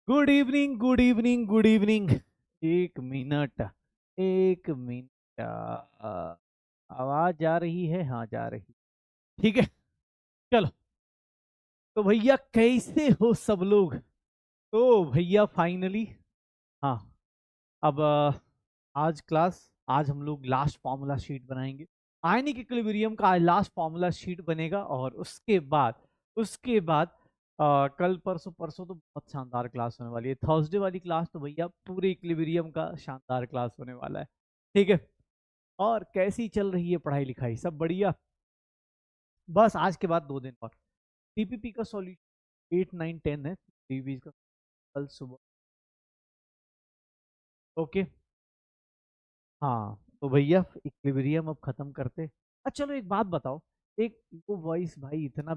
Good evening, good evening, good evening. एक minute, एक minute. आवाज जा रही है? हाँ, जा रही। ठीक है, चलो। तो भैया कैसे हो सब लोग? तो भैया फाइनली, हाँ, अब आज हम लोग लास्ट फॉर्मूला शीट बनाएंगे। आयनिक इक्विलिब्रियम का आज लास्ट फॉर्मूला शीट बनेगा और उसके बाद कल परसों परसों तो बहुत शानदार क्लास होने वाली है। थर्सडे वाली क्लास तो भैया पूरे इक्विलिब्रियम का शानदार क्लास होने वाला है। ठीक है। और कैसी चल रही है पढ़ाई लिखाई? सब बढ़िया? बस आज के बाद 2 दिन और टीपीपी का सॉल्यूशन 8 9 10 है, टीपीपी का कल सुबह। ओके। हाँ, तो भैया इक्विलिब्रियम अब खत्म करते। अच्छा चलो एक बात बताओ, एक लो वॉइस भाई, इतना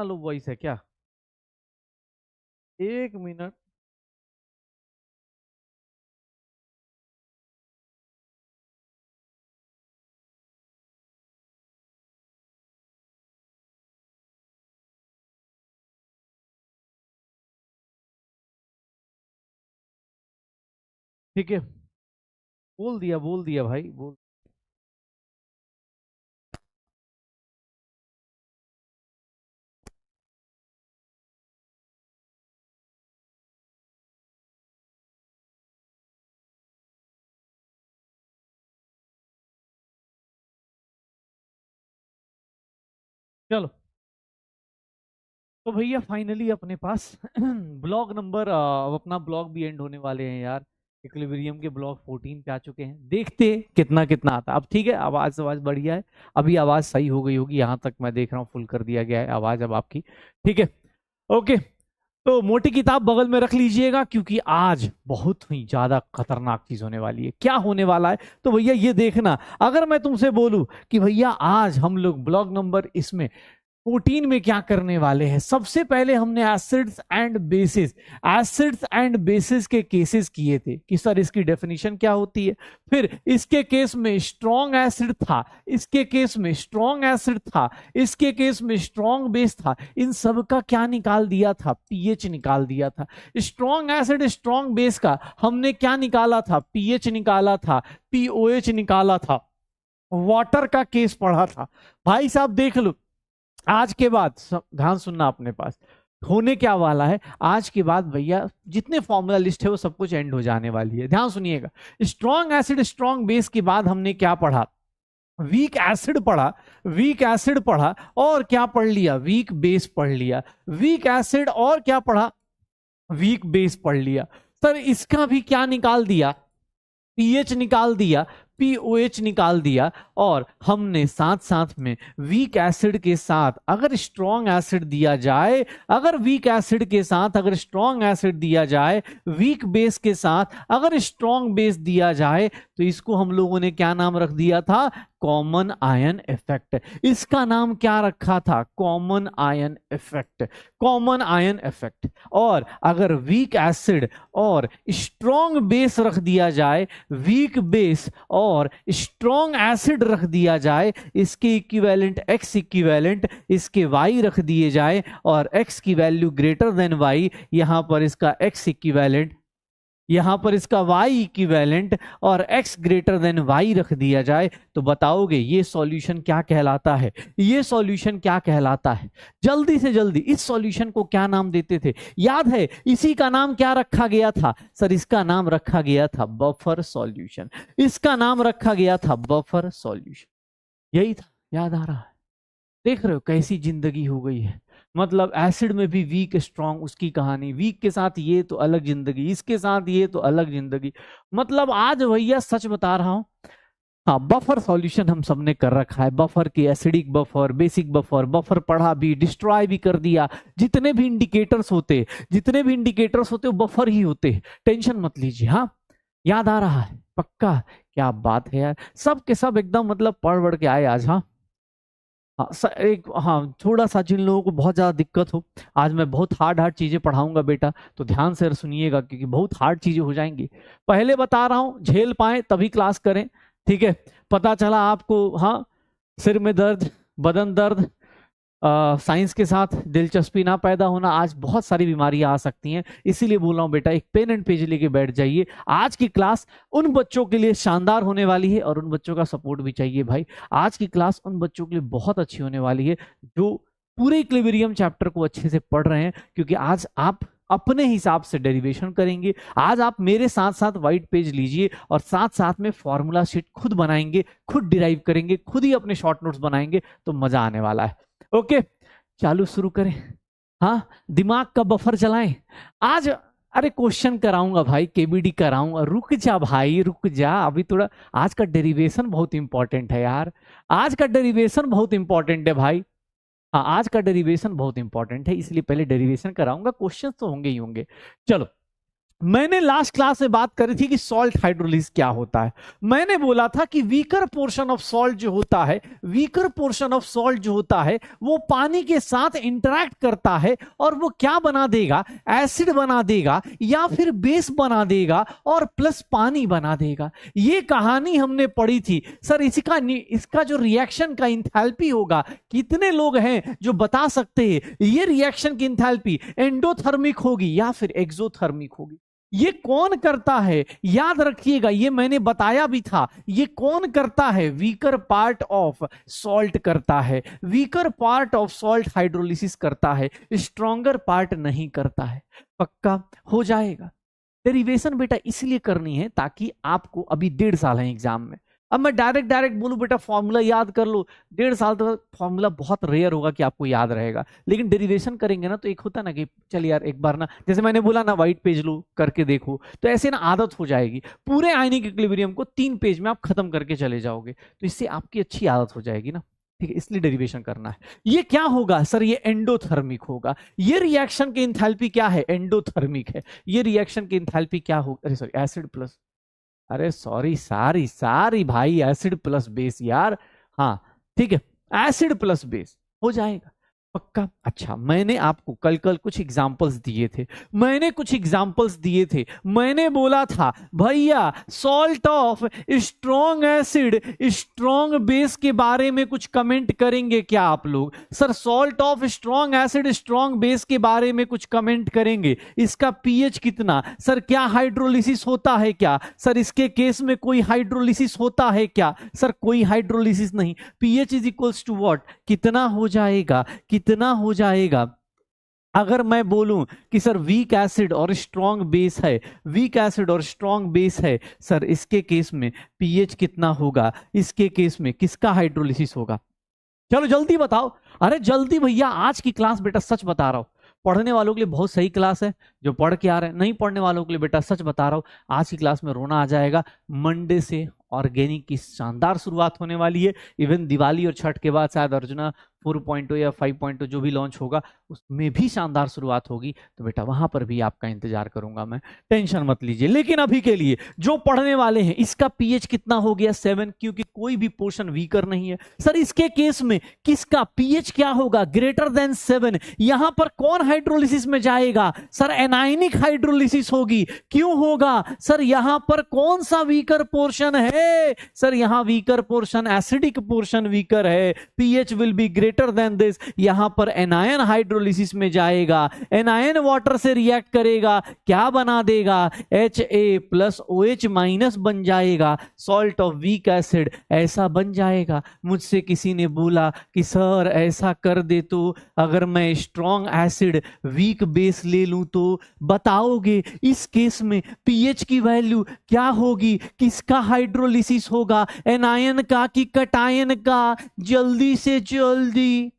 लो वॉइस है क्या? एक मिनट। ठीक है, बोल दिया भाई, बोल। चलो, तो भैया फाइनली अपने पास ब्लॉग नंबर, अब अपना ब्लॉग भी एंड होने वाले हैं यार। इक्विलिब्रियम के ब्लॉग 14 पे आ चुके हैं। देखते हैं कितना कितना आता है। अब ठीक है, आवाज आवाज बढ़िया है। अभी आवाज सही हो गई होगी, यहाँ तक मैं देख रहा हूँ फुल कर दिया गया है आवाज अब आपकी। ठीक है, ओके। तो मोटी किताब बगल में रख लीजिएगा, क्योंकि आज बहुत ही ज्यादा खतरनाक चीज होने वाली है। क्या होने वाला है तो भैया ये देखना। अगर मैं तुमसे बोलूं कि भैया आज हम लोग ब्लॉग नंबर इसमें 14 में क्या करने वाले हैं, सबसे पहले हमने एसिड्स एंड बेसिस के केसेस किए थे कि सर इसकी डेफिनेशन क्या होती है। फिर इसके केस में स्ट्रॉन्ग एसिड था, इसके केस में स्ट्रॉन्ग एसिड था, इसके केस में स्ट्रॉन्ग बेस था। इन सब का क्या निकाल दिया था? पीएच निकाल दिया था। स्ट्रॉन्ग एसिड स्ट्रॉन्ग बेस का हमने क्या निकाला था? पीएच निकाला था, पीओएच निकाला था। वाटर का केस पढ़ा था। भाई साहब देख लो, आज के बाद ध्यान सुनना, अपने पास होने क्या वाला है आज के बाद भैया, जितने फॉर्मूला लिस्ट है वो सब कुछ एंड हो जाने वाली है। ध्यान सुनिएगा। स्ट्रॉन्ग एसिड स्ट्रॉन्ग बेस के बाद हमने क्या पढ़ा? वीक एसिड पढ़ा, वीक एसिड पढ़ा, और क्या पढ़ लिया? वीक बेस पढ़ लिया। वीक एसिड और क्या पढ़ा? वीक बेस पढ़ लिया। सर इसका भी क्या निकाल दिया? पीएच निकाल दिया, पीओएच निकाल दिया। और हमने साथ साथ में वीक एसिड के साथ अगर स्ट्रॉन्ग एसिड दिया जाए, अगर वीक एसिड के साथ अगर स्ट्रॉन्ग एसिड दिया जाए, वीक बेस के साथ अगर स्ट्रॉन्ग बेस दिया जाए, तो इसको हम लोगों ने क्या नाम रख दिया था? Common ion effect. इसका नाम क्या रखा था? Common ion effect, common ion effect. और अगर वीक एसिड और स्ट्रॉन्ग बेस रख दिया जाए, वीक बेस और स्ट्रॉन्ग एसिड रख दिया जाए, इसके इक्विवेलेंट एक्स इक्विवेलेंट इसके वाई रख दिए जाए, और एक्स की वैल्यू ग्रेटर देन वाई, यहां पर इसका एक्स इक्विवेलेंट, यहां पर इसका y इक्विवेलेंट, और x ग्रेटर देन y रख दिया जाए, तो बताओगे ये सॉल्यूशन क्या कहलाता है? ये सॉल्यूशन क्या कहलाता है? जल्दी से जल्दी, इस सॉल्यूशन को क्या नाम देते थे? याद है इसी का नाम क्या रखा गया था? सर इसका नाम रखा गया था बफर सॉल्यूशन। इसका नाम रखा गया था बफर सॉल्यूशन। यही था, याद आ रहा है? देख रहे हो कैसी जिंदगी हो गई है। मतलब एसिड में भी वीक स्ट्रॉन्ग, उसकी कहानी, वीक के साथ ये तो अलग जिंदगी, इसके साथ ये तो अलग जिंदगी। मतलब आज भैया सच बता रहा हूं, हाँ बफर सॉल्यूशन हम सबने कर रखा है। बफर की acidic buffer, basic buffer, buffer पढ़ा भी, डिस्ट्रॉय भी कर दिया। जितने भी इंडिकेटर्स होते, जितने भी इंडिकेटर्स होते वो बफर ही होते। टेंशन मत लीजिए। हाँ, याद आ रहा है पक्का? क्या बात है यार, सब के सब एकदम मतलब पढ़ बढ़ के आए आज। हाँ, हाँ एक, हाँ थोड़ा सा जिन लोगों को बहुत ज़्यादा दिक्कत हो, आज मैं बहुत हार्ड हार्ड चीज़ें पढ़ाऊंगा बेटा, तो ध्यान से सुनिएगा क्योंकि बहुत हार्ड चीज़ें हो जाएंगी। पहले बता रहा हूँ, झेल पाए तभी क्लास करें। ठीक है, पता चला आपको हाँ सिर में दर्द, बदन दर्द, साइंस के साथ दिलचस्पी ना पैदा होना, आज बहुत सारी बीमारियां आ सकती हैं। इसीलिए बोल रहा हूं बेटा, एक पेन एंड पेज लेके बैठ जाइए। आज की क्लास उन बच्चों के लिए शानदार होने वाली है, और उन बच्चों का सपोर्ट भी चाहिए भाई। आज की क्लास उन बच्चों के लिए बहुत अच्छी होने वाली है जो पूरे इक्विलिब्रियम चैप्टर को अच्छे से पढ़ रहे हैं, क्योंकि आज आप अपने हिसाब से डेरिवेशन करेंगे। आज आप मेरे साथ साथ व्हाइट पेज लीजिए और साथ साथ में फॉर्मूला शीट खुद बनाएंगे, खुद डिराइव करेंगे, खुद ही अपने शॉर्ट नोट्स बनाएंगे, तो मजा आने वाला है। ओके, चालू शुरू करें। हाँ, दिमाग का बफर चलाएं आज। अरे क्वेश्चन कराऊंगा भाई, केबीडी कराऊंगा। रुक जा भाई, रुक जा, अभी थोड़ा। आज का डेरिवेशन बहुत इंपॉर्टेंट है यार, आज का डेरिवेशन बहुत इंपॉर्टेंट है भाई। हाँ, आज का डेरिवेशन बहुत इंपॉर्टेंट है, इसलिए पहले डेरिवेशन कराऊंगा, क्वेश्चन तो होंगे ही होंगे। चलो, मैंने लास्ट क्लास में बात करी थी कि सॉल्ट हाइड्रोलिसिस क्या होता है। मैंने बोला था कि वीकर पोर्शन ऑफ सॉल्ट जो होता है, वीकर पोर्शन ऑफ सॉल्ट जो होता है, वो पानी के साथ इंटरैक्ट करता है और वो क्या बना देगा, एसिड बना देगा या फिर बेस बना देगा और प्लस पानी बना देगा। ये कहानी हमने पढ़ी थी सर। इसका जो रिएक्शन का इंथैल्पी होगा, कितने लोग हैं जो बता सकते हैं ये रिएक्शन की इंथैल्पी एंडोथर्मिक होगी या फिर एक्सोथर्मिक होगी? ये कौन करता है, याद रखिएगा, ये मैंने बताया भी था। ये कौन करता है? वीकर पार्ट ऑफ सॉल्ट करता है। Weaker part of salt hydrolysis करता है, स्ट्रॉन्गर पार्ट नहीं करता है। पक्का हो जाएगा। डेरिवेशन बेटा इसलिए करनी है ताकि आपको, अभी 1.5 साल है एग्जाम में। अब मैं डायरेक्ट बोलूं बेटा फॉर्मूला याद कर लो, 1.5 साल तक फॉर्मूला बहुत रेयर होगा कि आपको याद रहेगा। लेकिन डेरिवेशन करेंगे ना तो एक होता ना कि चल यार एक बार ना, जैसे मैंने बोला ना व्हाइट पेज लो करके देखो, तो ऐसे ना आदत हो जाएगी। पूरे आयनिक इक्विलिब्रियम को 3 पेज में आप खत्म करके चले जाओगे, तो इससे आपकी अच्छी आदत हो जाएगी ना। ठीक है, इसलिए डेरिवेशन करना है। ये क्या होगा सर? ये एंडोथर्मिक होगा। ये रिएक्शन की एंथैल्पी क्या है? एंडोथर्मिक है। ये रिएक्शन की एंथैल्पी क्या होगा? अरे सॉरी, एसिड प्लस, अरे सॉरी सारी भाई, एसिड प्लस बेस यार। हाँ ठीक है, एसिड प्लस बेस हो जाएगा पक्का। अच्छा, मैंने आपको कल कुछ एग्जांपल्स दिए थे, मैंने बोला था भैया salt of strong acid strong base के बारे में कुछ कमेंट करेंगे क्या आप लोग? Sir salt of strong acid strong base के बारे में कुछ कमेंट करेंगे। इसका पीएच कितना? सर क्या हाइड्रोलिसिस होता है क्या? सर इसके केस में कोई हाइड्रोलिसिस होता है क्या? सर कोई हाइड्रोलिसिस नहीं। PH is equals to what? कितना हो जाएगा, कितना हो जाएगा? अगर मैं बोलूं कि सर वीक एसिड और स्ट्रॉन्ग बेस है, वीक एसिड और स्ट्रॉन्ग बेस है, सर इसके केस में पीएच कितना होगा? इसके केस में किसका हाइड्रोलिसिस होगा? चलो जल्दी बताओ। अरे जल्दी भैया, आज की क्लास बेटा सच बता रहा हूं, पढ़ने वालों के लिए बहुत सही क्लास है, जो पढ़ के आ रहे हैं। नहीं पढ़ने वालों के लिए बेटा सच बता रहा हूं, आज की क्लास में रोना आ जाएगा। मंडे से ऑर्गेनिक की शानदार शुरुआत होने वाली है। इवन दिवाली और छठ के बाद शायद अर्जुना 4.0 या 5.0 जो भी लॉन्च होगा उसमें भी शानदार शुरुआत होगी, तो बेटा वहां पर भी आपका इंतजार करूंगा मैं, टेंशन मत लीजिए। लेकिन अभी के लिए जो पढ़ने वाले हैं, इसका पीएच कितना हो गया? 7, क्योंकि कोई भी पोर्शन वीकर नहीं है। सर इसके केस में किसका पीएच क्या होगा? Greater than 7। यहां पर कौन हाइड्रोलिसिस में जाएगा? सर एनायनिक हाइड्रोलिसिस होगी। क्यों होगा? सर यहां पर कौन सा वीकर पोर्शन है? सर यहां weaker portion, acidic portion weaker है। PH will be greater than this. यहां पर एनायन हाइड्रोलिसिस में जाएगा, एनायन वाटर से रिएक्ट करेगा, क्या बना देगा? Ha+OH- बन जाएगा। सॉल्ट ऑफ वीक एसिड ऐसा बन जाएगा। मुझसे किसी ने बोला कि सर ऐसा कर दे तो अगर मैं स्ट्रॉन्ग एसिड वीक बेस ले लूं तो बताओगे इस केस में पीएच की वैल्यू क्या होगी? किसका हाइड्रोलिसिस होगा? एनायन का कि कटायन का? जल्दी से जल्दी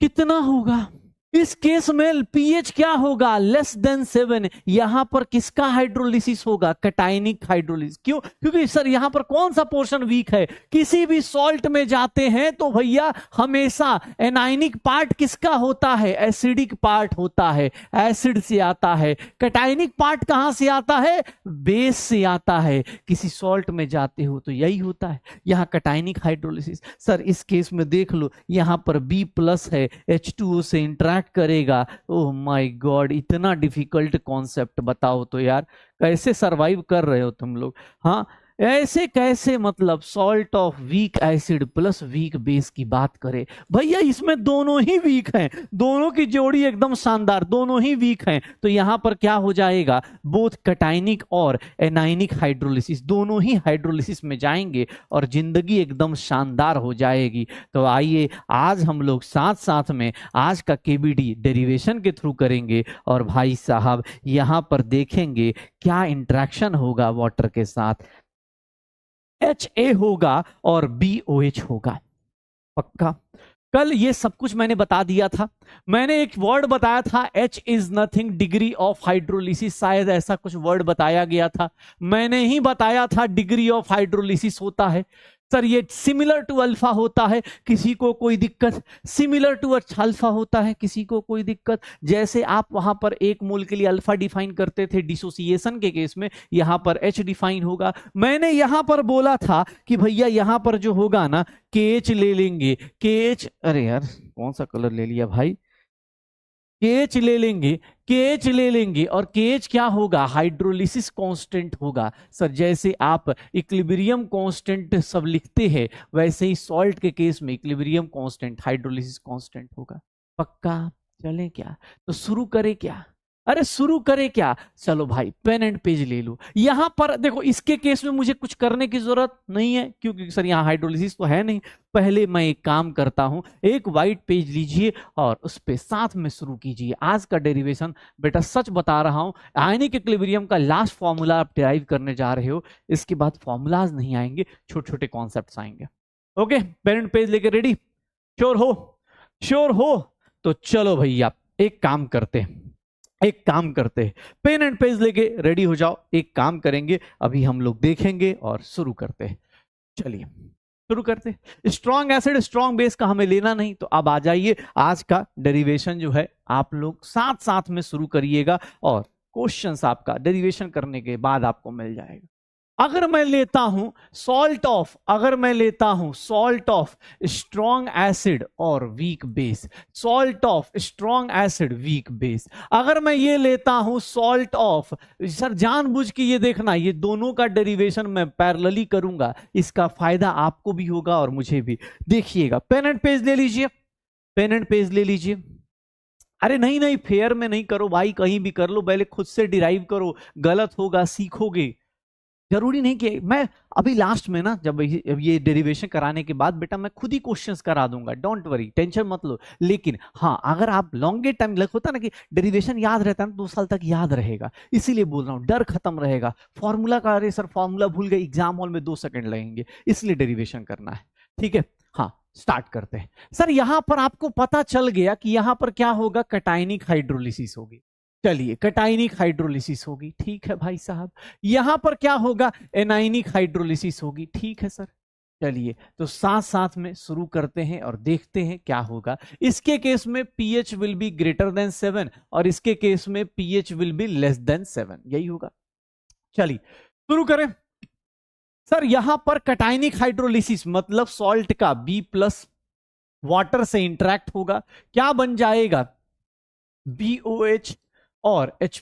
कितना होगा? इस केस में पीएच क्या होगा? Less than 7। यहां पर किसका हाइड्रोलिसिस होगा? Cationic hydrolysis. क्यों? क्योंकि सर यहां पर कौन सा पोर्शन वीक है? किसी भी सॉल्ट में जाते हैं तो भैया हमेशा एनायनिक पार्ट किसका होता है? एसिडिक पार्ट होता है, एसिड से आता है। कटायनिक पार्ट कहां से आता है? बेस से आता है। किसी सॉल्ट में जाते हो तो यही होता है, यहां कटायनिक हाइड्रोलिसिस। सर इस केस में देख लो, यहां पर B+ है, H2O से इंटरैक्ट करेगा। ओह माय गॉड, इतना डिफिकल्ट कॉन्सेप्ट बताओ तो यार, कैसे सरवाइव कर रहे हो तुम लोग? हाँ, ऐसे कैसे, मतलब salt of weak acid plus weak base की बात करें भैया, इसमें दोनों ही वीक हैं, दोनों की जोड़ी एकदम शानदार, दोनों ही वीक हैं, तो यहां पर क्या हो जाएगा, बोथ कैटायनिक और एनायनिक हाइड्रोलिसिस दोनों ही हाइड्रोलिसिस में जाएंगे और जिंदगी एकदम शानदार हो जाएगी। तो आइए आज हम लोग साथ साथ में आज का केबीडी डेरिवेशन के थ्रू करेंगे और भाई साहब यहां पर देखेंगे क्या इंटरेक्शन होगा वाटर के साथ, HA होगा और BOH होगा। पक्का कल ये सब कुछ मैंने बता दिया था, मैंने एक वर्ड बताया था H is nothing degree of hydrolysis, शायद ऐसा कुछ वर्ड बताया गया था, मैंने ही बताया था डिग्री ऑफ हाइड्रोलिसिस होता है सर ये सिमिलर टू अल्फा होता है, किसी को कोई दिक्कत, सिमिलर टू अल्फा होता है, किसी को कोई दिक्कत। जैसे आप वहां पर एक मोल के लिए अल्फा डिफाइन करते थे डिसोसिएशन के केस में, यहां पर एच डिफाइन होगा। मैंने यहां पर बोला था कि भैया यहां पर जो होगा ना KH ले लेंगे, KH, अरे यार कौन सा कलर ले लिया भाई, KH ले लेंगे, KH ले लेंगे और KH क्या होगा, हाइड्रोलिसिस कांस्टेंट होगा। सर जैसे आप इक्विलिब्रियम कांस्टेंट सब लिखते हैं वैसे ही सॉल्ट के केस में इक्विलिब्रियम कांस्टेंट हाइड्रोलिसिस कांस्टेंट होगा। पक्का चले क्या, तो शुरू करें क्या, अरे शुरू करें क्या, चलो भाई पेन एंड पेज ले लो। यहां पर देखो इसके केस में मुझे कुछ करने की जरूरत नहीं है क्योंकि सर यहां हाइड्रोलिसिस तो है नहीं। पहले मैं एक काम करता हूं, एक व्हाइट पेज लीजिए और उस पे साथ में शुरू कीजिए आज का डेरिवेशन। बेटा सच बता रहा हूं, आयनिक इक्विलिब्रियम का लास्ट फॉर्मूला आप डिराइव करने जा रहे हो, इसके बाद फॉर्मूलाज नहीं आएंगे, छोटे छोटे कॉन्सेप्ट्स आएंगे। ओके पेन एंड पेज लेके रेडी, श्योर हो, श्योर हो, तो चलो भैया एक काम करते हैं, एक काम करते हैं, पेन एंड पेज लेके रेडी हो जाओ, एक काम करेंगे अभी हम लोग देखेंगे और शुरू करते हैं। चलिए शुरू करते हैं। स्ट्रॉन्ग एसिड स्ट्रॉन्ग बेस का हमें लेना नहीं, तो अब आ जाइए आज का डेरिवेशन जो है आप लोग साथ साथ में शुरू करिएगा और क्वेश्चंस आपका डेरिवेशन करने के बाद आपको मिल जाएगा। अगर मैं लेता हूं सॉल्ट ऑफ, अगर मैं लेता हूं सॉल्ट ऑफ स्ट्रॉन्ग एसिड और weak base, salt of strong acid weak base, अगर मैं ये लेता हूं सॉल्ट ऑफ, सर जानबूझ के ये देखना ये दोनों का डेरिवेशन मैं पैरेलली करूंगा, इसका फायदा आपको भी होगा और मुझे भी। देखिएगा पेन एंड पेज ले लीजिए, पेन एंड पेज ले लीजिए। अरे नहीं नहीं फेयर में नहीं करो भाई, कहीं भी कर लो, पहले खुद से डिराइव करो, गलत होगा सीखोगे, जरूरी नहीं कि मैं अभी लास्ट में ना जब ये डेरिवेशन कराने के बाद बेटा मैं खुद ही क्वेश्चंस करा दूंगा, डोंट वरी टेंशन मत लो। लेकिन हाँ अगर आप लॉन्गे टाइम लग होता ना कि डेरिवेशन याद रहता है ना 2 साल तक याद रहेगा, इसीलिए बोल रहा हूँ डर खत्म रहेगा। फॉर्मूला का अरे सर फॉर्मूला भूल गए, एग्जाम हॉल में 2 सेकंड लगेंगे, इसलिए डेरिवेशन करना है, ठीक है। हाँ स्टार्ट करते हैं। सर यहां पर आपको पता चल गया कि यहां पर क्या होगा, कैटायनिक हाइड्रोलिसिस होगी, चलिए कैटायनिक हाइड्रोलिसिस होगी, ठीक है भाई साहब। यहां पर क्या होगा, एनायनिक हाइड्रोलिसिस होगी, ठीक है सर। चलिए तो साथ साथ में शुरू करते हैं और देखते हैं क्या होगा। इसके केस में pH will be greater than 7 और इसके केस में pH will be less than 7, यही होगा। चलिए शुरू करें। सर यहां पर कैटायनिक हाइड्रोलिसिस मतलब सॉल्ट का B+ वाटर से इंटरेक्ट होगा, क्या बन जाएगा, BOH और H+।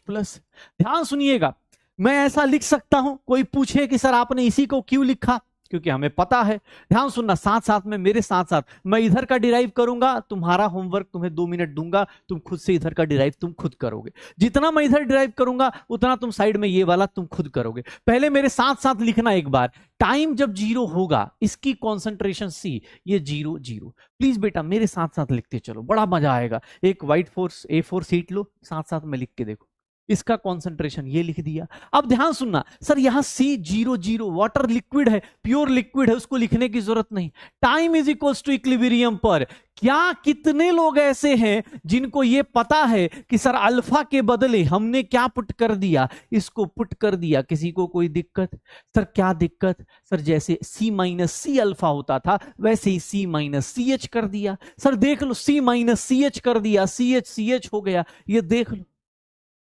ध्यान सुनिएगा, मैं ऐसा लिख सकता हूं, कोई पूछे कि सर आपने इसी को क्यों लिखा, क्योंकि हमें पता है। ध्यान सुनना साथ साथ में मेरे साथ साथ, मैं इधर का डिराइव करूंगा, तुम्हारा होमवर्क तुम्हें 2 मिनट दूंगा, तुम खुद से इधर का डिराइव तुम खुद करोगे। जितना मैं इधर डिराइव करूंगा उतना तुम साइड में ये वाला तुम खुद करोगे। पहले मेरे साथ साथ लिखना एक बार, टाइम जब 0 होगा इसकी कॉन्सेंट्रेशन C, ये 0 0। प्लीज बेटा मेरे साथ साथ लिखते चलो, बड़ा मजा आएगा। एक व्हाइट A4 सीट लो, साथ साथ में लिख के देखो, इसका कॉन्सेंट्रेशन ये लिख दिया। अब ध्यान सुनना, सर यहां C0 0 वाटर लिक्विड है, प्योर लिक्विड है, उसको लिखने की जरूरत नहीं। Time is equals to equilibrium पर। क्या कितने लोग ऐसे हैं जिनको ये पता है कि सर अल्फा के बदले हमने क्या पुट कर दिया, इसको पुट कर दिया, किसी को कोई दिक्कत, सर क्या दिक्कत, सर जैसे C- अल्फा होता था वैसे ही C-CH कर दिया। सर देख लो C-CH कर दिया, CH हो गया, ये देख लो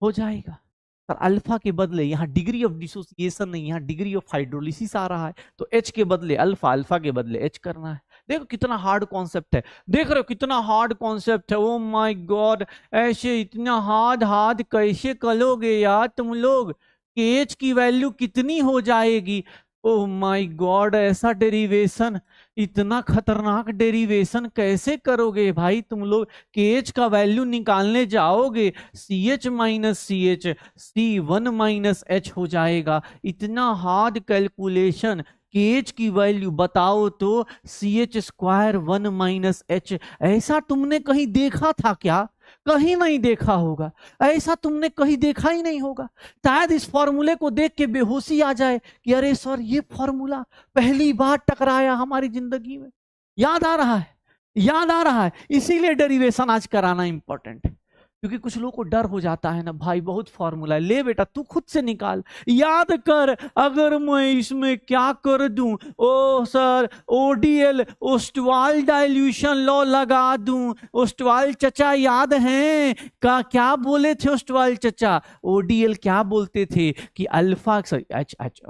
हो जाएगा। सर अल्फा के बदले यहां डिग्री ऑफ डिसोसिएशन नहीं, यहां डिग्री ऑफ हाइड्रोलिसिस आ रहा है, तो H के बदले अल्फा, अल्फा के बदले H करना है। देखो कितना हार्ड कॉन्सेप्ट है, देख रहे हो कितना हार्ड कॉन्सेप्ट है। ओ माय गॉड, ऐसे इतना हार्ड हार्ड कैसे करोगे यार तुम लोग, कि H की वैल्यू कितनी हो जाएगी, ओह माय गॉड, ऐसा डेरिवेशन, इतना खतरनाक डेरिवेशन कैसे करोगे भाई तुम लोग? केएच का वैल्यू निकालने जाओगे, C H minus C H C one minus H हो जाएगा। इतना हार्ड कैलकुलेशन, केएच की वैल्यू बताओ तो C H square one minus H, ऐसा तुमने कहीं देखा था क्या? कहीं नहीं देखा होगा, ऐसा तुमने कहीं देखा ही नहीं होगा। शायद इस फॉर्मूले को देख के बेहोशी आ जाए कि अरे सर ये फॉर्मूला पहली बार टकराया हमारी जिंदगी में, याद आ रहा है, याद आ रहा है। इसीलिए डेरिवेशन आज कराना इंपॉर्टेंट है, क्योंकि कुछ लोगों को डर हो जाता है ना, भाई बहुत फॉर्मूला है, ले बेटा तू खुद से निकाल, याद कर, अगर मैं इसमें क्या कर दूं, ओ sir ODL Ostwald dilution law लगा दूं। ओस्टवाल चचा याद हैं का क्या बोले थे ओस्टवाल चचा? ओडीएल क्या बोलते थे कि अल्फा, एच एच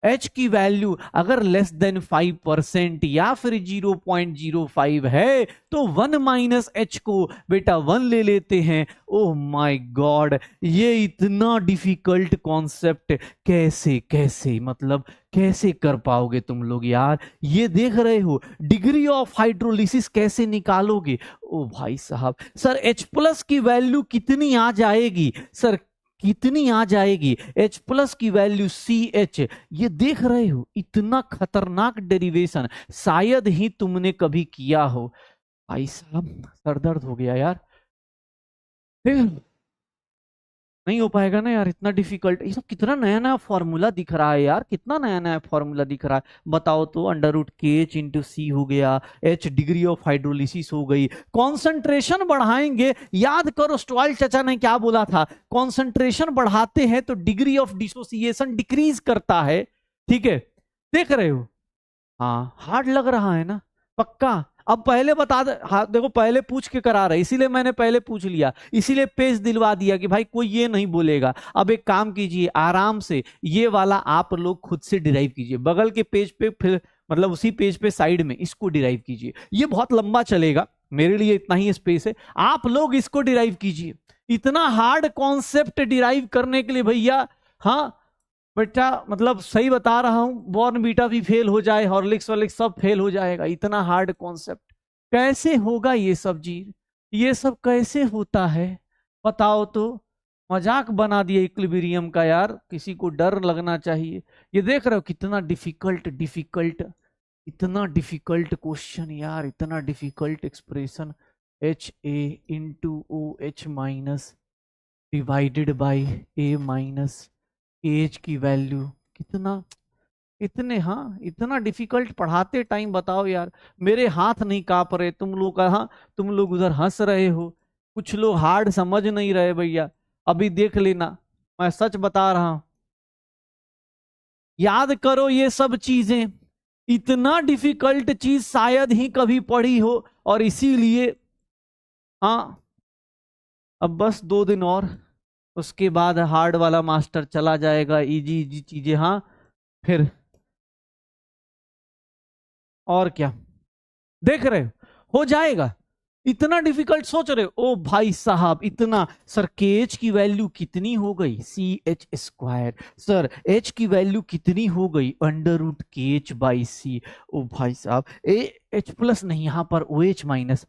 एच की वैल्यू अगर लेस देन 5% या फिर 0.05 है तो 1 माइनस एच को बेटा 1 ले लेते हैं। ओह माय गॉड, ये इतना डिफिकल्ट कॉन्सेप्ट कैसे कैसे मतलब कैसे कर पाओगे तुम लोग यार? ये देख रहे हो डिग्री ऑफ हाइड्रोलिसिस कैसे निकालोगे? ओ भाई साहब, सर एच प्लस की वैल्यू कितनी आ जाएगी? सर कितनी आ जाएगी? एच प्लस की वैल्यू सी एच। ये देख रहे हो इतना खतरनाक डेरिवेशन शायद ही तुमने कभी किया हो। भाई साहब सरदर्द हो गया यार, नहीं हो पाएगा ना यार, इतना डिफिकल्ट। ये सब कितना नया नया फॉर्मूला दिख रहा है यार, कितना नया नया फॉर्मूला दिख रहा है। बताओ तो, under root K H into सी हो गया, एच डिग्री ऑफ हाइड्रोलिसिस हो गई। कॉन्सेंट्रेशन बढ़ाएंगे, याद करो स्टॉयल चाचा ने क्या बोला था, कॉन्सेंट्रेशन बढ़ाते हैं तो डिग्री ऑफ डिसोसिएशन डिक्रीज करता है। ठीक है, देख रहे हो? हाँ हार्ड लग रहा है ना? पक्का? अब पहले बता दे, हाँ देखो पहले पूछ के करा रहे, इसीलिए मैंने पहले पूछ लिया, इसीलिए पेज दिलवा दिया कि भाई कोई ये नहीं बोलेगा। अब एक काम कीजिए आराम से, ये वाला आप लोग खुद से डिराइव कीजिए, बगल के पेज पे, फिर मतलब उसी पेज पे साइड में इसको डिराइव कीजिए। ये बहुत लंबा चलेगा, मेरे लिए इतना ही स्पेस है, आप लोग इसको डिराइव कीजिए। इतना हार्ड कॉन्सेप्ट डिराइव करने के लिए भैया, हाँ बेटा मतलब सही बता रहा हूं, बॉर्नवीटा भी फेल हो जाए, हॉर्लिक्स वॉर्लिक्स सब फेल हो जाएगा, इतना हार्ड कॉन्सेप्ट कैसे होगा ये सब चीज? ये सब कैसे होता है बताओ तो? मजाक बना दिया इक्विलिब्रियम का यार, किसी को डर लगना चाहिए। ये देख रहे हो कितना डिफिकल्ट डिफिकल्ट, इतना डिफिकल्ट क्वेश्चन यार, इतना difficult expression, H A into O H minus divided by A minus H की वैल्यू, कितना, इतने, हाँ इतना डिफिकल्ट पढ़ाते टाइम बताओ यार, मेरे हाथ नहीं कांप रहे, तुम लोग कहाँ, तुम लोग उधर हंस रहे हो, कुछ लोग हार्ड समझ नहीं रहे भैया। अभी देख लेना, मैं सच बता रहा हूं, याद करो ये सब चीजें, इतना डिफिकल्ट चीज शायद ही कभी पढ़ी हो, और इसीलिए हाँ अब बस 2 दिन और, उसके बाद हार्ड वाला मास्टर चला जाएगा, इजी इजी चीजें, हाँ फिर और क्या, देख रहे हो जाएगा। इतना डिफिकल्ट सोच रहे हो? ओ भाई साहब इतना, सर के एच की वैल्यू कितनी हो गई? C H square. Sir H की वैल्यू कितनी हो गई? Under root K H by C. ओ भाई साहब ए एच प्लस नहीं, यहां पर O H minus.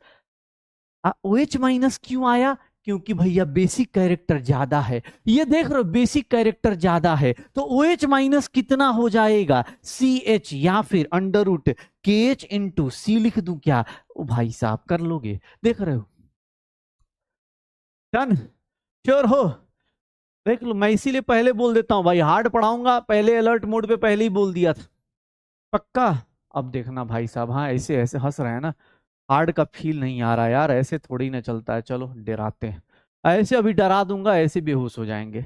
O H minus क्यों आया? क्योंकि भैया बेसिक कैरेक्टर ज्यादा है, ये देख रहे हो बेसिक कैरेक्टर ज्यादा है, तो ओ एच माइनस कितना हो जाएगा? सी एच, या फिर under root K H into सी लिख दूं क्या? ओ भाई साहब कर लोगे? देख रहे हो, डन, श्योर हो? देख लो, मैं इसीलिए पहले बोल देता हूं भाई, हार्ड पढ़ाऊंगा पहले अलर्ट मोड पे पहले ही बोल दिया था। पक्का? अब देखना भाई साहब, हाँ ऐसे ऐसे हंस रहे हैं ना, हार्ड का फील नहीं आ रहा यार, ऐसे थोड़ी ना चलता है, चलो डराते हैं, ऐसे अभी डरा दूंगा ऐसे बेहोश हो जाएंगे।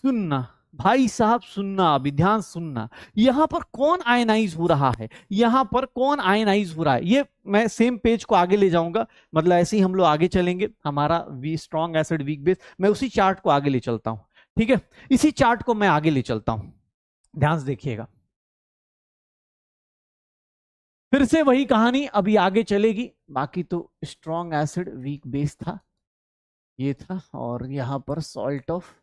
सुनना भाई साहब, सुनना अभी ध्यान सुनना, यहां पर कौन आयनाइज हो रहा है, यहां पर कौन आयनाइज हो रहा है, ये मैं सेम पेज को आगे ले जाऊंगा, मतलब ऐसे ही हम लोग आगे चलेंगे, हमारा we strong acid weak base, मैं उसी चार्ट को आगे ले चलता हूं। ठीक है, इसी चार्ट को मैं आगे ले चलता हूं, ध्यान से देखिएगा, फिर से वही कहानी अभी आगे चलेगी। बाकी तो स्ट्रॉन्ग एसिड वीक बेस था, ये था, और यहां पर सॉल्ट ऑफ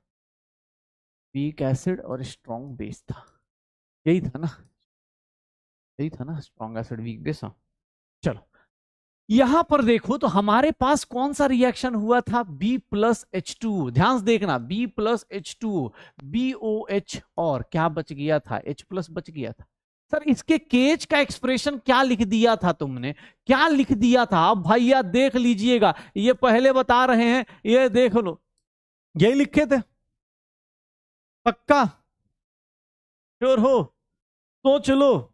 वीक एसिड और स्ट्रॉन्ग बेस था। यही था ना, यही था ना, स्ट्रॉन्ग एसिड वीक बेस। चलो यहां पर देखो तो हमारे पास कौन सा रिएक्शन हुआ था, B+H2। ध्यान से देखना, B+H2, BOH, और क्या बच गया था, H+ बच गया था। सर इसके केज का एक्सप्रेशन क्या लिख दिया था तुमने, क्या लिख दिया था? अब भैया देख लीजिएगा, ये पहले बता रहे हैं, ये देख लो, यही लिखे थे, पक्का श्योर हो? सोच लो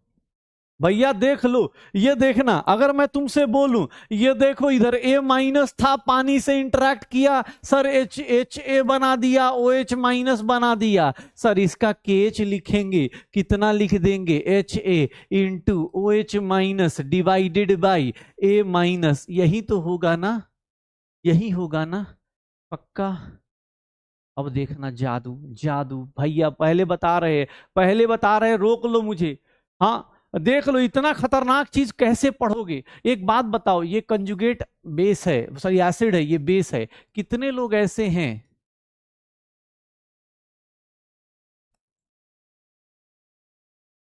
भैया, देख लो। ये देखना, अगर मैं तुमसे बोलूं ये देखो इधर A- था, पानी से इंटरेक्ट किया सर, HA बना दिया, OH- बना दिया। सर इसका KH लिखेंगे, कितना लिख देंगे, HA into OH- divided by A-। यही तो होगा ना, यही होगा ना, पक्का? अब देखना जादू, जादू भैया, पहले बता रहे, पहले बता रहे, रोक लो मुझे। हाँ देख लो, इतना खतरनाक चीज कैसे पढ़ोगे? एक बात बताओ, ये कंजुगेट बेस है, सॉरी एसिड है, ये बेस है, कितने लोग ऐसे हैं?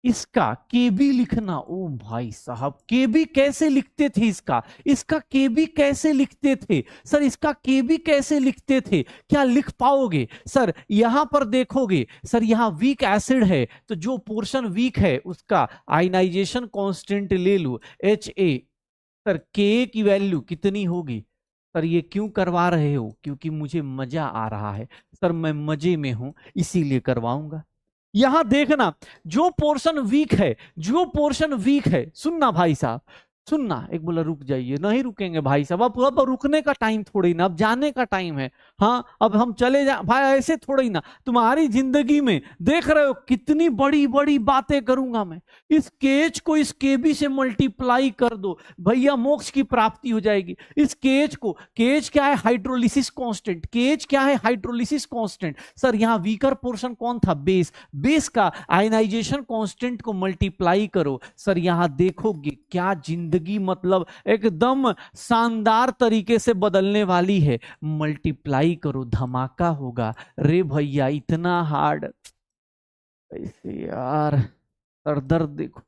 इसका केबी लिखना, ओ भाई साहब, केबी कैसे लिखते थे इसका, इसका केबी कैसे लिखते थे सर, इसका केबी कैसे लिखते थे, क्या लिख पाओगे सर? यहां पर देखोगे सर, यहां वीक एसिड है, तो जो पोर्शन वीक है उसका आयनाइजेशन कांस्टेंट ले लो, HA। सर के की वैल्यू कितनी होगी? सर ये क्यों करवा रहे हो? क्योंकि मुझे मजा आ रहा है सर, मैं मजे में हूं इसीलिए करवाऊंगा। यहां देखना, जो पोर्शन वीक है, जो पोर्शन वीक है, सुनना भाई साहब, सुनना, एक बोला रुक जाइए, नहीं रुकेंगे भाई साहब, अब रुकने का टाइम थोड़ी ना, अब जाने का टाइम है। हाँ अब हम चले जा भाई, ऐसे थोड़ी ना, तुम्हारी जिंदगी में देख रहे हो कितनी बड़ी बड़ी बातें करूंगा मैं। इस केज को इस केबी से मल्टीप्लाई कर दो भैया, मोक्ष की प्राप्ति हो जाएगी। इस केज को, केज क्या है, हाइड्रोलिसिस कांस्टेंट, केज क्या है, हाइड्रोलिसिस कांस्टेंट। सर यहां वीकर पोर्शन कौन था, बेस, बेस का आयनाइजेशन कांस्टेंट को मल्टीप्लाई करो। सर यहां देखोगे क्या जिंदगी मतलब एकदम शानदार तरीके से बदलने वाली है, मल्टीप्लाई करो, धमाका होगा। रे भैया इतना हार्ड कैसे यार, सर दर्द देखो,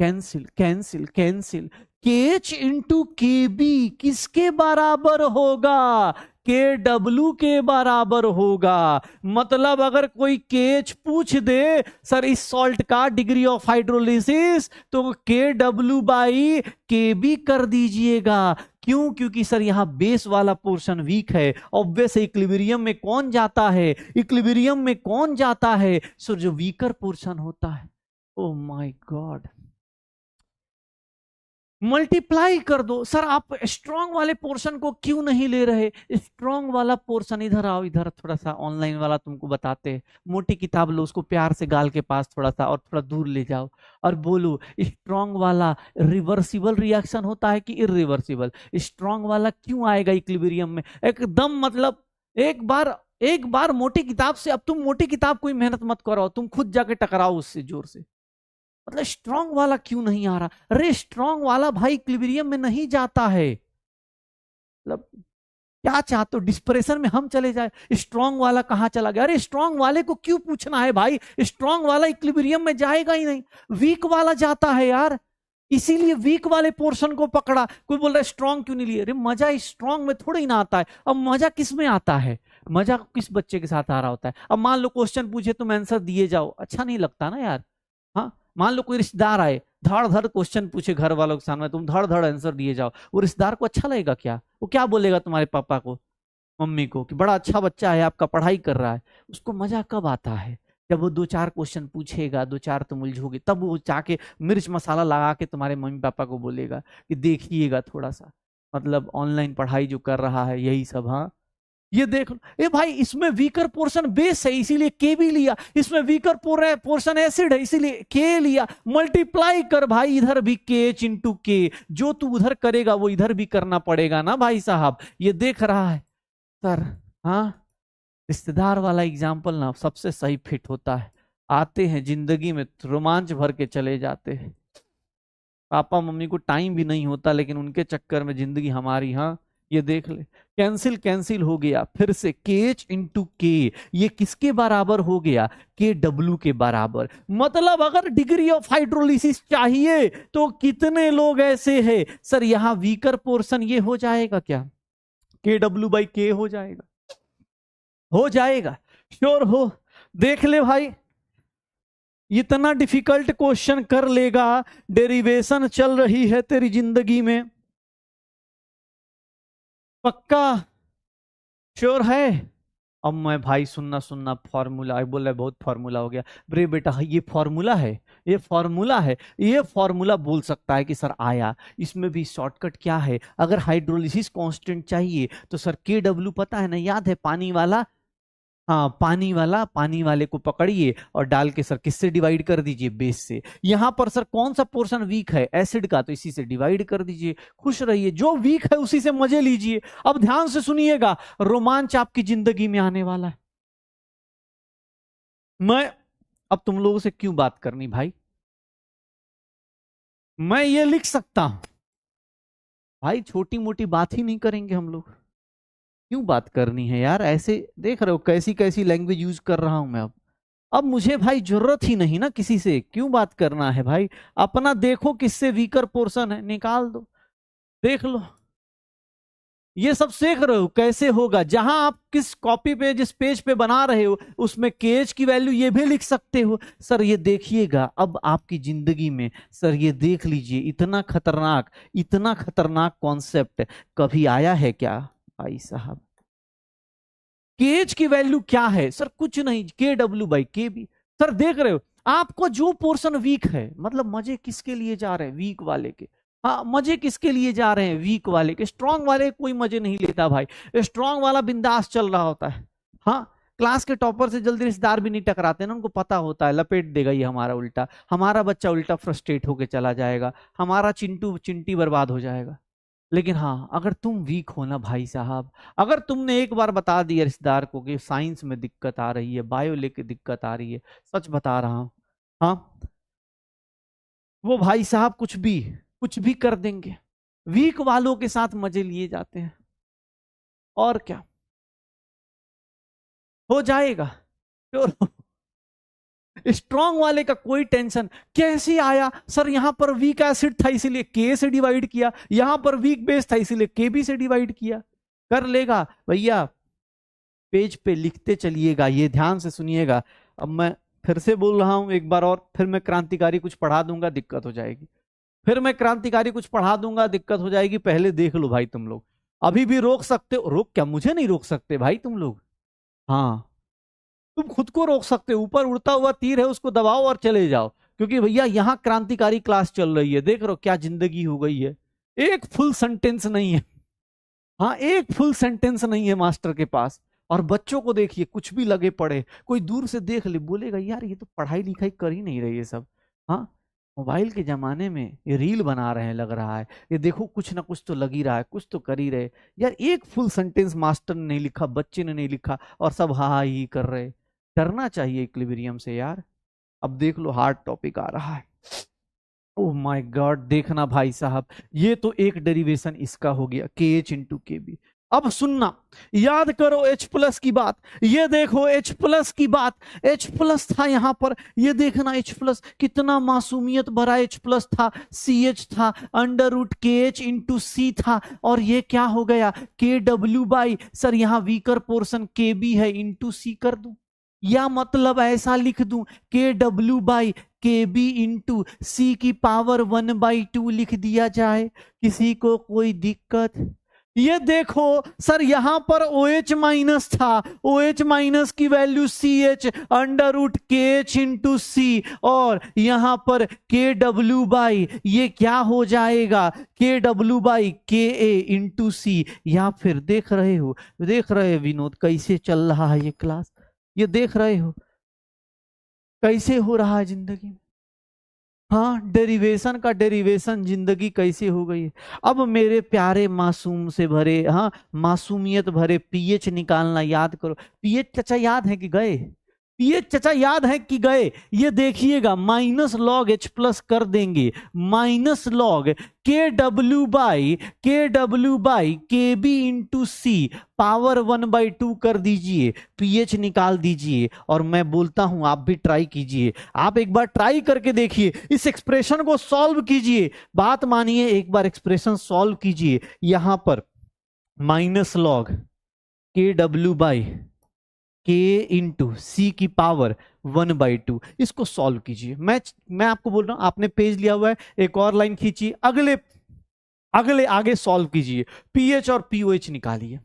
कैंसिल कैंसिल कैंसिल। केच इंटू के बी किसके बराबर होगा, के डब्ल्यू के बराबर होगा। मतलब अगर कोई केच पूछ दे सर इस सॉल्ट का डिग्री ऑफ हाइड्रोलिसिस, तो के डब्ल्यू बाई के बी कर दीजिएगा। क्यों? क्योंकि सर यहां बेस वाला पोर्शन वीक है, ऑब्वियस इक्विलिब्रियम में कौन जाता है, इक्विलिब्रियम में कौन जाता है, सो जो वीकर पोर्शन होता है। ओ माय गॉड, मल्टीप्लाई कर दो। सर आप स्ट्रॉन्ग वाले पोर्शन को क्यों नहीं ले रहे? स्ट्रॉन्ग वाला पोर्शन, इधर आओ, इधर थोड़ा सा ऑनलाइन वाला तुमको बताते हैं। मोटी किताब लो, उसको प्यार से गाल के पास थोड़ा सा और थोड़ा दूर ले जाओ और बोलो, स्ट्रॉन्ग वाला रिवर्सिबल रिएक्शन होता है कि इरिवर्सिबल? स्ट्रॉन्ग वाला क्यों आएगा इक्विलिब्रियम में एकदम, मतलब एक बार, एक बार मोटी किताब से, अब तुम मोटी किताब कोई मेहनत मत करो, तुम खुद जाके टकराओ उससे जोर से। मतलब स्ट्रांग वाला क्यों नहीं आ रहा? अरे स्ट्रांग वाला भाई इक्विलिब्रियम में नहीं जाता है। मतलब क्या चाहते हो, डिस्प्रेशन में हम चले जाए? स्ट्रांग वाला कहां चला गया? अरे स्ट्रांग वाले को क्यों पूछना है भाई, स्ट्रांग वाला इक्विलिब्रियम में जाएगा ही नहीं, वीक वाला जाता है यार। इसीलिए वीक वाले पोर्शन को पकड़ा। कोई बोल रहा है स्ट्रांग क्यों नहीं लिए? अरे मजा स्ट्रांग में थोड़ा ही ना आता है। अब मजा किस में आता है? मजा किस बच्चे के साथ आ रहा होता है? अब मान लो क्वेश्चन पूछे, तुम आंसर दिए जाओ, अच्छा नहीं लगता ना यार। हाँ मान लो कोई रिश्तेदार आए, धड़ धड़ क्वेश्चन पूछे घर वालों के सामने, तुम धड़ धड़ आंसर दिए जाओ, वो रिश्तेदार को अच्छा लगेगा क्या? वो क्या बोलेगा तुम्हारे पापा को, मम्मी को, कि बड़ा अच्छा बच्चा है आपका, पढ़ाई कर रहा है? उसको मजा कब आता है? जब वो दो चार क्वेश्चन पूछेगा, दो चार तुम उलझोगे, तब वो जाके मिर्च मसाला लगा के तुम्हारे मम्मी पापा को बोलेगा कि देखिएगा थोड़ा सा, मतलब ऑनलाइन पढ़ाई जो कर रहा है यही सब। हाँ ये देख लो, ए भाई इसमें वीकर पोर्शन बेस है इसीलिए के भी लिया, इसमें वीकर पोर्शन एसिड है इसीलिए के लिया। मल्टीप्लाई कर भाई, इधर भी के एच इंटू के, जो तू उधर करेगा वो इधर भी करना पड़ेगा ना भाई साहब। ये देख रहा है सर। हाँ रिश्तेदार वाला एग्जाम्पल ना सबसे सही फिट होता है, आते हैं जिंदगी में रोमांच भर के चले जाते हैं। पापा मम्मी को टाइम भी नहीं होता, लेकिन उनके चक्कर में जिंदगी हमारी हाँ ये देख ले, कैंसिल कैंसिल हो गया, फिर से KH इंटू के, ये किसके बराबर हो गया, KW के बराबर। मतलब अगर डिग्री ऑफ हाइड्रोलिसिस चाहिए तो कितने लोग ऐसे हैं सर, यहां वीकर पोर्शन ये हो जाएगा क्या, KW/K हो जाएगा, हो जाएगा, श्योर हो। देख ले भाई, इतना डिफिकल्ट क्वेश्चन कर लेगा, डेरिवेशन चल रही है तेरी जिंदगी में, पक्का श्योर है। अब मैं भाई सुनना सुनना, फॉर्मूला बोला, बहुत फॉर्मूला हो गया। ब्रे बेटा ये फॉर्मूला है, ये फॉर्मूला है, ये फॉर्मूला बोल सकता है कि सर आया, इसमें भी शॉर्टकट क्या है, अगर हाइड्रोलिसिस कांस्टेंट चाहिए तो सर KW पता है ना, याद है पानी वाला, हाँ पानी वाले को पकड़िए और डाल के सर किससे डिवाइड कर दीजिए, बेस से। यहां पर सर कौन सा पोर्शन वीक है, एसिड का, तो इसी से डिवाइड कर दीजिए, खुश रहिए, जो वीक है उसी से मजे लीजिए। अब ध्यान से सुनिएगा, रोमांच आपकी जिंदगी में आने वाला है। मैं अब तुम लोगों से क्यों बात करनी भाई, मैं ये लिख सकता हूं भाई, छोटी मोटी बात ही नहीं करेंगे हम लोग, क्यों बात करनी है यार, ऐसे देख रहे हो कैसी कैसी लैंग्वेज यूज कर रहा हूं मैं। अब मुझे भाई जरूरत ही नहीं ना किसी से, क्यों बात करना है भाई, अपना देखो किससे वीकर पोर्शन है, निकाल दो, देख लो। ये सब सीख रहे हो कैसे होगा, जहां आप किस कॉपी पे जिस पेज पे बना रहे हो उसमें KH की वैल्यू ये भी लिख सकते हो। सर ये देखिएगा अब आपकी जिंदगी में, सर ये देख लीजिए, इतना खतरनाक कॉन्सेप्ट कभी आया है क्या भाई साहब। KH की वैल्यू क्या है सर, कुछ नहीं, KW/KB। सर देख रहे हो, आपको जो पोर्शन वीक है, मतलब मजे किसके लिए जा रहे हैं, वीक वाले के, हाँ मजे किसके लिए जा रहे हैं, वीक वाले के। स्ट्रांग वाले कोई मजे नहीं लेता भाई, स्ट्रांग वाला बिंदास चल रहा होता है। हाँ क्लास के टॉपर से जल्दी रिश्तेदार भी नहीं टकराते ना, उनको पता होता है लपेट देगा ये हमारा उल्टा, हमारा बच्चा उल्टा फ्रस्ट्रेट होके चला जाएगा, हमारा चिंटू चिंटी बर्बाद हो जाएगा। लेकिन हाँ अगर तुम वीक हो ना भाई साहब, अगर तुमने एक बार बता दिया रिश्तेदार को कि साइंस में दिक्कत आ रही है, बायो लेके दिक्कत आ रही है, सच बता रहा हूं, हाँ वो भाई साहब कुछ भी कर देंगे, वीक वालों के साथ मजे लिए जाते हैं, और क्या हो जाएगा। स्ट्रॉन्ग वाले का कोई टेंशन, कैसे आया सर, यहां पर वीक एसिड था इसीलिए K से डिवाइड किया, यहां पर वीक बेस था इसीलिए KB से डिवाइड किया, कर लेगा भैया। पेज पे लिखते चलिएगा, ये ध्यान से सुनिएगा। अब मैं फिर से बोल रहा हूं एक बार और, फिर मैं क्रांतिकारी कुछ पढ़ा दूंगा दिक्कत हो जाएगी, फिर मैं क्रांतिकारी कुछ पढ़ा दूंगा दिक्कत हो जाएगी। पहले देख लो भाई, तुम लोग अभी भी रोक सकते हो, रोक क्या, मुझे नहीं रोक सकते भाई तुम लोग, हाँ तुम खुद को रोक सकते हो, ऊपर उड़ता हुआ तीर है उसको दबाओ और चले जाओ, क्योंकि भैया यहाँ क्रांतिकारी क्लास चल रही है, देख रहे हो क्या जिंदगी हो गई है। एक फुल सेंटेंस नहीं है, हाँ एक फुल सेंटेंस नहीं है मास्टर के पास। और बच्चों को देखिए कुछ भी लगे पड़े, कोई दूर से देख ले बोलेगा यार ये तो पढ़ाई लिखाई कर ही नहीं रही है सब, हाँ मोबाइल के जमाने में ये रील बना रहे हैं लग रहा है, ये देखो कुछ ना कुछ तो लग ही रहा है, कुछ तो कर ही रहे यार। एक फुल सेंटेंस मास्टर ने नहीं लिखा, बच्चे ने नहीं लिखा, और सब हा हा ही कर रहे। डरना चाहिए इक्विलिब्रियम से यार। अब देख लो हार्ड टॉपिक आ रहा है, ओह माय गॉड, देखना भाई साहब, ये तो एक डेरिवेशन इसका हो गया KH इंटू KB। अब सुनना, याद करो H+ की बात, ये देखो H+ की बात, H+ था यहां पर, ये देखना H+ कितना मासूमियत भरा H+ था, CH था, √KH इंटू C था, और ये क्या हो गया KW/, सर यहां वीकर पोर्शन KB है, इंटू C कर दूं, या मतलब ऐसा लिख दूं KW/KB इंटू C की पावर 1/2 लिख दिया जाए, किसी को कोई दिक्कत। ये देखो सर यहां पर OH- था, OH- की value CH √KH into C, और यहां पर KW/, ये क्या हो जाएगा KW/KA इंटू C। या फिर देख रहे हो विनोद कैसे चल रहा है ये क्लास, ये देख रहे हो कैसे हो रहा है जिंदगी में, हाँ डेरिवेशन का डेरिवेशन जिंदगी कैसे हो गई है। अब मेरे प्यारे मासूम से भरे, हाँ मासूमियत भरे PH निकालना याद करो। PH चाचा याद है कि गए, पीएच चचा याद है कि गए, ये देखिएगा माइनस लॉग एच प्लस कर देंगे, माइनस लॉग के डब्ल्यू बाई के बी इंटू सी पावर 1/2 कर दीजिए, पीएच निकाल दीजिए। और मैं बोलता हूं आप भी ट्राई कीजिए, आप एक बार ट्राई करके देखिए, इस एक्सप्रेशन को सॉल्व कीजिए, बात मानिए, एक बार एक्सप्रेशन सॉल्व कीजिए। यहां पर माइनस लॉग के डब्ल्यू बाई के इंटू सी की पावर 1/2, इसको सॉल्व कीजिए। मैं आपको बोल रहा हूं, आपने पेज लिया हुआ है, एक और लाइन खींचिए, अगले अगले आगे सॉल्व कीजिए, पीएच और पीओएच निकालिए,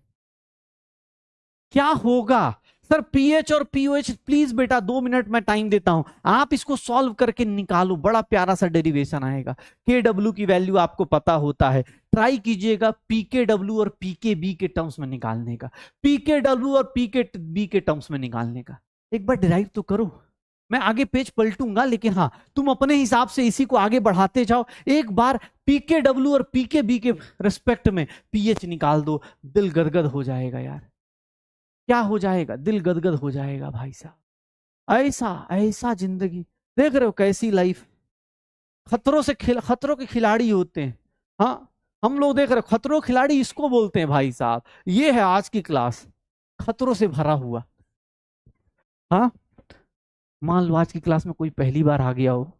क्या होगा सर? पीएच और पीओएच, प्लीज बेटा 2 मिनट मैं टाइम देता हूं, आप इसको सॉल्व करके निकालो, बड़ा प्यारा सा डेरिवेशन आएगा। के डब्ल्यू की वैल्यू आपको पता होता है, ट्राई कीजिएगा पीके डब्ल्यू और पीके बी के टर्म्स में निकालने का, पीके डब्ल्यू और पीके बी के टर्म्स में निकालने का। एक बार डिराइव तो करो, मैं आगे पेज पलटूंगा, लेकिन हाँ तुम अपने हिसाब से इसी को आगे बढ़ाते जाओ। एक बार पीके डब्ल्यू और पीके बी के रिस्पेक्ट में पीएच निकाल दो, दिल गदगद हो जाएगा यार। क्या हो जाएगा? दिल गदगद हो जाएगा भाई साहब। ऐसा ऐसा जिंदगी देख रहे हो, कैसी लाइफ, खतरों के खिलाड़ी होते हैं। हाँ, हम लोग देख रहे हो, खतरों खिलाड़ी इसको बोलते हैं भाई साहब। ये है आज की क्लास, खतरों से भरा हुआ। हाँ, मान लो आज की क्लास में कोई पहली बार आ गया हो,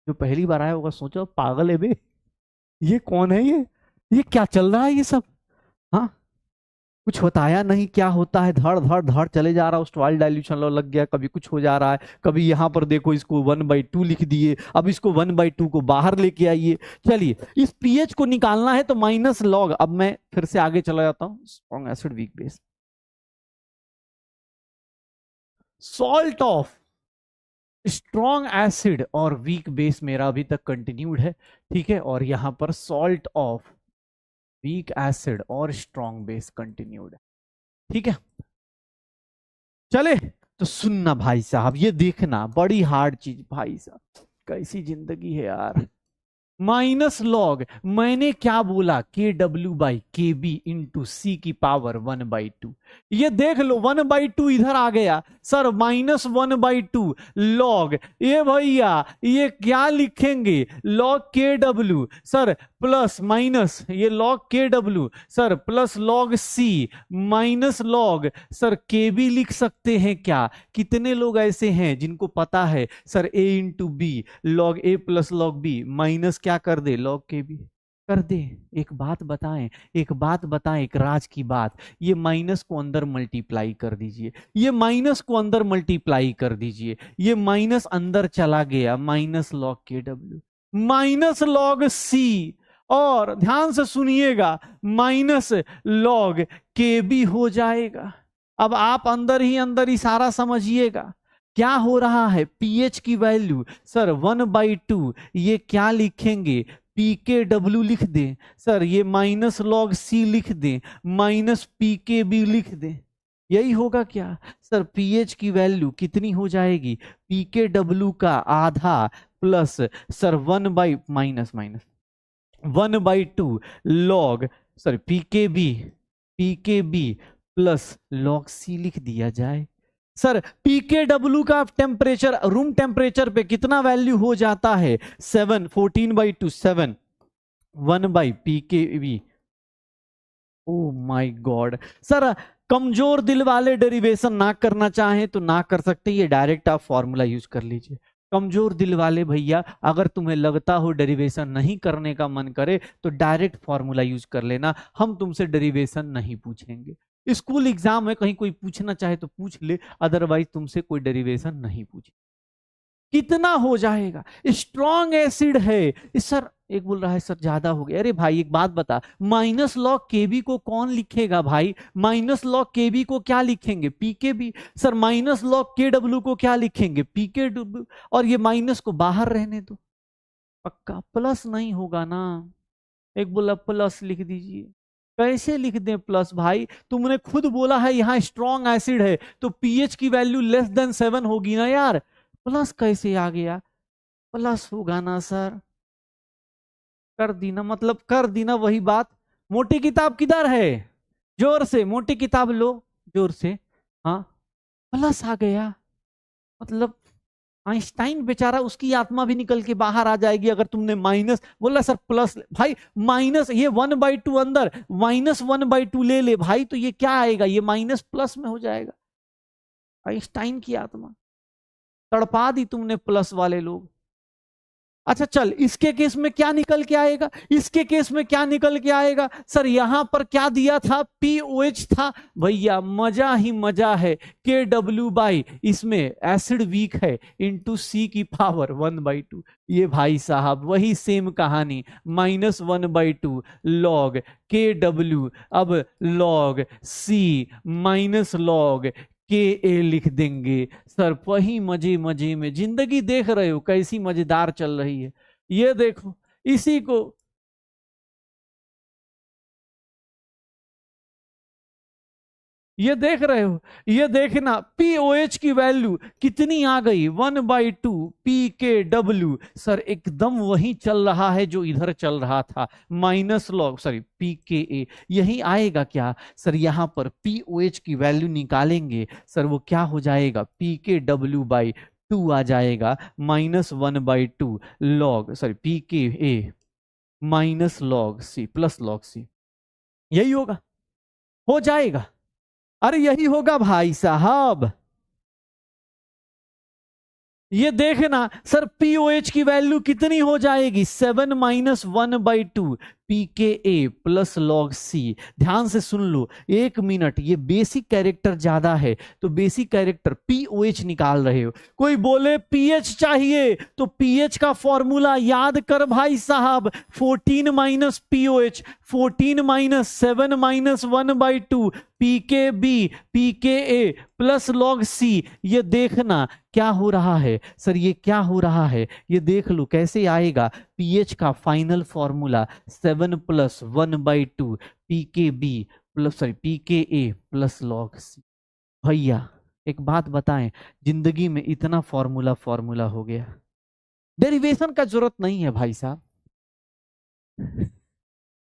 जो पहली बार आया होगा सोचो पागल है बे, ये कौन है, ये क्या चल रहा है ये सब। हाँ, कुछ बताया नहीं क्या होता है, धड़ धड़ धड़ चले जा रहा है, स्टॉल डाइल्यूशन लॉ लग गया, कभी कुछ हो जा रहा है, कभी यहां पर देखो इसको 1/2 लिख दिए, अब इसको 1/2 को बाहर लेके आइए। चलिए, इस पीएच को निकालना है तो माइनस लॉग, अब मैं फिर से आगे चला जाता हूं, strong acid weak base, salt of strong acid और वीक बेस मेरा अभी तक कंटिन्यूड है, ठीक है, और यहां पर सॉल्ट ऑफ वीक एसिड और स्ट्रॉन्ग बेस कंटिन्यूड है, ठीक है। चले तो सुनना भाई साहब, ये देखना बड़ी हार्ड चीज भाई साहब, कैसी जिंदगी है यार। माइनस लॉग, मैंने क्या बोला, के डब्ल्यू बाई के बी इंटू सी की पावर 1/2, ये देख लो 1/2 इधर आ गया सर, -1/2 लॉग, ये भैया ये क्या लिखेंगे, लॉग के डब्ल्यू सर प्लस माइनस, ये लॉग के W sir plus log c minus log sir के बी लिख सकते हैं क्या? कितने लोग ऐसे हैं जिनको पता है सर ए इंटू बी, लॉग ए प्लस लॉग बी माइनस क्या कर दे, लॉग के बी कर दे। एक बात बताएं, एक बात बताएं, एक राज की बात, ये माइनस को अंदर मल्टीप्लाई कर दीजिए, ये माइनस को अंदर मल्टीप्लाई कर दीजिए, ये माइनस अंदर चला गया, माइनस लॉग के डब्ल्यू माइनस लॉग सी, और ध्यान से सुनिएगा माइनस लॉग के बी हो जाएगा। अब आप अंदर ही अंदर इशारा समझिएगा क्या हो रहा है, पीएच की वैल्यू सर 1/2, ये क्या लिखेंगे, पी के डब्ल्यू लिख दें सर, ये माइनस लॉग सी लिख दें, माइनस पी के बी लिख दें, यही होगा क्या सर? पीएच की वैल्यू कितनी हो जाएगी, पी के डब्ल्यू का आधा plus sir 1/2 log sorry P के बी प्लस लॉग सी लिख दिया जाए। सर पीके डब्ल्यू का टेम्परेचर रूम टेम्परेचर पे कितना वैल्यू हो जाता है, 14/2 7 1/pkv। Oh my God sir, कमजोर दिल वाले डेरिवेशन ना करना चाहें तो ना कर सकते, ये डायरेक्ट आप फॉर्मूला यूज कर लीजिए। कमजोर दिल वाले भैया, अगर तुम्हें लगता हो डेरिवेशन नहीं करने का मन करे तो डायरेक्ट फॉर्मूला यूज कर लेना, हम तुमसे डेरिवेशन नहीं पूछेंगे। स्कूल एग्जाम में कहीं कोई पूछना चाहे तो पूछ ले, अदरवाइज तुमसे कोई डेरिवेशन नहीं पूछे। कितना हो जाएगा, स्ट्रॉन्ग एसिड है सर, एक बोल रहा है सर ज्यादा हो गया। अरे भाई एक बात बता, माइनस लॉग केबी को कौन लिखेगा भाई, माइनस लॉग केबी को क्या लिखेंगे, पीकेबी। सर माइनस लॉग के डब्ल्यू को क्या लिखेंगे, पीके डब्ल्यू, और ये माइनस को बाहर रहने दो, पक्का प्लस नहीं होगा ना। एक बोला प्लस लिख दीजिए, कैसे लिख दें प्लस भाई, तुमने खुद बोला है यहां स्ट्रॉन्ग एसिड है तो पीएच की वैल्यू <7 होगी ना यार, प्लस कैसे आ गया, प्लस होगा ना सर। कर दी ना, मतलब कर दी ना वही बात। मोटी किताब किधर है, जोर से मोटी किताब लो, जोर से। हाँ प्लस आ गया, मतलब आइंस्टाइन बेचारा, उसकी आत्मा भी निकल के बाहर आ जाएगी अगर तुमने माइनस बोला। सर प्लस, भाई माइनस, ये 1/2 अंदर, -1/2 ले ले भाई, तो ये क्या आएगा, ये माइनस प्लस में हो जाएगा। आइंस्टाइन की आत्मा तड़पा दी तुमने प्लस वाले लोग। अच्छा चल, इसके केस में क्या निकल के आएगा, इसके केस में क्या निकल के आएगा। सर यहां पर क्या दिया था, POH था भैया, मजा ही मजा है। KW/, इसमें एसिड वीक है, इंटू C⁻1/2। ये भाई साहब वही सेम कहानी, -1/2 log KW, अब log C minus log KA लिख देंगे। सर वही मजे मजे में जिंदगी देख रहे हो कैसी मजेदार चल रही है। ये देखो, इसी को ये देख रहे हो, ये देखना POH की वैल्यू कितनी आ गई, 1/2 PKW। सर एकदम वही चल रहा है जो इधर चल रहा था, माइनस लॉग सॉरी PKA, यही आएगा क्या। सर यहां पर POH की वैल्यू निकालेंगे, सर वो क्या हो जाएगा, PKW/2 आ जाएगा, -1/2 log sorry PKA minus log C plus log C, यही होगा, हो जाएगा। अरे यही होगा भाई साहब, ये देखना सर POH की वैल्यू कितनी हो जाएगी, 7 - 1/2 PKA प्लस log C। ध्यान से सुन लो, 1 मिनट, ये बेसिक कैरेक्टर ज्यादा है तो बेसिक कैरेक्टर POH निकाल रहे हो। कोई बोले pH चाहिए तो pH का फॉर्मूला याद कर भाई साहब, 14 - POH, 14 - 7 - 1/2 PKB PKA plus log C। ये देखना क्या हो रहा है, सर ये क्या हो रहा है, ये देख लो कैसे आएगा। pH का final formula 7 + 1/2 PKB plus sorry PKA plus log C। भैया एक बात बताएं, जिंदगी में इतना फॉर्मूला फॉर्मूला हो गया, डेरिवेशन का जरूरत नहीं है भाई साहब।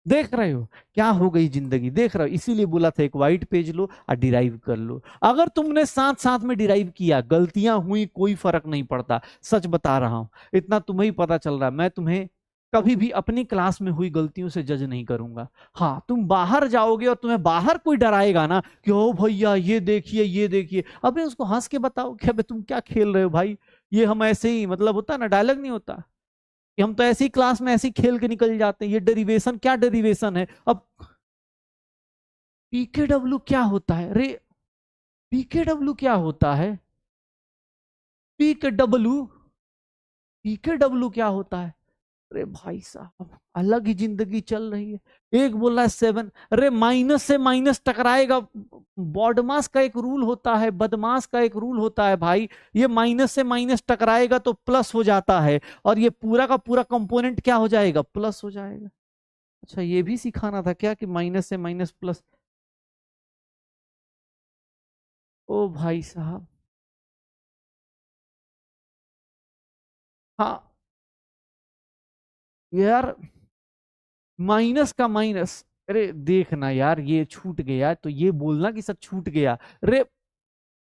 देख रहे हो क्या हो गई जिंदगी, देख रहे हो, इसीलिए बोला था एक व्हाइट पेज लो और डिराइव कर लो। अगर तुमने साथ साथ में डिराइव किया, गलतियां हुई कोई फर्क नहीं पड़ता, सच बता रहा हूं, इतना तुम्हें ही पता चल रहा है। मैं तुम्हें कभी भी अपनी क्लास में हुई गलतियों से जज नहीं करूंगा। हाँ तुम बाहर जाओगे और तुम्हें बाहर कोई डराएगा ना कि ओ भैया ये देखिए ये देखिए, अबे उसको हंस के बताओ कि अबे तुम क्या खेल रहे हो भाई, ये हम ऐसे ही, मतलब होता ना डायलॉग नहीं होता कि हम तो ऐसी क्लास में ऐसे ही खेल के निकल जाते हैं, ये डेरिवेशन क्या डेरिवेशन है। अब PKW क्या होता है रे, PKW क्या होता है, PKW PKW क्या होता है। अरे भाई साहब अलग ही जिंदगी चल रही है। एक बोल रहा है 7, अरे माइनस से माइनस टकराएगा, बॉडमास का एक रूल होता है, बदमाश का एक रूल होता है भाई, ये माइनस से माइनस टकराएगा तो प्लस हो जाता है, और ये पूरा का पूरा कंपोनेंट क्या हो जाएगा, प्लस हो जाएगा। अच्छा ये भी सिखाना था क्या कि माइनस से माइनस प्लस। ओ भाई साहब, हाँ यार, माइनस का माइनस, अरे देखना यार ये छूट गया तो ये बोलना कि सर छूट गया। अरे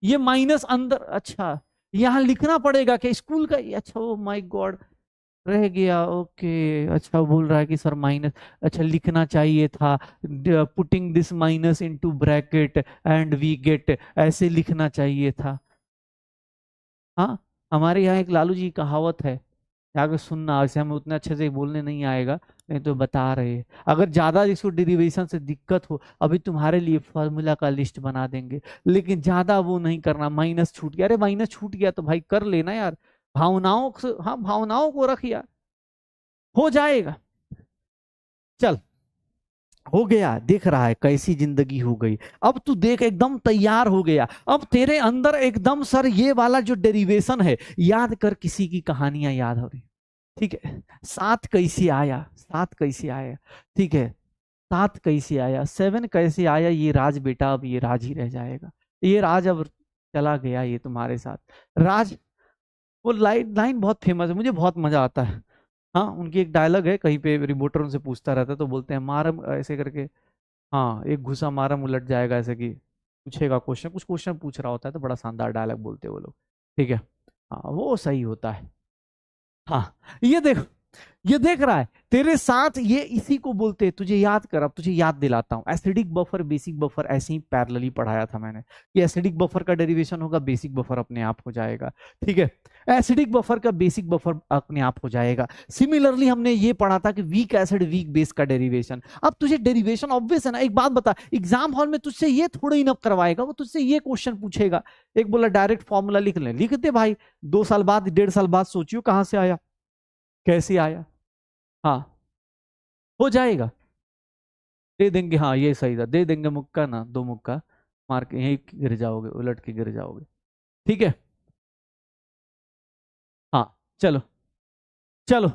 ये माइनस अंदर, अच्छा यहाँ लिखना पड़ेगा कि स्कूल का, अच्छा ओ माय गॉड, रह गया, ओके। अच्छा बोल रहा है कि सर माइनस, अच्छा लिखना चाहिए था, putting this minus into bracket and we get, ऐसे लिखना चाहिए था। हाँ हमारे यहाँ एक लालू जी की कहावत है, जाकर सुनना, ऐसे हमें उतना अच्छे से बोलने नहीं आएगा, नहीं तो बता रहे हैं। अगर ज्यादा इसको डेरिवेशन से दिक्कत हो, अभी तुम्हारे लिए फॉर्मूला का लिस्ट बना देंगे, लेकिन ज्यादा वो नहीं करना। माइनस छूट गया, अरे माइनस छूट गया तो भाई कर लेना यार, भावनाओं से, हाँ भावनाओं को रख यार, हो जाएगा। चल हो गया, देख रहा है कैसी जिंदगी हो गई। अब तू देख एकदम तैयार हो गया, अब तेरे अंदर एकदम सर ये वाला जो डेरिवेशन है, याद कर किसी की कहानियां याद हो रही, ठीक है। सात कैसे आया, सात कैसे आया, ठीक है, सात कैसे आया, 7 कैसे आया, ये राज बेटा, अब ये राज ही रह जाएगा, ये राज अब चला गया ये तुम्हारे साथ, राज। वो लाइन लाइन बहुत फेमस है, मुझे बहुत मजा आता है। हाँ उनकी एक डायलॉग है, कहीं पे रिपोर्टर उनसे पूछता रहता है तो बोलते हैं मारम ऐसे करके, हाँ एक घुसा मारम उलट जाएगा, ऐसे कि पूछेगा क्वेश्चन, कुछ क्वेश्चन पूछ रहा होता है तो बड़ा शानदार डायलॉग बोलते हैं वो लोग। ठीक है, हाँ वो सही होता है। हाँ ये देखो, ये देख रहा है तेरे साथ, ये इसी को बोलते हैं, तुझे याद कर, अब तुझे याद दिलाता हूं, एसिडिक बफर बेसिक बफर ऐसे ही पैरेलली पढ़ाया था मैंने, कि एसिडिक बफर का डेरिवेशन होगा, बेसिक बफर अपने आप हो जाएगा। ठीक है, एसिडिक बफर का बेसिक बफर अपने आप हो जाएगा। सिमिलरली हमने ये पढ़ा था कि वीक एसिड वीक बेस का डेरिवेशन। अब तुझे डेरिवेशन ऑब्वियस है ना, एक बात बता, एग्जाम हॉल में तुझसे ये थोड़ा ही न करवाएगा, वो तुझसे ये क्वेश्चन पूछेगा, एक बोला डायरेक्ट फॉर्मूला लिख ले, लिख दे भाई, 2 साल बाद 1.5 साल बाद सोचियो कहां से आया, कैसे आया, हाँ हो जाएगा, दे देंगे, हाँ ये सही था, दे देंगे मुक्का ना, 2 मुक्का मार के यहीं गिर जाओगे, उलट के गिर जाओगे। ठीक है, हाँ चलो, चलो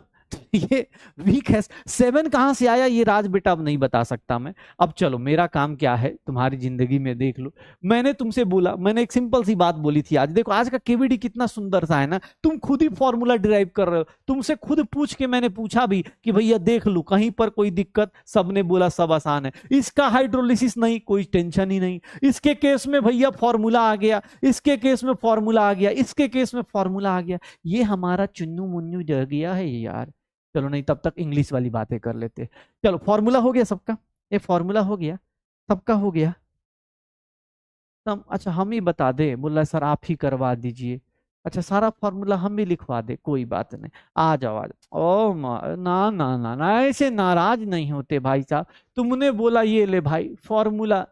ये वीक है, 7 कहां से आया ये राज बेटा अब नहीं बता सकता मैं। अब चलो मेरा काम क्या है तुम्हारी जिंदगी में, देख लो, मैंने तुमसे बोला, मैंने एक सिंपल सी बात बोली थी आज, देखो आज का केवीडी कितना सुंदर सा है ना, तुम खुद ही फॉर्मूला डिराइव कर रहे हो, तुमसे खुद पूछ के मैंने पूछा भी कि भैया देख लो कहीं पर कोई दिक्कत, सबने बोला सब आसान है, इसका हाइड्रोलिसिस नहीं, कोई टेंशन ही नहीं, इसके केस में भैया फॉर्मूला आ गया, इसके केस में फॉर्मूला आ गया, इसके केस में फॉर्मूला आ गया, ये हमारा चुन्नू मुन्नू जग गया है ये यार। चलो नहीं तब तक इंग्लिश वाली बातें कर लेते। चलो फॉर्मूला हो गया सबका, ये फॉर्मूला हो गया सबका, हो गया तब, अच्छा हम ही बता दे, बोला सर आप ही करवा दीजिए, अच्छा सारा फॉर्मूला हम भी लिखवा दे, कोई बात नहीं, आ जाओ आ जाओ। ना ना ना ना, ऐसे नाराज नहीं होते भाई साहब, तुमने बोला ये ले भाई फॉर्मूला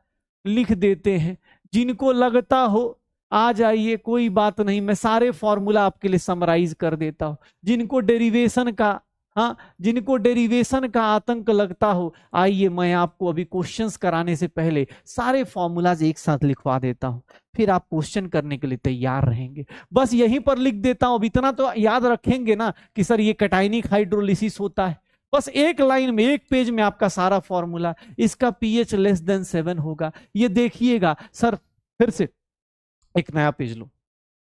लिख देते हैं, जिनको लगता हो आ जाइए, कोई बात नहीं, मैं सारे फॉर्मूला आपके लिए समराइज कर देता हूं, जिनको डेरिवेशन का, हाँ जिनको डेरिवेशन का आतंक लगता हो, आइए मैं आपको अभी क्वेश्चंस कराने से पहले सारे फॉर्मूलाज एक साथ लिखवा देता हूं, फिर आप क्वेश्चन करने के लिए तैयार रहेंगे। बस यहीं पर लिख देता हूं, अब इतना तो याद रखेंगे ना कि सर ये कैटायनिक हाइड्रोलिसिस होता है, बस एक लाइन में एक पेज में आपका सारा फॉर्मूला, इसका पीएच लेस देन 7 होगा, ये देखिएगा सर, फिर से एक नया पेज लो,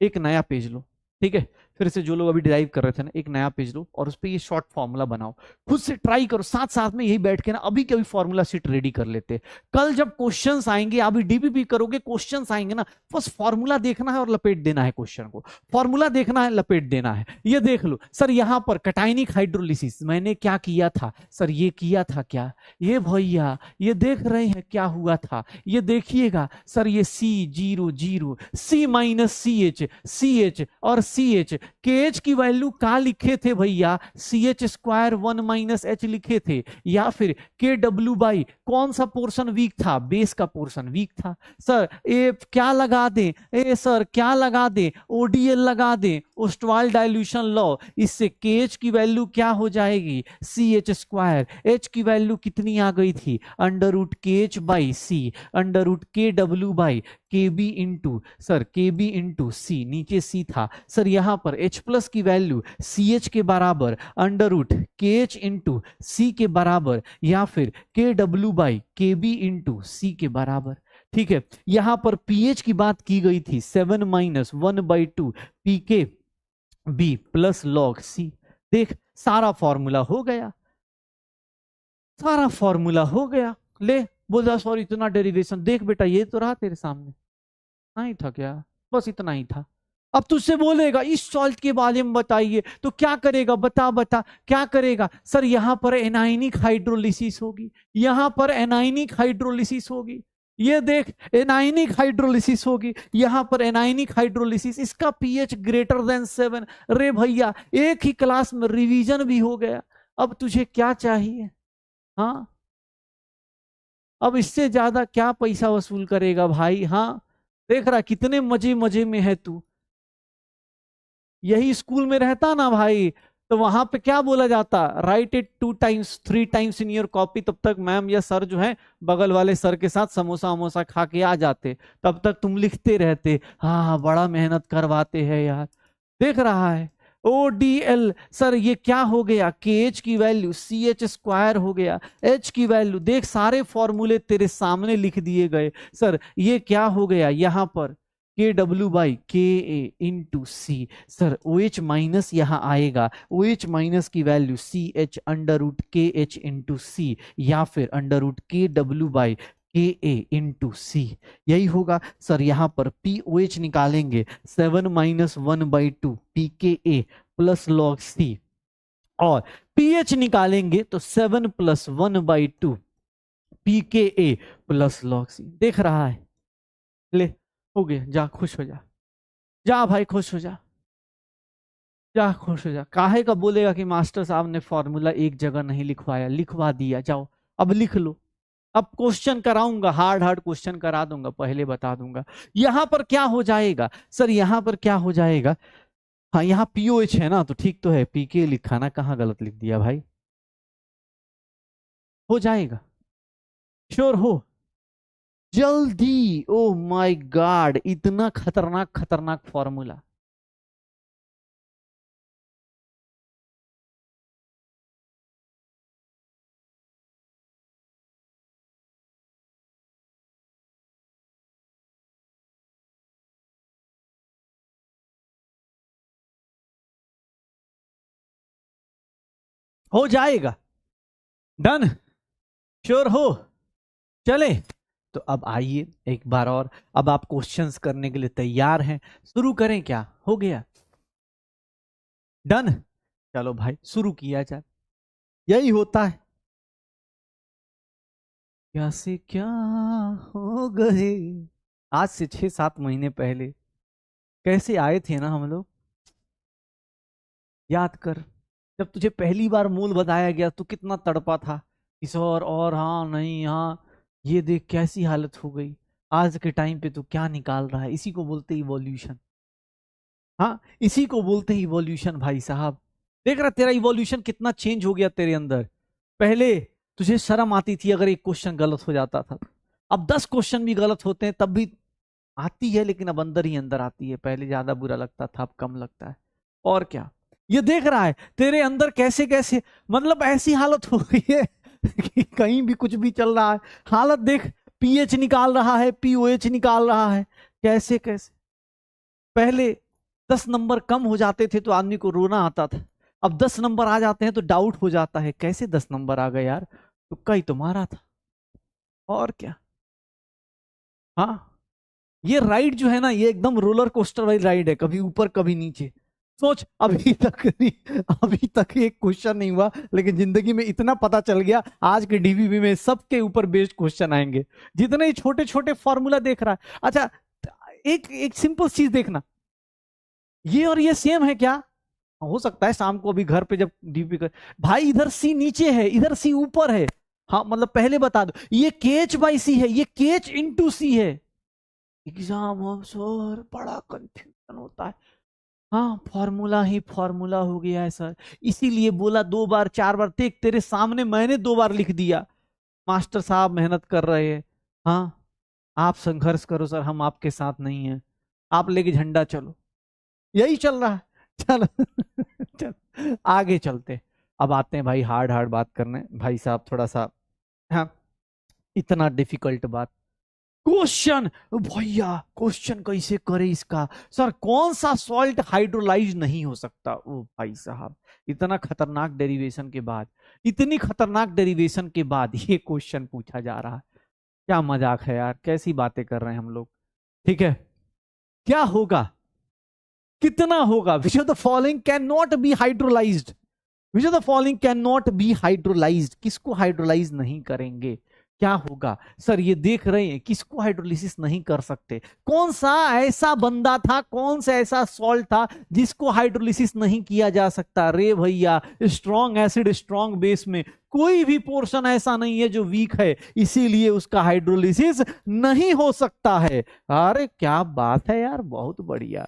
एक नया पेज लो, ठीक है, फिर से जो लोग अभी डिराइव कर रहे थे ना, एक नया पेज लो और उस पर ये शॉर्ट फॉर्मूला बनाओ, खुद से ट्राई करो, साथ साथ में यही बैठ के ना अभी के अभी फॉर्मूला शीट रेडी कर लेते, कल जब क्वेश्चंस आएंगे, अभी डीबीपी करोगे, क्वेश्चंस आएंगे ना, बस फॉर्मूला देखना है और लपेट देना है क्वेश्चन को, फॉर्मूला देखना है लपेट देना है। ये देख लो सर, यहां पर कैटायनिक हाइड्रोलिसिस मैंने क्या किया था सर, ये किया था क्या, ये भैया ये देख रहे हैं क्या हुआ था, ये देखिएगा सर, ये C00 C माइनस CH और CH, के एच की वैल्यू क्या लिखे थे भैया, CH² 1 माइनस H लिखे थे, या फिर KW कौन सा पोर्शन वीक था, बेस का पोर्शन वीक था, सर ए क्या लगा दे, ए सर क्या लगा दे, ODL लगा दे, ओस्टवाल डाइल्यूशन लॉ, इससे KH की वैल्यू क्या हो जाएगी, CH², H की वैल्यू कितनी आ गई थी, √KH/C, √KW/KB into, sir KB into C, नीचे C था सर, यहां पर H+ की वैल्यू CH के बराबर √KH इंटू C के बराबर, या फिर KW/KB इंटू C के बराबर। ठीक है, यहां पर pH की बात की गई थी, 7 - 1/2 pKb प्लस log C। देख सारा फॉर्मूला हो गया, सारा फॉर्मूला हो गया, ले बोला सॉरी इतना डेरिवेशन, देख बेटा ये तो रहा तेरे सामने, नहीं था क्या, बस इतना ही था। अब तुझसे बोलेगा इस सॉल्ट के बारे में बताइए, तो क्या करेगा, बता बता क्या करेगा, सर यहां पर एनाइनिक हाइड्रोलिसिस होगी, यहां पर एनाइनिक हाइड्रोलिसिस होगी, ये देख एनाइनिक हाइड्रोलिसिस होगी, यहां पर एनाइनिक हाइड्रोलिसिस, इसका पीएच ग्रेटर देन 7। रे भैया एक ही क्लास में रिवीजन भी हो गया, अब तुझे क्या चाहिए, हाँ अब इससे ज्यादा क्या पैसा वसूल करेगा भाई, हाँ देख रहा कितने मजे मजे में है तू, यही स्कूल में रहता ना भाई, तो वहां पे क्या बोला जाता, right it 2 times 3 times in your copy, तब तक मैम या सर जो है बगल वाले सर के साथ समोसा वमोसा खा के आ जाते, तब तक तुम लिखते रहते, हाँ हाँ बड़ा मेहनत करवाते हैं यार, देख रहा है ODL, सर ये क्या हो गया, KH की वैल्यू CH² हो गया, H की वैल्यू देख, सारे फॉर्मूले तेरे सामने लिख दिए गए, सर ये क्या हो गया, यहां पर KW/KA into C, sir OH minus यहां आएगा, OH माइनस की value CH √KH into C, या फिर √KW/ के ए इंटू सी, यही होगा सर। यहां पर पी ओ एच निकालेंगे 7 माइनस 1/2 पी के ए प्लस लॉग सी, और पीएच निकालेंगे तो 7 प्लस 1/2 पी के ए प्लस लॉग सी। देख रहा है, ले हो गया, जा खुश हो जा, जा भाई खुश हो जा, जा खुश हो जा। काहे का बोलेगा कि मास्टर साहब ने फॉर्मूला एक जगह नहीं लिखवाया, लिखवा दिया, जाओ अब लिख लो। अब क्वेश्चन कराऊंगा, हार्ड हार्ड क्वेश्चन करा दूंगा, पहले बता दूंगा। यहां पर क्या हो जाएगा सर, यहां पर क्या हो जाएगा, हाँ यहाँ पीओएच है ना, तो ठीक तो है, पीके लिखा ना, कहाँ गलत लिख दिया भाई, हो जाएगा, श्योर हो, जल्दी। ओ माय गॉड, इतना खतरनाक खतरनाक फॉर्मूला। हो जाएगा, डन, श्योर हो, चले। तो अब आइए एक बार और, अब आप क्वेश्चंस करने के लिए तैयार हैं, शुरू करें क्या, हो गया, डन, चलो भाई शुरू किया जाए। यही होता है, क्या से क्या हो गए, आज से 6-7 महीने पहले कैसे आए थे ना हम लोग, याद कर। जब तुझे पहली बार मूल बताया गया तो कितना तड़पा था, इस और हाँ नहीं हाँ, ये देख कैसी हालत हो गई। आज के टाइम पे तो क्या निकाल रहा है, इसी को बोलते इवोल्यूशन। हाँ, इसी को बोलते हैं इवोल्यूशन भाई साहब। देख रहा तेरा इवोल्यूशन कितना चेंज हो गया तेरे अंदर। पहले तुझे शर्म आती थी अगर एक क्वेश्चन गलत हो जाता था, अब 10 क्वेश्चन भी गलत होते हैं तब भी आती है, लेकिन अब अंदर ही अंदर आती है। पहले ज्यादा बुरा लगता था, अब कम लगता है। और क्या, ये देख रहा है तेरे अंदर कैसे कैसे, मतलब ऐसी हालत हो गई है कि कहीं भी कुछ भी चल रहा है, हालत देख, पीएच निकाल रहा है, पीओएच निकाल रहा है, कैसे कैसे। पहले 10 नंबर कम हो जाते थे तो आदमी को रोना आता था, अब 10 नंबर आ जाते हैं तो डाउट हो जाता है, कैसे 10 नंबर आ गए यार, तुक्का ही तुम्हारा था। और क्या, हाँ, ये राइड जो है ना, ये एकदम रोलर कोस्टर वाली राइड है, कभी ऊपर कभी नीचे। सोच, अभी तक एक क्वेश्चन नहीं हुआ, लेकिन जिंदगी में इतना पता चल गया, आज के डीवीबी में सबके ऊपर बेस्ड क्वेश्चन आएंगे, जितने ही छोटे छोटे फॉर्मूला देख रहा है। अच्छा, एक एक सिंपल चीज देखना, ये और ये सेम है क्या, हो सकता है शाम को अभी घर पे जब डीवीबी कर, भाई इधर सी नीचे है, इधर सी ऊपर है। हाँ मतलब पहले बता दो, ये केच बाई सी है, ये केच इंटू सी है। एग्जाम हम सर बड़ा कंफ्यूजन होता है। हाँ, फॉर्मूला ही फॉर्मूला हो गया है सर, इसीलिए बोला 2 बार 4 बार, देख तेरे सामने मैंने 2 बार लिख दिया। मास्टर साहब मेहनत कर रहे हैं, हाँ आप संघर्ष करो सर, हम आपके साथ नहीं हैं, आप लेके झंडा चलो, यही चल रहा है। चलो चल आगे चलते। अब आते हैं भाई हार्ड हार्ड बात करने, भाई साहब थोड़ा सा, हाँ, इतना डिफिकल्ट बात, क्वेश्चन भैया, क्वेश्चन कैसे करे इसका, सर कौन सा सॉल्ट हाइड्रोलाइज नहीं हो सकता। ओ भाई साहब, इतना खतरनाक डेरिवेशन के बाद, इतनी खतरनाक डेरिवेशन के बाद ये क्वेश्चन पूछा जा रहा है, क्या मजाक है यार, कैसी बातें कर रहे हैं हम लोग। ठीक है, क्या होगा, कितना होगा, which of the following can not be hydrolysed, which of the following can not be hydrolysed, किसको हाइड्रोलाइज नहीं करेंगे, क्या होगा सर, ये देख रहे हैं किसको हाइड्रोलिसिस नहीं कर सकते, कौन सा ऐसा बंदा था, कौन सा ऐसा सॉल्ट था जिसको हाइड्रोलिसिस नहीं किया जा सकता रे भैया। स्ट्रॉन्ग एसिड स्ट्रॉन्ग बेस में कोई भी पोर्शन ऐसा नहीं है जो वीक है, इसीलिए उसका हाइड्रोलिसिस नहीं हो सकता है। अरे क्या बात है यार, बहुत बढ़िया।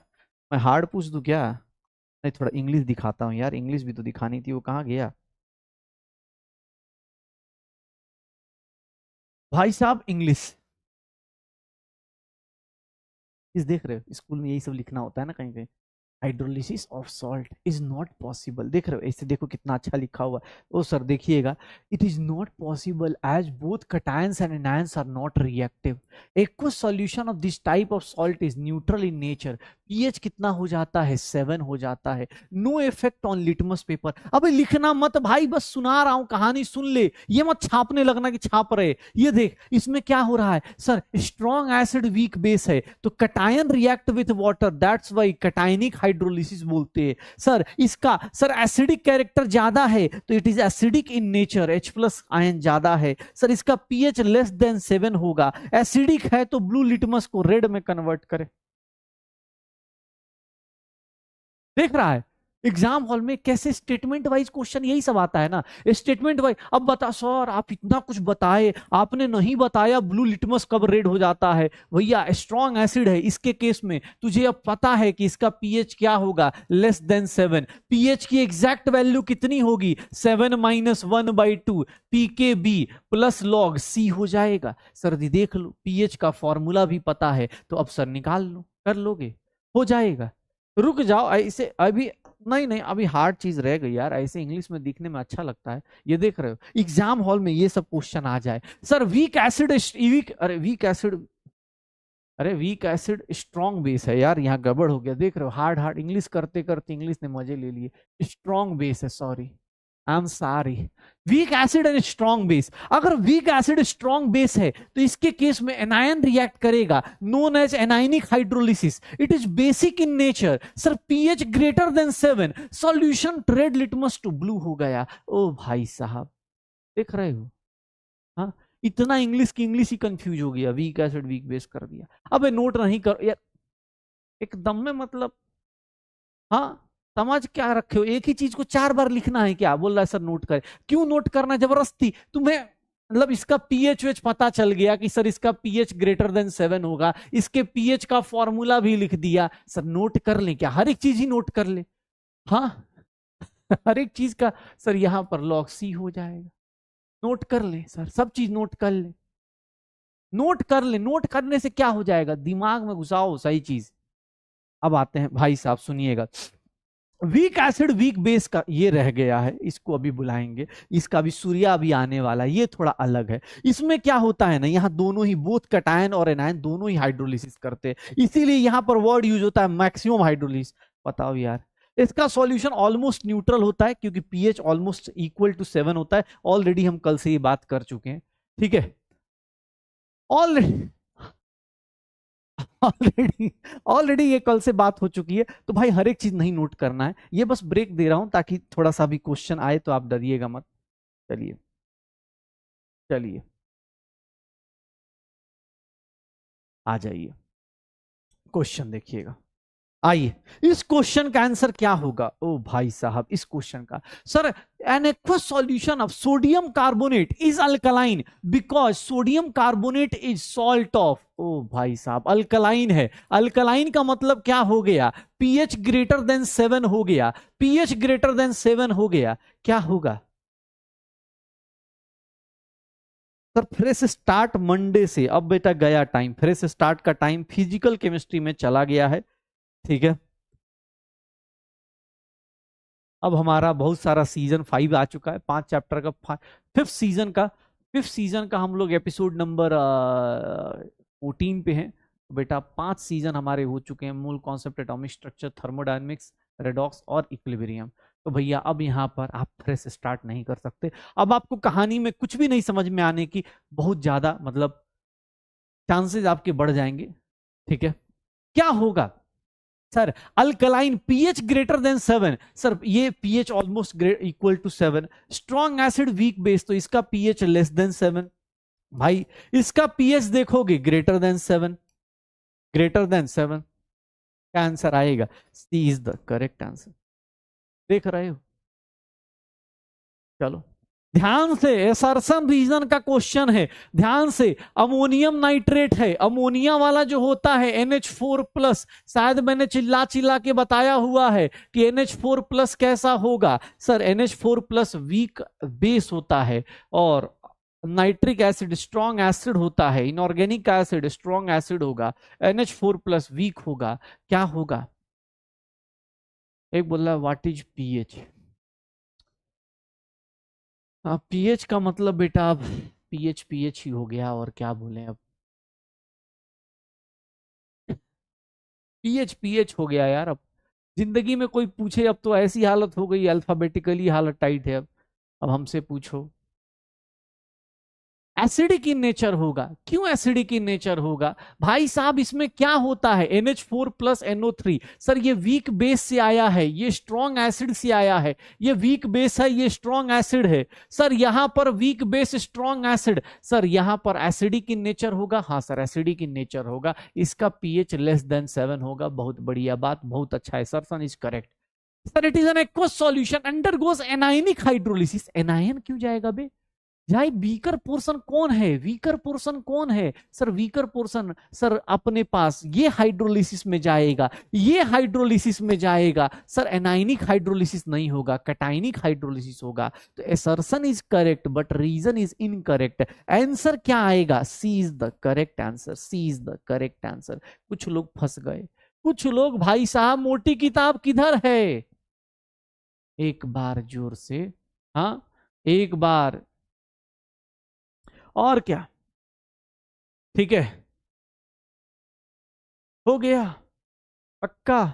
मैं हार्ड पूछ दूं क्या, नहीं थोड़ा इंग्लिश दिखाता हूँ यार, इंग्लिश भी तो दिखानी थी, वो कहाँ गया भाई साहब, इंग्लिश इस देख रहे हो, स्कूल में यही सब लिखना होता है ना कहीं पे, hydrolysis of salt is not possible. देख रहे हो ऐसे, देखो कितना अच्छा लिखा हुआ। ओ सर देखिएगा, it is not possible as both cations and anions are not reactive. Aqueous solution of this type of salt is neutral in nature. PH कितना हो जाता है, 7 हो जाता है। No effect on litmus paper. अब लिखना मत भाई, बस सुना रहा हूं, कहानी सुन ले, ये मत छापने लगना कि छाप रहे। ये देख इसमें क्या हो रहा है sir, strong acid weak base है तो cation react with water, that's why cationic hydrolysis बोलते हैं। सर इसका सर एसिडिक कैरेक्टर ज्यादा है तो it is acidic in nature, H plus ion ज्यादा है। सर इसका पीएच लेस देन 7 होगा। एसिडिक है तो ब्लू लिटमस को रेड में कन्वर्ट करे। देख रहा है एग्जाम हॉल में कैसे स्टेटमेंट वाइज क्वेश्चन, यही सब आता है ना, स्टेटमेंट वाइज। अब बता सर, आप इतना कुछ बताए, आपने नहीं बताया ब्लू लिटमस कब रेड हो जाता है। भैया स्ट्रॉन्ग एसिड है इसके केस में, तुझे अब पता है कि इसका पीएच क्या होगा, लेस देन 7। पीएच की एग्जैक्ट वैल्यू कितनी होगी, 7 minus 1/2 pKb plus log c हो जाएगा। सर जी देख लो, पीएच का फॉर्मूला भी पता है तो अब सर निकाल लो, कर लोगे, हो जाएगा। रुक जाओ ऐसे, अभी नहीं नहीं, अभी हार्ड चीज रह गई यार, ऐसे इंग्लिश में दिखने में अच्छा लगता है। ये देख रहे हो एग्जाम हॉल में ये सब क्वेश्चन आ जाए। सर वीक एसिड, अरे वीक एसिड, अरे वीक एसिड स्ट्रॉन्ग बेस है यार, यहाँ गड़बड़ हो गया। देख रहे हो हार्ड हार्ड इंग्लिश करते करते इंग्लिश ने मजे ले लिए। स्ट्रॉन्ग बेस है, sorry, I am sorry. Weak acid and strong base, अगर वीक एसिड स्ट्रॉन्ग बेस है तो इसके केस में एनायन रिएक्ट करेगा, known as anionic hydrolysis. It is basic in nature. Sir pH greater than 7, solution red litmus to blue हो गया। ओ भाई साहब देख रहे हो, हाँ इतना इंग्लिश की इंग्लिश ही कंफ्यूज हो गया, वीक एसिड वीक बेस कर दिया। अब नोट नहीं कर यार एकदम में, मतलब हाँ समझ क्या रखे हो, एक ही चीज को 4 बार लिखना है क्या, बोल रहा है सर नोट करे। क्यों नोट करना जबरदस्ती तुम्हें, मतलब इसका पीएच वेच पता चल गया कि सर इसका पीएच ग्रेटर देन 7 होगा, इसके पीएच का फॉर्मूला भी लिख दिया, सर नोट कर ले क्या, हर एक चीज ही नोट कर ले। हाँ हर एक चीज का सर यहां पर लॉग सी हो जाएगा, नोट कर ले सर, सब चीज नोट कर ले, नोट कर ले। नोट करने से क्या हो जाएगा, दिमाग में घुसाओ सही चीज। अब आते हैं भाई साहब, सुनिएगा। वीक एसिड वीक बेस का ये रह गया है, इसको अभी बुलाएंगे, इसका भी सूर्या भी आने वाला है, ये थोड़ा अलग है। इसमें क्या होता है ना, यहाँ दोनों ही बोथ कटायन और एनायन दोनों ही हाइड्रोलिसिस करते हैं, इसीलिए यहाँ पर वर्ड यूज होता है मैक्सिमम हाइड्रोलिसिस। बताओ यार, इसका सॉल्यूशन ऑलमोस्ट न्यूट्रल होता है क्योंकि पीएच ऑलमोस्ट इक्वल टू 7 होता है। ऑलरेडी हम कल से ये बात कर चुके हैं, ठीक है, ऑलरेडी ऑलरेडी ऑलरेडी ये कल से बात हो चुकी है। तो भाई हर एक चीज नहीं नोट करना है, ये बस ब्रेक दे रहा हूं ताकि थोड़ा सा भी क्वेश्चन आए तो आप डरिएगा मत। चलिए चलिए आ जाइए, क्वेश्चन देखिएगा। आइए, इस क्वेश्चन का आंसर क्या होगा। ओ भाई साहब, इस क्वेश्चन का sir, an aqueous solution of sodium carbonate is alkaline because sodium carbonate is salt of. ओ भाई साहब अल्कलाइन है, अल्कलाइन का मतलब क्या हो गया, पीएच ग्रेटर देन 7 हो गया, पीएच ग्रेटर देन 7 हो गया, क्या होगा सर। फ्रेश स्टार्ट मंडे से, अब बेटा गया टाइम, फ्रेश स्टार्ट का टाइम फिजिकल केमिस्ट्री में चला गया है, ठीक है। अब हमारा बहुत सारा सीजन 5 आ चुका है, 5 चैप्टर का, 5th सीजन का हम लोग एपिसोड नंबर 14 पे हैं। बेटा 5 सीजन हमारे हो चुके हैं, मूल concept, atomic structure, thermodynamics, redox और इक्विलिब्रियम। तो भैया अब यहाँ पर आप फ्रेश स्टार्ट नहीं कर सकते, अब आपको कहानी में कुछ भी नहीं समझ में आने की बहुत ज्यादा मतलब चांसेस आपके बढ़ जाएंगे, ठीक है। क्या होगा sir, alkaline pH greater than 7, sir ये pH almost equal to 7, strong acid weak base तो इसका पीएच लेस देन 7। भाई इसका पीएच देखोगे ग्रेटर देन 7, ग्रेटर देन 7, क्या आंसर आएगा, C is the correct answer. देख रहे हो, चलो ध्यान से, एसर्शन रीजन का क्वेश्चन है, ध्यान से। अमोनियम नाइट्रेट है, अमोनिया वाला जो होता है NH4+, शायद मैंने चिल्ला चिल्ला के बताया हुआ है कि NH4+ कैसा होगा सर, NH4+ वीक बेस होता है और नाइट्रिक एसिड स्ट्रॉन्ग एसिड होता है, इनऑर्गेनिक एसिड स्ट्रॉन्ग एसिड होगा, NH4+ वीक होगा, क्या होगा एक बोल रहा है व्हाट इज पीएच। पीएच का मतलब बेटा अब पीएच पीएच ही हो गया, और क्या बोले अब, पीएच पीएच हो गया यार। अब जिंदगी में कोई पूछे, अब तो ऐसी हालत हो गई, अल्फाबेटिकली हालत टाइट है अब हमसे पूछो। एसिडिक इन नेचर होगा। क्यों एसिडिक इन नेचर होगा भाई साहब? इसमें क्या होता है, NH4 प्लस NO3। सर ये वीक बेस से आया है, ये स्ट्रॉन्ग एसिड से आया है। ये वीक बेस है, ये स्ट्रॉन्ग एसिड है। सर यहां पर weak base strong acid, sir यहां पर एसिडिक इन नेचर होगा। हाँ सर एसिडिक इन नेचर होगा। इसका पीएच लेस देन 7 होगा। बहुत बढ़िया बात, बहुत अच्छा है sir, son is correct. Sir it is an aqueous solution undergoes anionic hydrolysis. Anion क्यों जाएगा बे? भाई वीकर पोर्शन कौन है, वीकर पोर्शन कौन है? सर वीकर पोर्शन सर अपने पास ये हाइड्रोलिसिस में जाएगा, ये हाइड्रोलिसिस में जाएगा। सर एनाइनिक हाइड्रोलिसिस नहीं होगा, कैटाइनिक हाइड्रोलिसिस होगा। तो assertion is correct but reason is incorrect. Answer क्या आएगा? C is the correct answer, C is the correct answer. कुछ लोग फंस गए, कुछ लोग भाई साहब मोटी किताब किधर है? एक बार जोर से, हाँ एक बार, और क्या, ठीक है हो गया पक्का।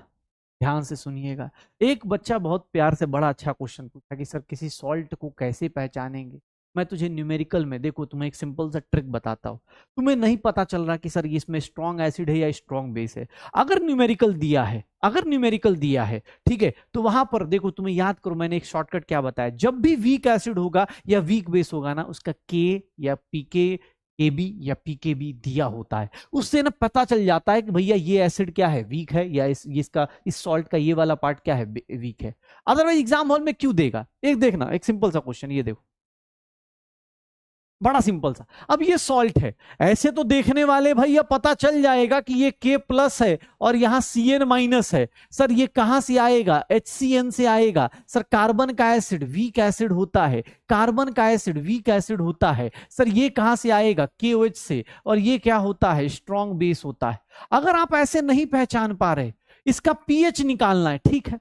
ध्यान से सुनिएगा। एक बच्चा बहुत प्यार से बड़ा अच्छा क्वेश्चन पूछा कि सर किसी सॉल्ट को कैसे पहचानेंगे। मैं तुझे न्यूमेरिकल में, देखो तुम्हें एक सिंपल सा ट्रिक बताता हूं। तुम्हें नहीं पता चल रहा कि सर ये इसमें स्ट्रॉन्ग एसिड है या स्ट्रॉन्ग बेस है। अगर न्यूमेरिकल दिया है, अगर न्यूमेरिकल दिया है, ठीक है, तो वहां पर देखो, तुम्हें याद करो मैंने एक शॉर्टकट क्या बताया। जब भी वीक एसिड होगा या वीक बेस होगा ना, उसका के या पीके, केबी या पीकेबी दिया होता है। उससे ना पता चल जाता है कि भैया ये एसिड क्या है, वीक है, या इसका इस सॉल्ट का ये वाला पार्ट क्या है, वीक है। अदरवाइज एग्जाम हॉल में क्यों देगा? एक देखना, एक सिंपल सा क्वेश्चन, ये देखो बड़ा सिंपल सा। अब ये सॉल्ट है, ऐसे तो देखने वाले भैया पता चल जाएगा कि ये के प्लस है और यहां सी एन माइनस है। सर ये कहां से आएगा? HCN से आएगा। सर कार्बन का एसिड वीक एसिड होता है, कार्बन का एसिड वीक एसिड होता है। सर ये कहां से आएगा? KOH से। और ये क्या होता है? स्ट्रॉन्ग बेस होता है। अगर आप ऐसे नहीं पहचान पा रहे, इसका पीएच निकालना है, ठीक है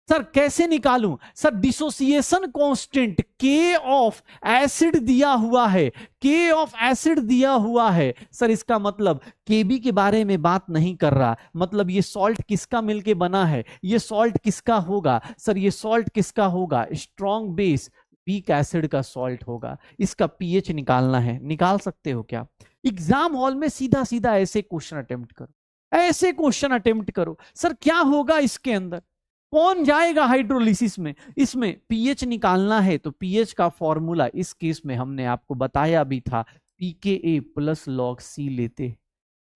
सर कैसे निकालूं? सर डिसोसिएशन कांस्टेंट के ऑफ एसिड दिया हुआ है, के ऑफ एसिड दिया हुआ है। सर इसका मतलब केबी के बारे में बात नहीं कर रहा, मतलब ये सॉल्ट किसका मिलके बना है, ये सॉल्ट किसका होगा? सर ये सॉल्ट किसका होगा? स्ट्रॉन्ग बेस वीक एसिड का सॉल्ट होगा। इसका पीएच निकालना है, निकाल सकते हो क्या? एग्जाम हॉल में सीधा सीधा ऐसे क्वेश्चन अटेम्प्ट करो, ऐसे क्वेश्चन अटेम्प्ट करो। सर क्या होगा इसके अंदर? कौन जाएगा हाइड्रोलिसिस में? इसमें पीएच निकालना है तो पीएच का फॉर्मूला इस केस में हमने आपको बताया भी था, pKa प्लस log C लेते।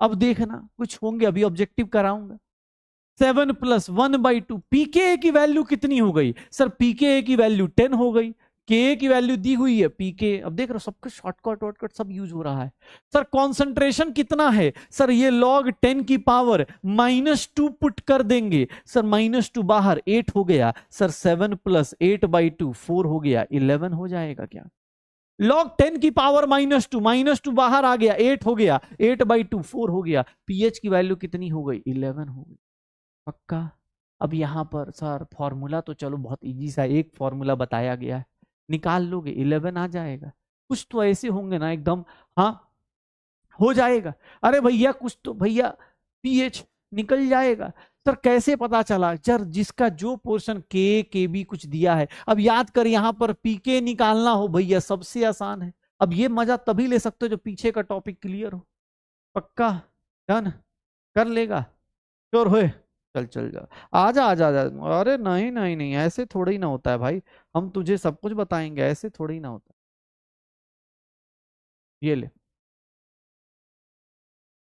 अब देखना कुछ होंगे, अभी ऑब्जेक्टिव कराऊंगा। 7+1/2 pKa की वैल्यू कितनी हो गई? सर pKa की वैल्यू 10 हो गई। के की वैल्यू दी हुई है pK, अब देख रहे हो सबके शॉर्टकट वॉर्टकट सब यूज हो रहा है। सर कॉन्सेंट्रेशन कितना है? सर ये log 10 की पावर -2 पुट कर देंगे। सर -2 बाहर 8 हो गया। सर 7+8/2 4 हो गया, 11 हो जाएगा क्या? log 10 की पावर -2 बाहर आ गया, 8 हो गया, 8/2 4 हो गया। पीएच की वैल्यू कितनी हो गई? 11 हो गई। पक्का? अब यहां पर सर फॉर्मूला तो चलो बहुत इजी सा, एक फॉर्मूला बताया गया है, निकाल लोगे 11 आ जाएगा। कुछ तो ऐसे होंगे ना एकदम, हाँ हो जाएगा। अरे भैया कुछ तो भैया पीएच निकल जाएगा। सर कैसे पता चला? सर जिसका जो पोर्शन के बी कुछ दिया है। अब याद कर, यहां पर पीके निकालना हो भैया सबसे आसान है। अब ये मजा तभी ले सकते हो जब पीछे का टॉपिक क्लियर हो। पक्का? डन? कर लेगा? श्योर होए? चल चल जा, आजा आजा आजा। अरे नहीं नहीं नहीं, ऐसे थोड़ा ही ना होता है भाई, हम तुझे सब कुछ बताएंगे, ऐसे थोड़ा ही ना होता है। ये ले,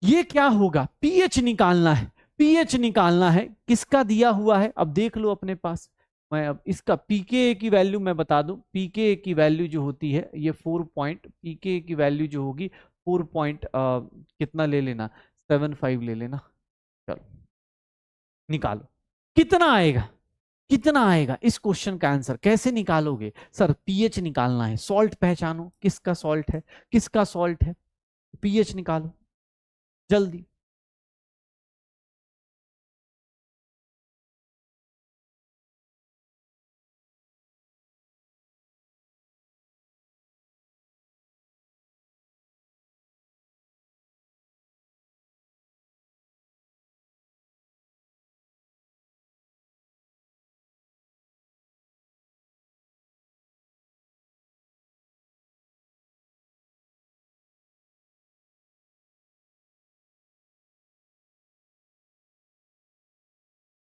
ये क्या होगा? पीएच निकालना है, पीएच निकालना है। किसका दिया हुआ है? अब देख लो अपने पास। मैं अब इसका पीके की वैल्यू मैं बता दूं, पीके की वैल्यू जो होती है ये 4 पॉइंट, पीके की वैल्यू जो होगी 4 पॉइंट कितना ले लेना, 75 ले लेना। चलो निकालो, कितना आएगा? कितना आएगा? इस क्वेश्चन का आंसर कैसे निकालोगे? सर पीएच निकालना है, सॉल्ट पहचानो किसका सॉल्ट है, किसका सॉल्ट है, पीएच निकालो जल्दी।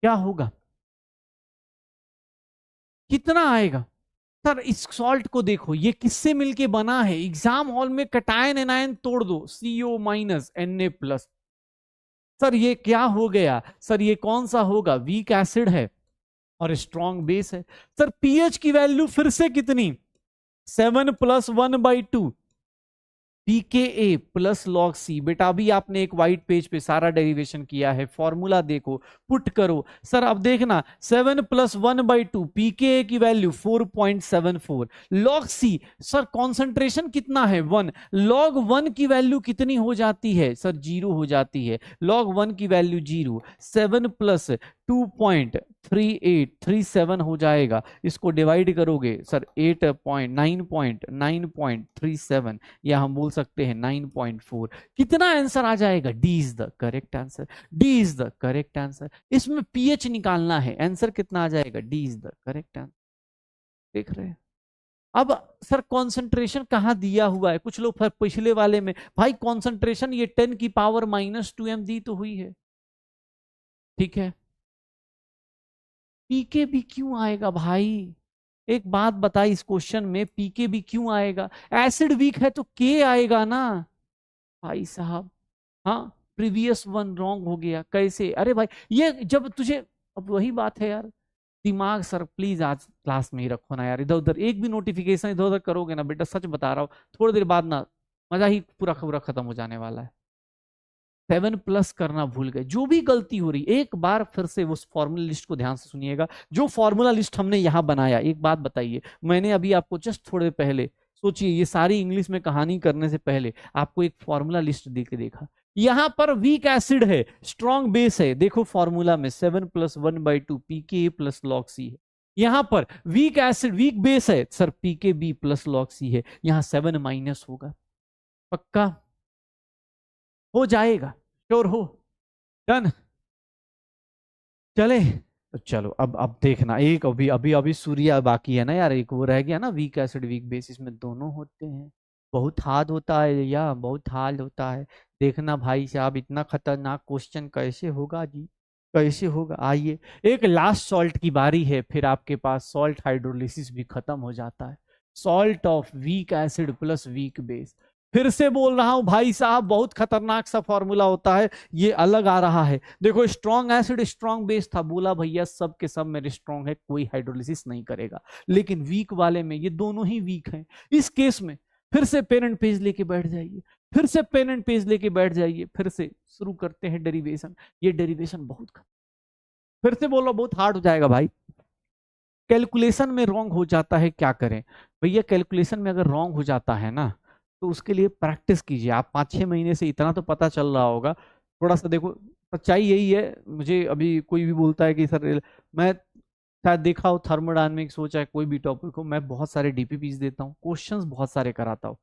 क्या होगा, कितना आएगा? सर इस सॉल्ट को देखो, ये किससे मिलके बना है, एग्जाम हॉल में कटायन एनायन तोड़ दो, CO-Na+। सर ये क्या हो गया, सर ये कौन सा होगा, वीक एसिड है और स्ट्रॉन्ग बेस है। सर पीएच की वैल्यू फिर से कितनी, 7+1/2 pKa प्लस लॉग सी। बेटा अभी आपने एक व्हाइट पेज पे सारा डेरिवेशन किया है, फॉर्मूला देखो, पुट करो। सर अब देखना 7+1/2 pKa की value 4.74, log c sir concentration कितना है 1, लॉग 1 की वैल्यू कितनी हो जाती है सर 0 हो जाती है, लॉग 1 की वैल्यू 0, 7+2.3837 हो जाएगा। इसको डिवाइड करोगे सर 9.37, या हम बोल सकते हैं 9.4। कितना आंसर आ जाएगा, D is the correct answer, D is the correct answer. इसमें पीएच निकालना है, आंसर कितना आ जाएगा, D is the correct answer. देख रहे हैं? अब सर कॉन्सेंट्रेशन कहां दिया हुआ है, कुछ लोग पिछले वाले में भाई कॉन्सेंट्रेशन ये 10⁻⁻² दी तो हुई है, ठीक है, पीके भी क्यों आएगा भाई, एक बात बताई, इस क्वेश्चन में पीके भी क्यों आएगा, एसिड वीक है तो के आएगा ना भाई साहब। हाँ, प्रीवियस वन रॉन्ग हो गया, कैसे, अरे भाई ये जब तुझे, अब वही बात है यार, दिमाग सर प्लीज आज क्लास में ही रखो ना यार, इधर उधर एक भी नोटिफिकेशन इधर उधर करोगे ना बेटा, सच बता रहा हूँ थोड़ी देर बाद ना मजा ही पूरा पूरा खत्म हो जाने वाला है। 7+ करना भूल गए, जो भी गलती हो रही, एक बार फिर से उस फॉर्मूला लिस्ट को ध्यान से सुनिएगा, जो फॉर्मूला लिस्ट हमने यहां बनाया। एक बात बताइए, मैंने अभी आपको जस्ट थोड़े पहले, सोचिए ये सारी इंग्लिश में कहानी करने से पहले आपको एक फॉर्मूला लिस्ट दे के देखा, यहां पर वीक एसिड है, स्ट्रॉन्ग बेस है, देखो फॉर्मूला में 7+1/2 pKa प्लस लॉग सी है, यहां पर वीक एसिड वीक बेस है sir pKb plus log c है, यहां 7 माइनस होगा, पक्का हो जाएगा, श्योर हो, डन, चले। तो चलो अब देखना, एक अभी अभी अभी सूर्या बाकी है ना यार, एक वो रह गया ना, वीक एसिड वीक बेसिस में दोनों होते हैं, बहुत हार्ड होता है या बहुत हार्ड होता है। देखना भाई साहब इतना खतरनाक क्वेश्चन कैसे होगा जी, कैसे होगा। आइए एक लास्ट सॉल्ट की बारी है, फिर आपके पास सॉल्ट हाइड्रोलिसिस भी खत्म हो जाता है, salt of weak acid plus weak base. फिर से बोल रहा हूं भाई साहब, बहुत खतरनाक सा फॉर्मूला होता है, ये अलग आ रहा है। देखो स्ट्रॉन्ग एसिड स्ट्रॉन्ग बेस था, बोला भैया सब के सब मेरे स्ट्रॉन्ग है, कोई हाइड्रोलिसिस नहीं करेगा, लेकिन वीक वाले में ये दोनों ही वीक हैं। इस केस में फिर से पेन एंड पेज लेके बैठ जाइए, फिर से पेन एंड पेज लेके बैठ जाइए, फिर से शुरू करते हैं डेरिवेशन। ये डेरिवेशन बहुत, फिर से बोलो बहुत हार्ड हो जाएगा भाई, कैलकुलेशन में रॉन्ग हो जाता है, क्या करें भैया, कैलकुलेशन में अगर रॉन्ग हो जाता है ना, तो उसके लिए प्रैक्टिस कीजिए आप, 5-6 महीने से इतना तो पता चल रहा होगा, थोड़ा सा देखो, सच्चाई यही है। मुझे अभी कोई भी बोलता है कि सर, मैं शायद देखा हो थर्मोडायनेमिक्स हो चाहे कोई भी टॉपिक हो, मैं बहुत सारे डीपीपीस देता हूँ, क्वेश्चंस बहुत सारे कराता हूँ,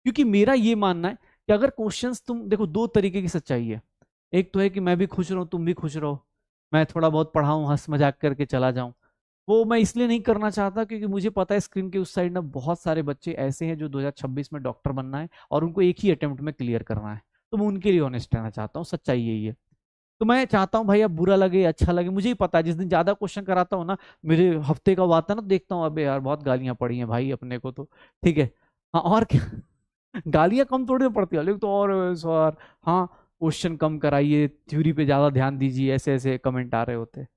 क्योंकि मेरा ये मानना है कि अगर क्वेश्चंस, तुम देखो दो तरीके की सच्चाई है, एक तो है कि मैं भी खुश रहूं तुम भी खुश रहो, मैं थोड़ा बहुत पढ़ाऊं हंस मजाक करके चला जाऊं, वो मैं इसलिए नहीं करना चाहता क्योंकि मुझे पता है स्क्रीन के उस साइड ना बहुत सारे बच्चे ऐसे हैं जो 2026 में डॉक्टर बनना है और उनको एक ही अटेम्प्ट में क्लियर करना है, तो मैं उनके लिए ऑनेस्ट रहना चाहता हूँ, सच्चाई यही है। तो मैं चाहता हूँ भाई अब बुरा लगे अच्छा लगे, मुझे ही पता है जिस दिन ज्यादा क्वेश्चन कराता हूँ ना, मेरे हफ्ते का वो आता है ना, देखता हूँ अबे यार बहुत गालियां पड़ी हैं भाई अपने को, तो ठीक है, हाँ और क्या गालियां कम थोड़ी ना पड़ती है, लेकिन तो और सर, हाँ क्वेश्चन कम कराइए, थ्योरी पे ज्यादा ध्यान दीजिए, ऐसे ऐसे कमेंट आ रहे होते हैं,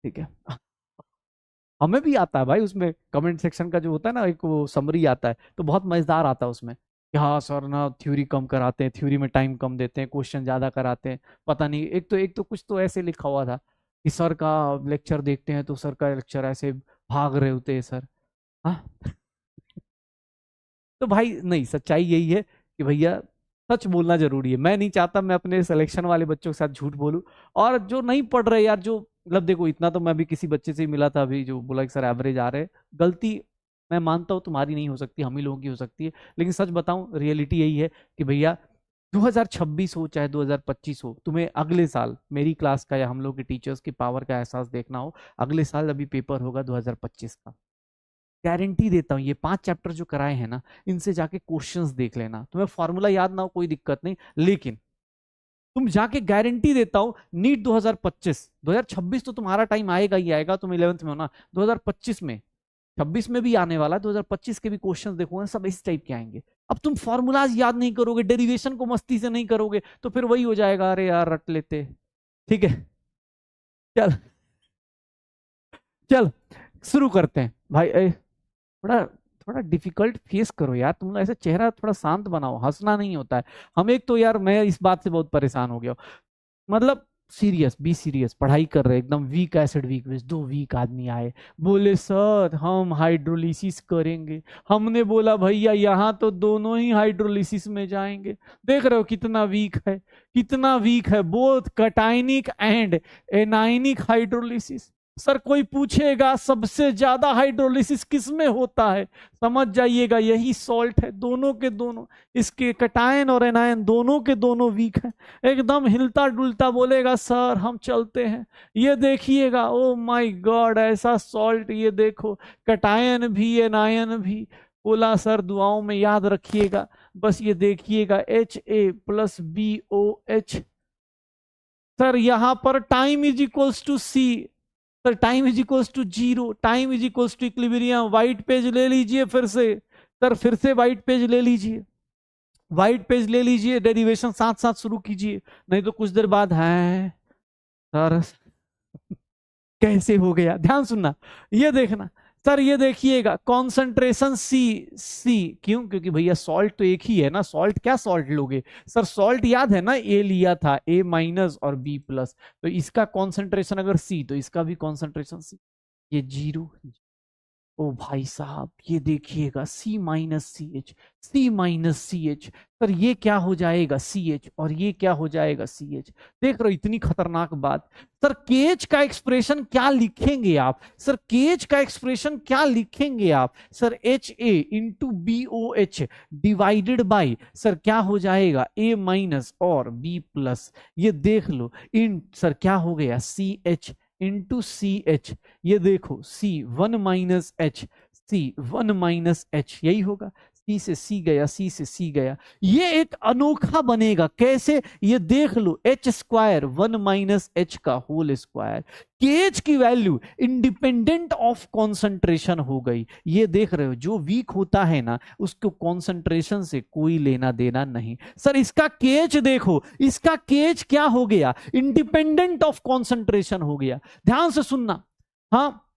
ठीक है। हमें भी आता है भाई, उसमें कमेंट सेक्शन का जो होता है ना, एक वो समरी आता है, तो बहुत मजेदार आता है उसमें कि हाँ सर ना थ्योरी कम कराते हैं, थ्योरी में टाइम कम देते हैं, क्वेश्चन ज्यादा कराते हैं, पता नहीं, एक तो कुछ तो ऐसे लिखा हुआ था कि सर का लेक्चर देखते हैं तो सर का लेक्चर ऐसे भाग रहे होते हैं सर, हाँ तो भाई नहीं, सच्चाई यही है कि भैया सच बोलना जरूरी है, मैं नहीं चाहता मैं अपने सिलेक्शन वाले बच्चों के साथ झूठ बोलूं, और जो नहीं पढ़ रहे यार, जो मतलब देखो इतना तो मैं भी किसी बच्चे से ही मिला था अभी जो बोला कि सर एवरेज आ रहे हैं, गलती मैं मानता हूँ तुम्हारी नहीं हो सकती, हम ही लोगों की हो सकती है, लेकिन सच बताऊं रियलिटी यही है कि भैया 2026 हो चाहे 2025 हो, तुम्हें अगले साल मेरी क्लास का या हम लोग के टीचर्स की पावर का एहसास देखना हो, अगले साल अभी पेपर होगा 2025 का, गारंटी देता हूँ, ये 5 चैप्टर जो कराए हैं ना, इनसे जाके क्वेश्चंस देख लेना, तुम्हें फॉर्मूला याद ना हो कोई दिक्कत नहीं, लेकिन तुम जाके गारंटी देता हूं, नीट 2025, 2026 तो तुम्हारा टाइम आएगा ही आएगा, तुम 11th में हो ना, 2025 में, 26 में भी आने वाला, 2025 के भी क्वेश्चन देखोगे सब इस टाइप के आएंगे। अब तुम फॉर्मूलाज याद नहीं करोगे, डेरिवेशन को मस्ती से नहीं करोगे, तो फिर वही हो जाएगा, अरे यार रट लेते। ठीक है, चल चल शुरू करते हैं भाई। थोड़ा थोड़ा डिफिकल्ट फेस करो यार, तुम लोग ऐसे चेहरा थोड़ा शांत बनाओ, हंसना नहीं होता है। हम एक तो यार मैं इस बात से बहुत परेशान हो गया हूं, मतलब सीरियस, बी सीरियस, पढ़ाई कर रहे एकदम वीक एसिड वीक बेस, दो वीक आदमी आए, बोले सर हम हाइड्रोलिसिस करेंगे। हमने बोला भैया यहाँ तो दोनों ही हाइड्रोलिसिस में जाएंगे। देख रहे हो कितना वीक है, कितना वीक है, both cationic and anionic hydrolysis. Sir कोई पूछेगा सबसे ज्यादा हाइड्रोलिसिस किस में होता है, समझ जाइएगा यही सॉल्ट है, दोनों के दोनों, इसके कटायन और एनायन दोनों के दोनों वीक है। एकदम हिलता डुलता बोलेगा सर हम चलते हैं, ये देखिए,गा ओ माय गॉड ऐसा सॉल्ट, ये देखो कटायन भी एनायन भी। बोला सर दुआओं में याद रखिएगा, बस ये देखिएगा Ha+BOH। सर यहां पर time is equals to C, sir time is equals to 0, time is equals to equilibrium. White page ले लीजिए फिर से, सर फिर से व्हाइट पेज ले लीजिए, व्हाइट पेज ले लीजिए, डेरिवेशन साथ साथ शुरू कीजिए, नहीं तो कुछ देर बाद है सर कैसे हो गया। ध्यान सुनना, ये देखना सर, ये देखिएगा कॉन्सेंट्रेशन सी क्यों, क्योंकि भैया सॉल्ट तो एक ही है ना, सॉल्ट क्या सॉल्ट लोगे सर, सॉल्ट याद है ना, ए लिया था, A- और B+, तो इसका कॉन्सेंट्रेशन अगर सी तो इसका भी कॉन्सेंट्रेशन सी, ये 0। ओ भाई साहब ये देखिएगा C-CH, C-CH, सर ये क्या हो जाएगा CH, और ये क्या हो जाएगा CH। देख रहे हो इतनी खतरनाक बात। सर केएच का एक्सप्रेशन क्या लिखेंगे आप, सर केएच का एक्सप्रेशन क्या लिखेंगे आप, sir Ha*BOH divided by, sir क्या हो जाएगा A- और B+, ये देख लो इन, सर क्या हो गया CH इंटू CH, ये देखो C1-H, C1-H, यही होगा, C से C गया, C से C गया, ये एक अनोखा बनेगा कैसे, ये देख लो H² 1-H का होल स्क्वायर। KH की वैल्यू इंडिपेंडेंट ऑफ कॉन्सेंट्रेशन हो गई, ये देख रहे हो, जो वीक होता है ना उसको कॉन्सेंट्रेशन से कोई लेना देना नहीं। सर इसका KH देखो, इसका KH क्या हो गया, इंडिपेंडेंट ऑफ कॉन्सेंट्रेशन हो गया। ध्यान से सुनना, हाँ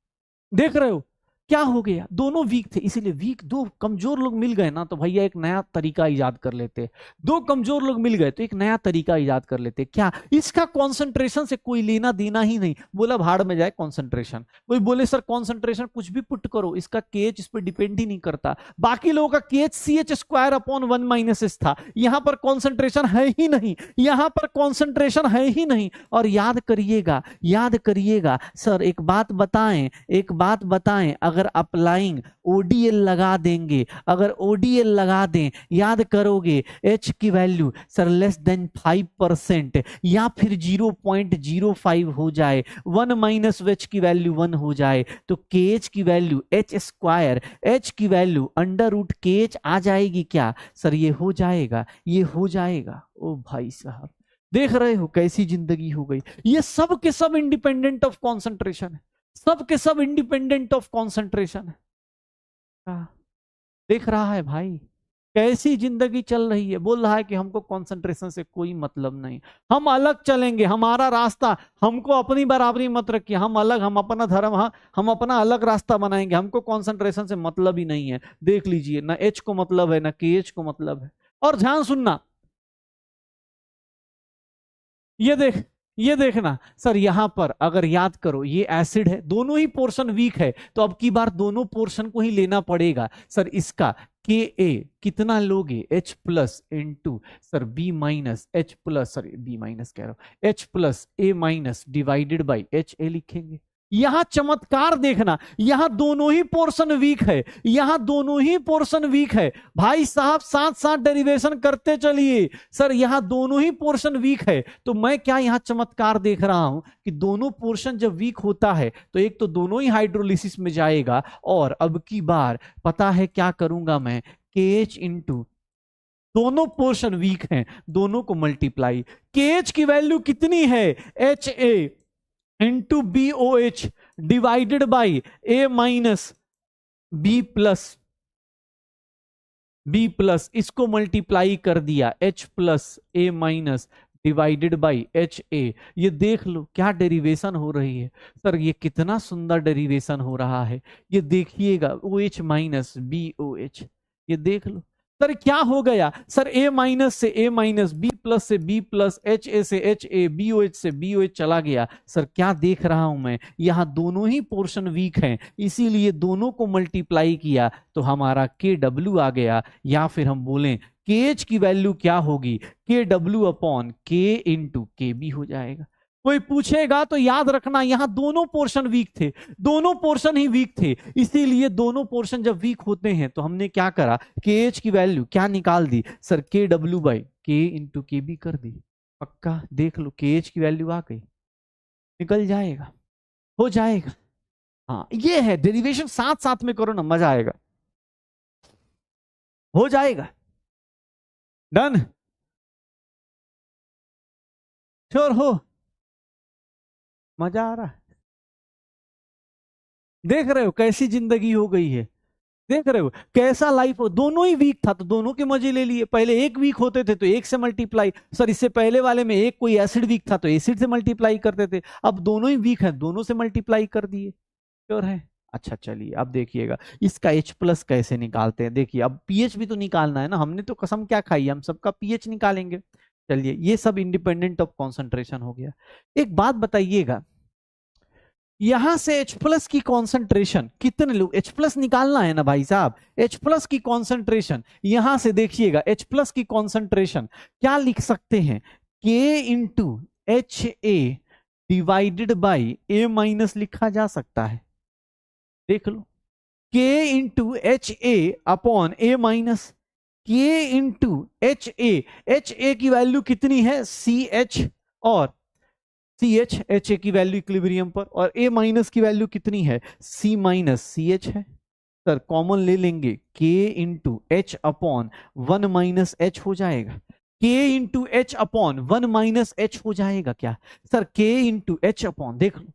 देख रहे हो क्या हो गया, दोनों वीक थे, इसीलिए वीक, दो कमजोर लोग मिल गए ना तो भैया एक नया तरीका इजाद कर लेते, दो कमजोर लोग मिल गए तो एक नया तरीका इजाद कर लेते, क्या, इसका कॉन्सेंट्रेशन से कोई लेना देना ही नहीं, बोला भाड़ में जाए कॉन्सेंट्रेशन। कोई बोले सर कॉन्सेंट्रेशन कुछ भी पुट करो, इसका KH इस पर डिपेंड ही नहीं करता, बाकी लोगों का KH CH² 1-S था, यहां पर कॉन्सेंट्रेशन है ही नहीं, यहां पर कॉन्सेंट्रेशन है ही नहीं। और याद करिएगा, याद करिएगा, सर एक बात बताएं, एक बात बताएं, अगर अप्लाइंग ODL लगा देंगे, अगर ODL लगा दें, याद करोगे H की वैल्यू सर लेस देन 5% या फिर 0.05 हो जाए, 1- H की वैल्यू 1 हो जाए, तो KH की वैल्यू H², H की वैल्यू √KH आ जाएगी क्या, सर ये हो जाएगा, ये हो जाएगा। ओ भाई साहब देख रहे हो कैसी जिंदगी हो गई, ये सब के सब इंडिपेंडेंट ऑफ कॉन्सेंट्रेशन है, सब के सब इंडिपेंडेंट ऑफ कॉन्सेंट्रेशन है। देख रहा है भाई कैसी जिंदगी चल रही है, बोल रहा है कि हमको कॉन्सेंट्रेशन से कोई मतलब नहीं, हम अलग चलेंगे, हमारा रास्ता, हमको अपनी बराबरी मत रखिए, हम अलग, हम अपना धर्म, हम अपना अलग रास्ता बनाएंगे, हमको कॉन्सेंट्रेशन से मतलब ही नहीं है। देख लीजिए ना H को मतलब है ना KH को मतलब है। और ध्यान सुनना, ये देख, ये देखना सर, यहां पर अगर याद करो ये एसिड है, दोनों ही पोर्शन वीक है, तो अब की बार दोनों पोर्शन को ही लेना पड़ेगा। सर इसका Ka कितना लोगे H+ into sir B-H+, sorry B- कह रहा हूं, H+A- डिवाइडेड बाई HA लिखेंगे। यहां चमत्कार देखना, यहां दोनों ही पोर्शन वीक है, यहां दोनों ही पोर्शन वीक है भाई साहब, साथ साथ डेरिवेशन करते चलिए। सर यहां दोनों ही पोर्शन वीक है, तो मैं क्या यहां चमत्कार देख रहा हूं कि दोनों पोर्शन जब वीक होता है तो एक तो दोनों ही हाइड्रोलिसिस में जाएगा, और अब की बार पता है क्या करूंगा मैं, KH इंटू दोनों पोर्शन वीक हैं, दोनों को मल्टीप्लाई। KH की वैल्यू कितनी है, HA into BOH divided by A minus B plus, इसको मल्टीप्लाई कर दिया, H plus A minus divided by HA। ये देख लो क्या डेरिवेशन हो रही है सर, ये कितना सुंदर डेरिवेशन हो रहा है, ये देखिएगा OH माइनस BOH, ये देख लो सर क्या हो गया सर, A माइनस से A माइनस, B प्लस से B प्लस, HA से HA, BOH से BOH चला गया। सर क्या देख रहा हूं मैं, यहां दोनों ही पोर्शन वीक हैं, इसीलिए दोनों को मल्टीप्लाई किया तो हमारा KW आ गया, या फिर हम बोलें KH की वैल्यू क्या होगी, KW upon K into KB हो जाएगा। कोई पूछेगा तो याद रखना यहां दोनों पोर्शन वीक थे, दोनों पोर्शन ही वीक थे, इसीलिए दोनों पोर्शन जब वीक होते हैं तो हमने क्या करा, KH की वैल्यू क्या निकाल दी sir, KW by K into KB कर दी। पक्का देख लो KH की वैल्यू आ गई, निकल जाएगा, हो जाएगा। हाँ ये है डेरिवेशन, साथ साथ में करो ना, मजा आएगा, हो जाएगा। डन, श्योर हो, मजा आ रहा है, देख रहे हो कैसी जिंदगी हो गई है, देख रहे हो कैसा लाइफ हो, दोनों ही वीक था तो दोनों के मजे ले लिए, पहले एक वीक होते थे तो एक से मल्टीप्लाई, सर इससे पहले वाले में एक कोई एसिड वीक था तो एसिड से मल्टीप्लाई करते थे, अब दोनों ही वीक है दोनों से मल्टीप्लाई कर दिए, श्योर है। अच्छा चलिए अब देखिएगा इसका H प्लस कैसे निकालते हैं, देखिए अब पीएच भी तो निकालना है ना, हमने तो कसम क्या खाई, हम सबका पीएच निकालेंगे। चलिए ये सब इंडिपेंडेंट ऑफ कॉन्सेंट्रेशन हो गया। एक बात बताइएगा, यहां से H प्लस की कॉन्सेंट्रेशन कितने लोग, H प्लस निकालना है ना भाई साहब, H प्लस की कॉन्सेंट्रेशन यहां से देखिएगा, H प्लस की कॉन्सेंट्रेशन क्या लिख सकते हैं, K into HA divided by A minus लिखा जा सकता है, देख लो K into HA upon A minus, K into HA की वैल्यू कितनी है CH और CH, HA की वैल्यू इक्विलिब्रियम पर, और A माइनस की वैल्यू कितनी है C माइनस CH है। सर कॉमन ले लेंगे K into H upon 1 minus H हो जाएगा, K into H upon 1 minus H हो जाएगा क्या sir, K into H upon, देख लो,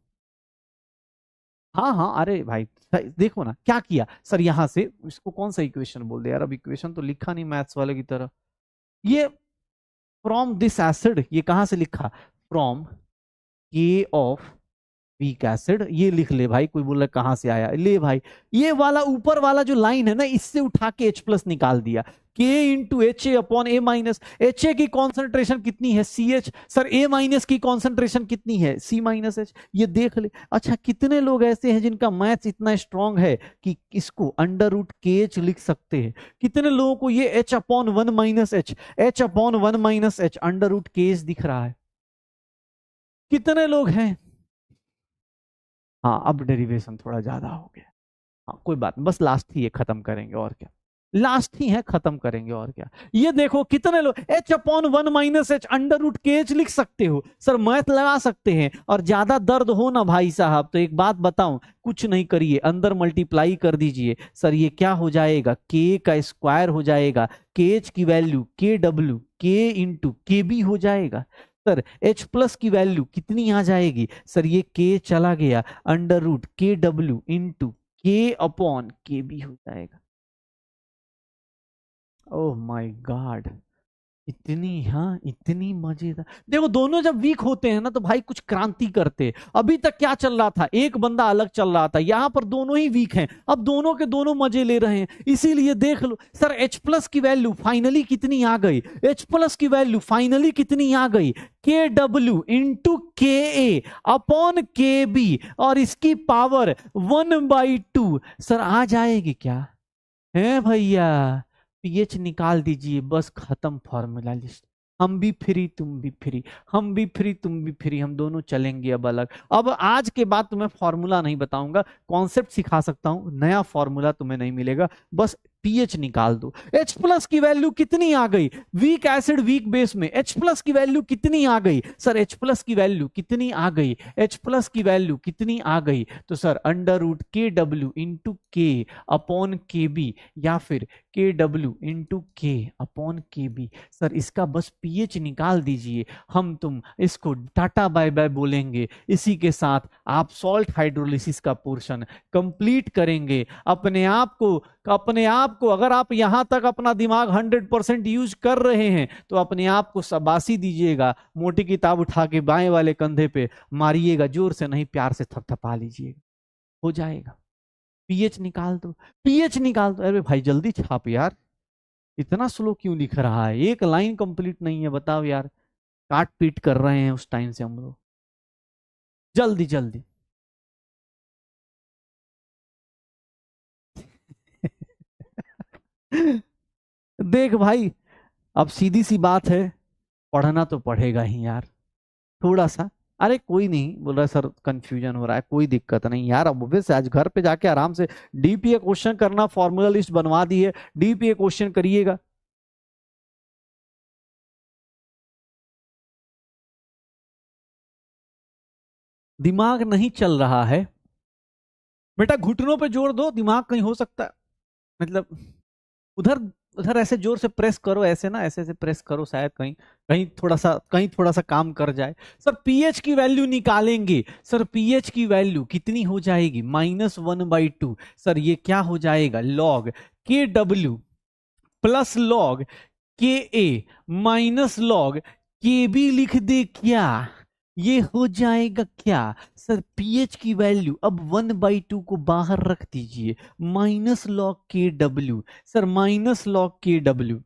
हाँ हाँ अरे भाई देखो ना क्या किया सर, यहां से इसको कौन सा इक्वेशन बोल दे यार, अब इक्वेशन तो लिखा नहीं मैथ्स वाले की तरह, ये फ्रॉम दिस एसिड, ये कहां से लिखा, from K of weak acid, ये लिख ले भाई, कोई बोला कहां से आया, ले भाई ये वाला ऊपर वाला जो लाइन है ना, इससे उठा के H प्लस निकाल दिया, K into HA upon A minus, HA की कॉन्सेंट्रेशन कितनी है CH, सर A माइनस की कॉन्सेंट्रेशन कितनी है C माइनस H, ये देख ले। अच्छा कितने लोग ऐसे हैं जिनका मैथ्स इतना स्ट्रांग है कि इसको अंडर रूट KH लिख सकते हैं, कितने लोगों को ये H upon 1 minus H, H upon 1 minus H under root KH दिख रहा है, कितने लोग हैं। हाँ अब डेरिवेशन थोड़ा ज्यादा हो गया, हाँ कोई बात नहीं, बस लास्ट ही ये खत्म करेंगे और क्या, लास्ट ही है खत्म करेंगे और क्या। ये देखो कितने लोग H upon 1 minus H under root KH लिख सकते हो, सर मैथ लगा सकते हैं, और ज्यादा दर्द हो ना भाई साहब तो एक बात बताऊं, कुछ नहीं करिए, अंदर मल्टीप्लाई कर दीजिए, सर ये क्या हो जाएगा, K का स्क्वायर हो जाएगा, KH की value KW K into KB हो जाएगा। सर H प्लस की वैल्यू कितनी आ जाएगी, सर ये K चला गया, under root KW into K upon KB हो जाएगा। ओह माय गॉड, इतनी, हाँ इतनी मजेदार, देखो दोनों जब वीक होते हैं ना तो भाई कुछ क्रांति करते। अभी तक क्या चल रहा था, एक बंदा अलग चल रहा था, यहां पर दोनों ही वीक हैं, अब दोनों के दोनों मजे ले रहे हैं, इसीलिए देख लो सर H प्लस की वैल्यू फाइनली कितनी आ गई, H प्लस की वैल्यू फाइनली कितनी आ गई, KW into KA upon KB, और इसकी पावर 1/2, सर आ जाएगी क्या है भैया, पीएच निकाल दीजिए, बस खत्म फॉर्मूला लिस्ट, हम भी फ्री तुम भी फ्री, हम भी फ्री तुम भी फ्री, हम दोनों चलेंगे अब अलग। अब आज के बाद तुम्हें फॉर्मूला नहीं बताऊंगा, कॉन्सेप्ट सिखा सकता हूं, नया फॉर्मूला तुम्हें नहीं मिलेगा, बस पीएच निकाल दो। H प्लस की वैल्यू कितनी आ गई, वीक एसिड वीक बेस में H प्लस की वैल्यू कितनी आ गई सर, H प्लस की वैल्यू कितनी आ गई, H प्लस की वैल्यू कितनी आ गई, तो सर अंडर रूट के डब्ल्यू इंटू के अपॉन के बी, या फिर के डब्ल्यू इंटू के अपॉन के बी। सर इसका बस पीएच निकाल दीजिए, हम तुम इसको टाटा बाय बाय बोलेंगे। इसी के साथ आप सॉल्ट हाइड्रोलिसिस का पोर्शन कंप्लीट करेंगे। अपने आप को अगर आप यहां तक अपना दिमाग 100% यूज कर रहे हैं तो अपने आप को शाबाशी दीजिएगा, मोटी किताब उठा के बाएं वाले कंधे पे मारिएगा, जोर से नहीं प्यार से थपथपा लीजिएगा, हो जाएगा। पीएच निकाल दो, पीएच निकाल दो। अरे भाई जल्दी छाप यार, इतना स्लो क्यों लिख रहा है, एक लाइन कंप्लीट नहीं है, बताओ यार, काट पीट कर रहे हैं उस टाइम से हम लोग, जल्दी जल्दी। देख भाई, अब सीधी सी बात है, पढ़ना तो पढ़ेगा ही यार, थोड़ा सा। अरे कोई नहीं, बोल रहा सर कंफ्यूजन हो रहा है, कोई दिक्कत नहीं यार। अब वैसे आज घर पे जाके आराम से डीपीए क्वेश्चन करना, फॉर्मूला लिस्ट बनवा दी है, डीपीए क्वेश्चन करिएगा। दिमाग नहीं चल रहा है बेटा, घुटनों पे जोर दो, दिमाग कहीं हो सकता है, मतलब उधर उधर ऐसे जोर से प्रेस करो, ऐसे ना, ऐसे ऐसे प्रेस करो, शायद कहीं कहीं थोड़ा सा काम कर जाए। सर पीएच की वैल्यू निकालेंगे, सर पीएच की वैल्यू कितनी हो जाएगी, -1/2। सर ये क्या हो जाएगा, लॉग के डब्ल्यू प्लस लॉग के ए माइनस लॉग के बी लिख दे क्या, ये हो जाएगा क्या सर, पीएच की वैल्यू अब 1/2 को बाहर रख दीजिए, माइनस लॉग के डब्ल्यू, सर माइनस लॉग के डब्ल्यू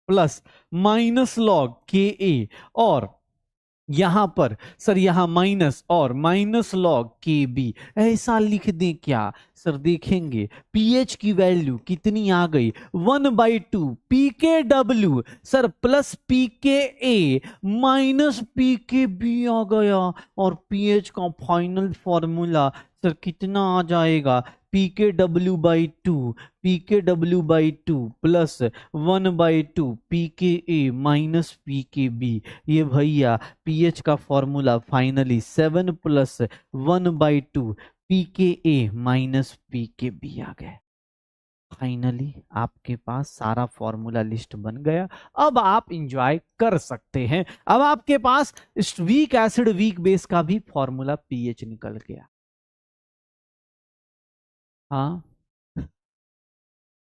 प्लस माइनस लॉग के ए, और यहां पर सर यहां माइनस और माइनस लॉग के बी, ऐसा लिख दें क्या सर, देखेंगे पीएच की वैल्यू कितनी आ गई, 1/2 पी के डब्ल्यू सर प्लस पी के ए माइनस पी के बी आ गया, और पीएच का फाइनल फॉर्मूला सर कितना आ जाएगा, pKw/2 pKw/2 plus 1/2 pKa minus pKb। ये भैया pH का formula finally 7 plus 1/2 pKa minus pKb आ गया। फाइनली आपके पास सारा फॉर्मूला लिस्ट बन गया, अब आप इंजॉय कर सकते हैं। अब आपके पास वीक एसिड वीक बेस का भी फॉर्मूला पीएच निकल गया। हाँ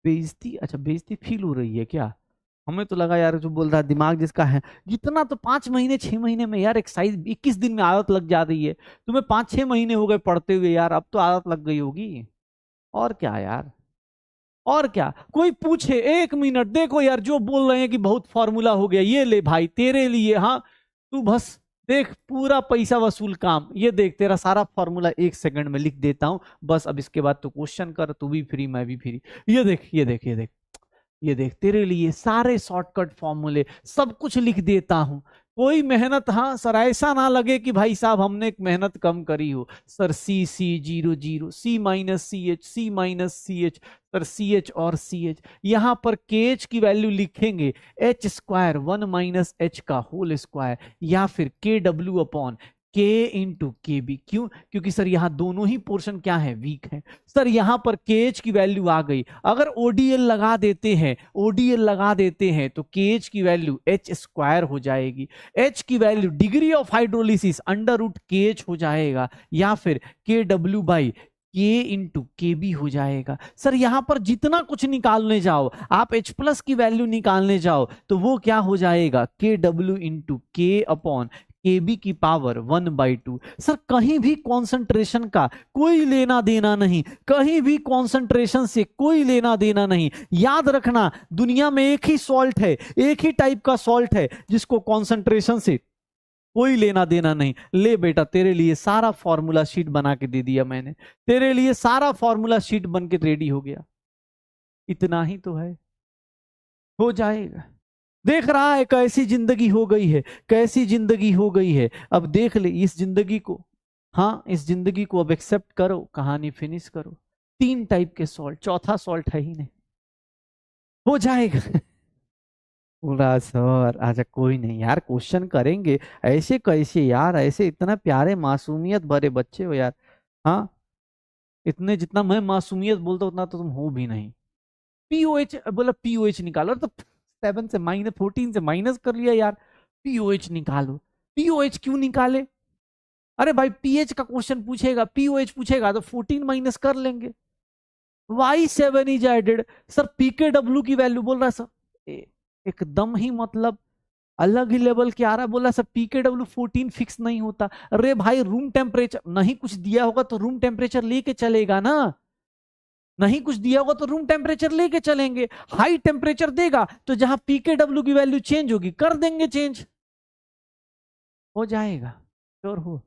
बेइज्जती, अच्छा बेइज्जती फील हो रही है क्या, हमें तो लगा यार जो बोल रहा है दिमाग जिसका है, जितना तो 5 महीने 6 महीने में यार, एक्सरसाइज 21 दिन में आदत लग जा रही है, तुम्हें 5-6 महीने हो गए पढ़ते हुए यार, अब तो आदत लग गई होगी। और क्या यार, और क्या, कोई पूछे 1 मिनट, देखो यार जो बोल रहे हैं कि बहुत फॉर्मूला हो गया, ये ले भाई तेरे लिए, हाँ तू बस देख, पूरा पैसा वसूल काम, ये देख तेरा सारा फॉर्मूला 1 सेकंड में लिख देता हूं, बस अब इसके बाद तू क्वेश्चन कर, तू भी फ्री मैं भी फ्री। ये देख ये देख ये देख ये देख, तेरे लिए सारे शॉर्टकट फॉर्मूले सब कुछ लिख देता हूं, कोई मेहनत, हाँ सर ऐसा ना लगे कि भाई साहब हमने एक मेहनत कम करी हो। Sir C0 C-CH sir CH और CH, यहां पर KH की वैल्यू लिखेंगे H² 1 - H का होल स्क्वायर, या फिर KW/K × KB। क्यों, क्योंकि सर यहां दोनों ही पोर्शन क्या है, वीक है। सर यहां पर KH की वैल्यू आ गई, अगर ODL लगा देते हैं तो KH की वैल्यू H² हो जाएगी, H की value degree of hydrolysis √KH हो जाएगा, या फिर KW/K × KB हो जाएगा। सर यहां पर जितना कुछ निकालने जाओ, आप H+ की वैल्यू निकालने जाओ तो वो क्या हो जाएगा, KW × K/ KB की पावर 1/2। सर कहीं भी कॉन्सेंट्रेशन का कोई लेना देना नहीं, कहीं भी कॉन्सेंट्रेशन से कोई लेना देना नहीं। याद रखना, दुनिया में एक ही सॉल्ट है, एक ही टाइप का सॉल्ट है जिसको कॉन्सेंट्रेशन से कोई लेना देना नहीं। ले बेटा, तेरे लिए सारा फॉर्मूला शीट बना के दे दिया मैंने, तेरे लिए सारा फॉर्मूला शीट बन के रेडी हो गया, इतना ही तो है, हो जाएगा। देख रहा है कैसी जिंदगी हो गई है, कैसी जिंदगी हो गई है। अब देख ले इस जिंदगी को, हाँ इस जिंदगी को अब एक्सेप्ट करो, कहानी फिनिश करो। 3 टाइप के सॉल्ट, चौथा सॉल्ट है ही नहीं। हो जाएगा। बोला सर अच्छा कोई नहीं यार, क्वेश्चन करेंगे। ऐसे कैसे यार, ऐसे इतना प्यारे मासूमियत भरे बच्चे हो यार। हाँ, इतने जितना मैं मासूमियत बोलता उतना तो तुम हो भी नहीं। पीओएच बोला, पीओएच निकालो तो 7 से माइनस 14 से माइनस कर लिया यार। पीओएच निकालो। पीओएच क्यों निकाले? अरे भाई पीएच का क्वेश्चन पूछेगा, पीओएच पूछेगा तो 14 माइनस कर लेंगे। Y7 is added. सर पीकेडब्ल्यू की वैल्यू बोल रहा है सर, एकदम ही मतलब अलग ही लेवल के आ रहा है। बोला सर पीकेडब्ल्यू 14 फिक्स नहीं होता। अरे भाई रूम टेम्परेचर नहीं कुछ दिया होगा तो रूम टेम्परेचर लेके चलेगा ना। नहीं कुछ दिया होगा तो रूम टेम्परेचर लेके चलेंगे। हाई टेम्परेचर देगा तो जहां पीकेडब्ल्यू की वैल्यू चेंज होगी कर देंगे चेंज। हो जाएगा। श्योर हो?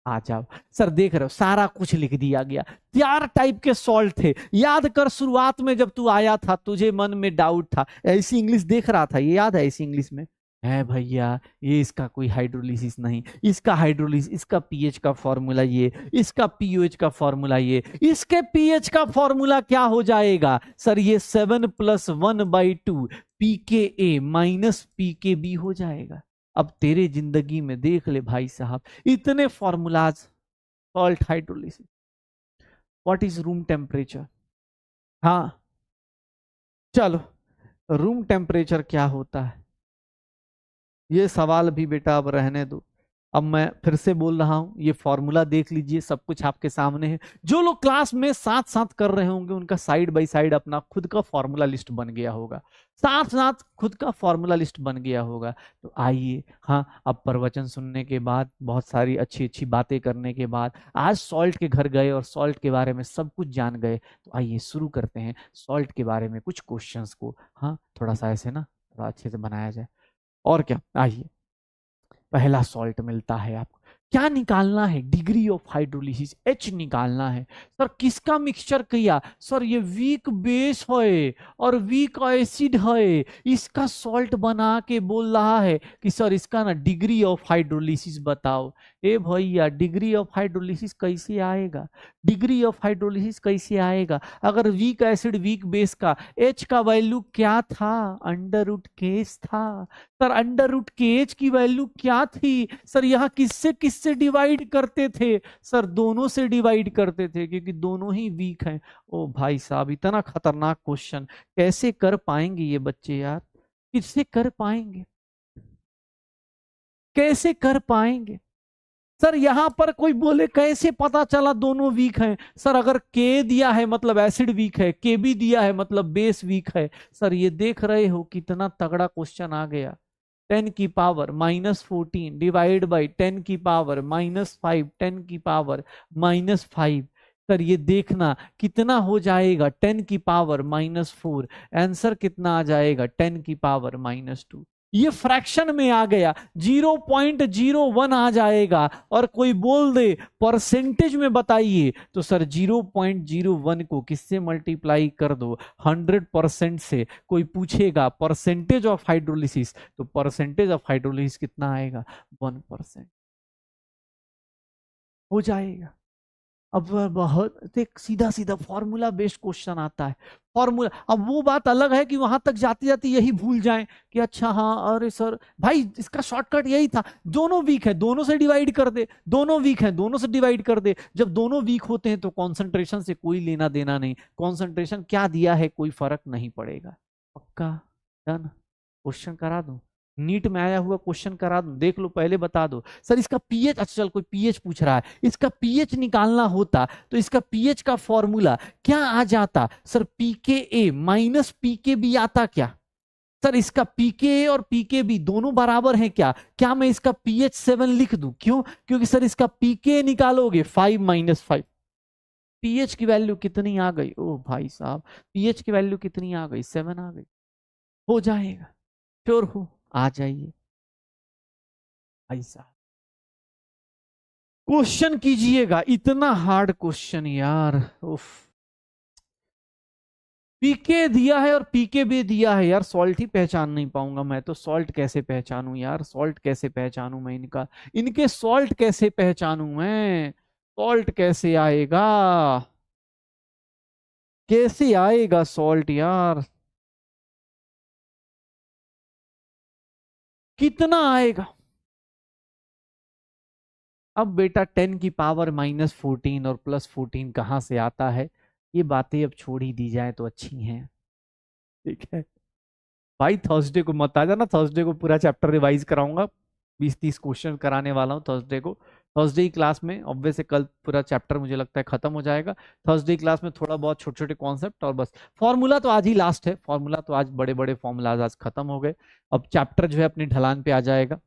आ जाओ। सर देख रहे हो सारा कुछ लिख दिया गया। 4 टाइप के सॉल्ट थे, याद कर शुरुआत में जब तू आया था तुझे मन में डाउट था, ऐसी इंग्लिश देख रहा था, ये याद है? ऐसी इंग्लिश में है भैया, ये इसका कोई हाइड्रोलिसिस नहीं, इसका हाइड्रोलिसिस, इसका पीएच का फॉर्मूला ये, इसका पीओएच का फॉर्मूला ये, इसके पीएच का फॉर्मूला क्या हो जाएगा सर? ये 7+1/2 पीके ए माइनस पीके बी हो जाएगा। अब तेरे जिंदगी में देख ले भाई साहब, इतने formulas. Salt hydrolysis, what is room temperature? हाँ चलो, रूम टेम्परेचर क्या होता है ये सवाल भी बेटा अब रहने दो। अब मैं फिर से बोल रहा हूं, ये फॉर्मूला देख लीजिए, सब कुछ आपके सामने है। जो लोग क्लास में साथ साथ कर रहे होंगे उनका साइड बाय साइड अपना खुद का फॉर्मूला लिस्ट बन गया होगा, साथ साथ खुद का फॉर्मूला लिस्ट बन गया होगा। तो आइए, हाँ अब प्रवचन सुनने के बाद, बहुत सारी अच्छी अच्छी बातें करने के बाद, आज सॉल्ट के घर गए और सॉल्ट के बारे में सब कुछ जान गए, तो आइए शुरू करते हैं सॉल्ट के बारे में कुछ क्वेश्चंस को। हाँ थोड़ा सा ऐसे ना, थोड़ा अच्छे से बनाया जाए। और क्या, आइए पहला सॉल्ट मिलता है आपको। क्या निकालना है? डिग्री ऑफ हाइड्रोलिसिस, एच निकालना है। सर किसका मिक्सचर किया? सर ये वीक बेस है और वीक एसिड है, इसका सॉल्ट बना के बोल रहा है कि सर इसका ना डिग्री ऑफ हाइड्रोलिसिस बताओ। ए भैया डिग्री ऑफ हाइड्रोलिसिस कैसे आएगा? डिग्री ऑफ हाइड्रोलिसिस कैसे आएगा अगर वीक एसिड वीक बेस का एच का वैल्यू क्या था? अंडर रूट के एच था। Sir under root K H की वैल्यू क्या थी? सर यहाँ किससे किससे डिवाइड करते थे? सर दोनों से डिवाइड करते थे क्योंकि दोनों ही वीक हैं। ओ भाई साहब इतना खतरनाक क्वेश्चन कैसे कर पाएंगे ये बच्चे यार? किससे कर पाएंगे? कैसे कर पाएंगे? सर यहां पर कोई बोले कैसे पता चला दोनों वीक हैं? सर अगर के दिया है मतलब एसिड वीक है, के भी दिया है मतलब बेस वीक है। सर ये देख रहे हो कितना तगड़ा क्वेश्चन आ गया। 10⁻⁻14 डिवाइड बाई 10⁻⁻5, 10⁻⁻5। सर ये देखना कितना हो जाएगा, 10⁻⁻4। आंसर कितना आ जाएगा? 10⁻⁻2। ये फ्रैक्शन में आ गया, 0.01 आ जाएगा। और कोई बोल दे परसेंटेज में बताइए, तो सर 0.01 को किससे मल्टीप्लाई कर दो? 100% से। कोई पूछेगा परसेंटेज ऑफ हाइड्रोलिसिस, तो परसेंटेज ऑफ हाइड्रोलिसिस कितना आएगा? 1%। हो जाएगा। अब बहुत एक सीधा सीधा फॉर्मूला बेस्ड क्वेश्चन आता है। फॉर्मूला, अब वो बात अलग है कि वहां तक जाते जाते यही भूल जाएं कि अच्छा हाँ अरे सर भाई इसका शॉर्टकट यही था, दोनों वीक है दोनों से डिवाइड कर दे, दोनों वीक है दोनों से डिवाइड कर दे। जब दोनों वीक होते हैं तो कॉन्सेंट्रेशन से कोई लेना देना नहीं, कॉन्सेंट्रेशन क्या दिया है कोई फर्क नहीं पड़ेगा। पक्का? डन? क्वेश्चन करा दूं? नीट में आया हुआ क्वेश्चन करा दूं, देख लो पहले बता दो। सर इसका पीएच, अच्छा चल कोई पीएच पूछ रहा है, इसका पीएच निकालना होता तो इसका पीएच का फॉर्मूला क्या आ जाता? सर पीके ए माइनस पीके बी आता क्या? सर इसका पीके ए और पीके बी दोनों बराबर हैं क्या? क्या मैं इसका पीएच 7 लिख दूं? क्यों? क्योंकि सर इसका पीके निकालोगे 5 - 5, पीएच की वैल्यू कितनी आ गई? ओ भाई साहब पीएच की वैल्यू कितनी आ गई? 7 आ गई। हो जाएगा। श्योर हो? आ जाइए भाई साहब, क्वेश्चन कीजिएगा। इतना हार्ड क्वेश्चन यार, उफ। पीके दिया है और पीके भी दिया है यार, सॉल्ट ही पहचान नहीं पाऊंगा मैं तो। सॉल्ट कैसे पहचानूं यार? सॉल्ट कैसे पहचानूं मैं इनका? इनके सॉल्ट कैसे पहचानूं मैं? सॉल्ट कैसे आएगा? कैसे आएगा सॉल्ट यार? कितना आएगा? अब बेटा 10 की पावर -14 और +14 कहां से आता है, ये बातें अब छोड़ ही दी जाए तो अच्छी हैं। ठीक है भाई, थर्सडे को मत आ जाना, थर्सडे को पूरा चैप्टर रिवाइज कराऊंगा, 20-30 क्वेश्चन कराने वाला हूँ थर्सडे को। थर्सडे की क्लास में ऑब्वियस से कल पूरा चैप्टर मुझे लगता है खत्म हो जाएगा। थर्सडे क्लास में थोड़ा बहुत छोटे छोटे कॉन्सेप्ट और बस। फॉर्मूला तो आज ही लास्ट है, फॉर्मूला तो आज बड़े बड़े फॉर्मूलाज आज खत्म हो गए। अब चैप्टर जो है अपनी ढलान पे आ जाएगा।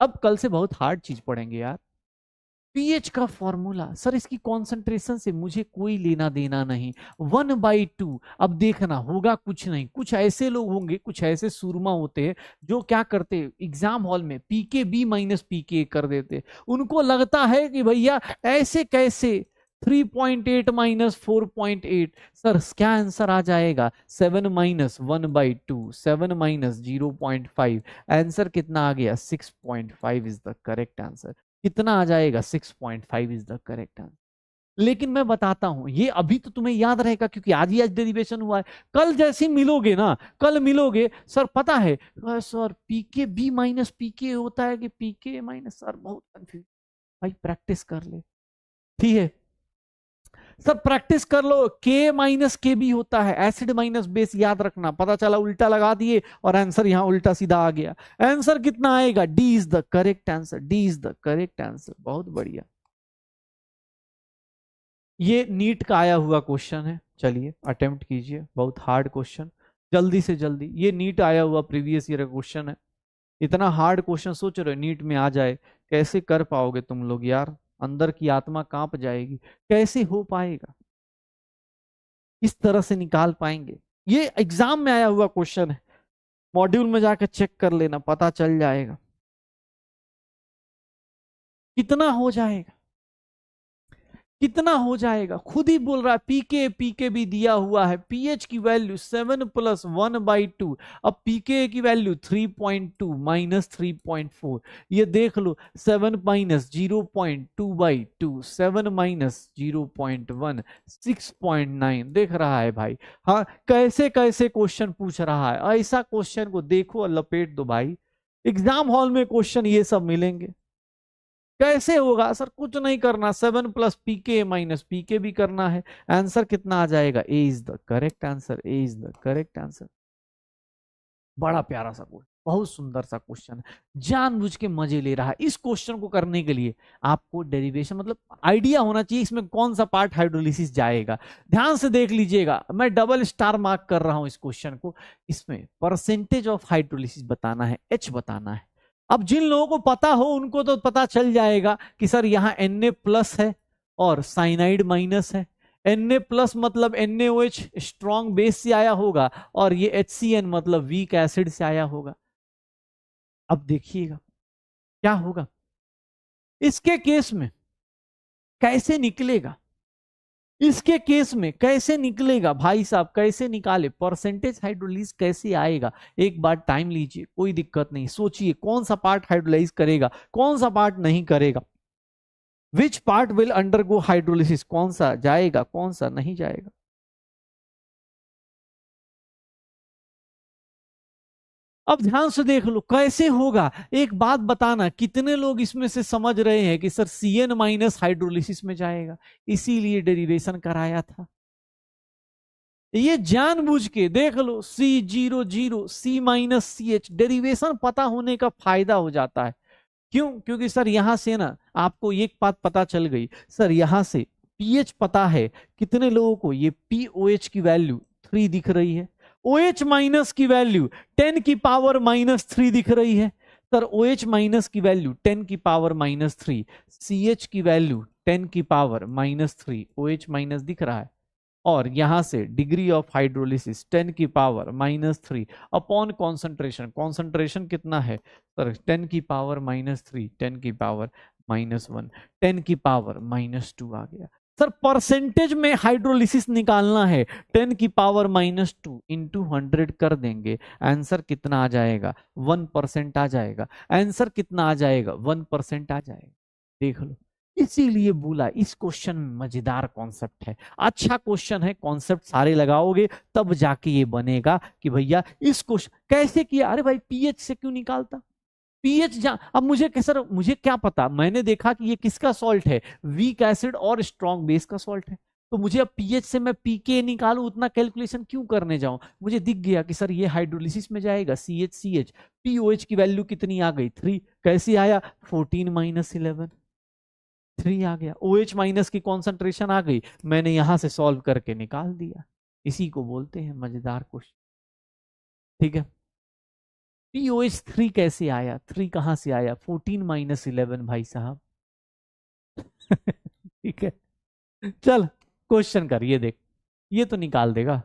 अब कल से बहुत हार्ड चीज पढ़ेंगे यार, पीएच का फॉर्मूला। सर इसकी कॉन्सेंट्रेशन से मुझे कोई लेना देना नहीं, 1/2। अब देखना होगा कुछ नहीं, कुछ ऐसे लोग होंगे, कुछ ऐसे सूरमा होते हैं जो क्या करते एग्जाम हॉल में पीके बी माइनस पीके कर देते। उनको लगता है कि भैया ऐसे कैसे 3.8 माइनस 4.8। सर क्या आंसर आ जाएगा? 7 माइनस 1/2, 7 माइनस 0.5। आंसर कितना आ गया? 6.5 इज द करेक्ट आंसर। कितना आ जाएगा? 6.5 इज द करेक्ट आंसर। लेकिन मैं बताता हूं, ये अभी तो तुम्हें याद रहेगा क्योंकि आज ही आज डेरिवेशन हुआ है। कल जैसे मिलोगे ना, कल मिलोगे सर पता है सर पीके बी माइनस पीके होता है कि पीके माइनस, सर बहुत कंफ्यूज। भाई प्रैक्टिस कर ले, ठीक है सर प्रैक्टिस कर लो। के माइनस के भी होता है, एसिड माइनस बेस, याद रखना। पता चला उल्टा लगा दिए और आंसर यहां उल्टा सीधा आ गया। आंसर कितना आएगा? D is the correct answer, D is the correct answer. बहुत बढ़िया। ये नीट का आया हुआ क्वेश्चन है, चलिए अटेम्प्ट कीजिए, बहुत हार्ड क्वेश्चन। जल्दी से जल्दी, ये नीट आया हुआ प्रीवियस ईयर का क्वेश्चन है। इतना हार्ड क्वेश्चन सोच रहे हो नीट में आ जाए, कैसे कर पाओगे तुम लोग यार? अंदर की आत्मा कांप जाएगी, कैसे हो पाएगा? इस तरह से निकाल पाएंगे? ये एग्जाम में आया हुआ क्वेश्चन है, मॉड्यूल में जाकर चेक कर लेना, पता चल जाएगा कितना हो जाएगा, कितना हो जाएगा। खुद ही बोल रहा है पीके, पीके भी दिया हुआ है। पीएच की वैल्यू 7 + 1/2। अब पीके की वैल्यू 3.2 माइनस 3.4। ये देख लो, 7 माइनस 0.2/2, 7 माइनस 0.1, 6.9। देख रहा है भाई? हाँ, कैसे कैसे क्वेश्चन पूछ रहा है। ऐसा क्वेश्चन को देखो और लपेट दो भाई। एग्जाम हॉल में क्वेश्चन ये सब मिलेंगे। कैसे होगा? सर कुछ नहीं करना, 7 + पीके माइनस पीके भी करना है। आंसर कितना आ जाएगा? A is the correct answer, A is the correct answer. बड़ा प्यारा सा क्वेश्चन, बहुत सुंदर सा क्वेश्चन है। जानबूझ के मजे ले रहा है। इस क्वेश्चन को करने के लिए आपको डेरिवेशन मतलब आइडिया होना चाहिए इसमें कौन सा पार्ट हाइड्रोलिसिस जाएगा। ध्यान से देख लीजिएगा, मैं डबल स्टार मार्क कर रहा हूं इस क्वेश्चन को। इसमें परसेंटेज ऑफ हाइड्रोलिसिस बताना है, एच बताना है। अब जिन लोगों को पता हो उनको तो पता चल जाएगा कि सर यहाँ Na+ है और साइनाइड माइनस है। Na+ मतलब NaOH स्ट्रॉन्ग बेस से आया होगा, और ये HCN मतलब वीक एसिड से आया होगा। अब देखिएगा क्या होगा इसके केस में, कैसे निकलेगा इसके केस में, कैसे निकलेगा भाई साहब, कैसे निकाले? परसेंटेज हाइड्रोलाइज कैसे आएगा? एक बार टाइम लीजिए, कोई दिक्कत नहीं, सोचिए कौन सा पार्ट हाइड्रोलाइज करेगा, कौन सा पार्ट नहीं करेगा। Which part will undergo hydrolysis, कौन सा जाएगा, कौन सा नहीं जाएगा। अब ध्यान से देख लो कैसे होगा। एक बात बताना, कितने लोग इसमें से समझ रहे हैं कि सर CN- हाइड्रोलिसिस में जाएगा, इसीलिए डेरिवेशन कराया था। ये जानबूझ के देख लो, C00 C-CH। डेरिवेशन पता होने का फायदा हो जाता है। क्यों? क्योंकि सर यहां से ना आपको एक बात पता चल गई, सर यहां से पीएच पता है। कितने लोगों को ये POH की वैल्यू 3 दिख रही है, OH माइनस की वैल्यू 10 की पावर -3 दिख रही है। सर OH माइनस की वैल्यू 10 की पावर -3, CH की वैल्यू 10 की पावर -3, OH माइनस दिख रहा है। और यहां से डिग्री ऑफ हाइड्रोलिसिस 10 की पावर -3 अपॉन कॉन्सेंट्रेशन। कॉन्सेंट्रेशन कितना है सर? 10 की पावर -3, 10 की पावर -1, 10 की पावर -2 आ गया। सर परसेंटेज में हाइड्रोलिसिस निकालना है, 10 की पावर -2 इंटू 100 कर देंगे। आंसर कितना आ जाएगा? 1% आ जाएगा। आंसर कितना आ जाएगा? 1% आ जाएगा। देख लो, इसीलिए बोला इस क्वेश्चन में मजेदार कॉन्सेप्ट है। अच्छा क्वेश्चन है, कॉन्सेप्ट सारे लगाओगे तब जाके ये बनेगा कि भैया इस क्वेश्चन कैसे किया। अरे भाई पीएच से क्यों निकालता, पीएच जा, अब मुझे सर मुझे क्या पता, मैंने देखा कि ये किसका सॉल्ट है, वीक एसिड और स्ट्रॉन्ग बेस का सॉल्ट है, तो मुझे अब पीएच से मैं पीके निकालू, उतना कैलकुलेशन क्यों करने जाऊं, मुझे दिख गया कि सर ये हाइड्रोलिसिस में जाएगा, CH पीओएच की वैल्यू कितनी आ गई 3, कैसे आया 14 माइनस 11, 3 आ गया, OH माइनस की कॉन्सेंट्रेशन आ गई, मैंने यहां से सॉल्व करके निकाल दिया। इसी को बोलते हैं मजेदार क्वेश्चन। ठीक है, POH 3 कैसे आया, 3 कहां से आया, 14 माइनस 11 भाई साहब। ठीक है, चल क्वेश्चन कर, ये देख, ये तो निकाल देगा,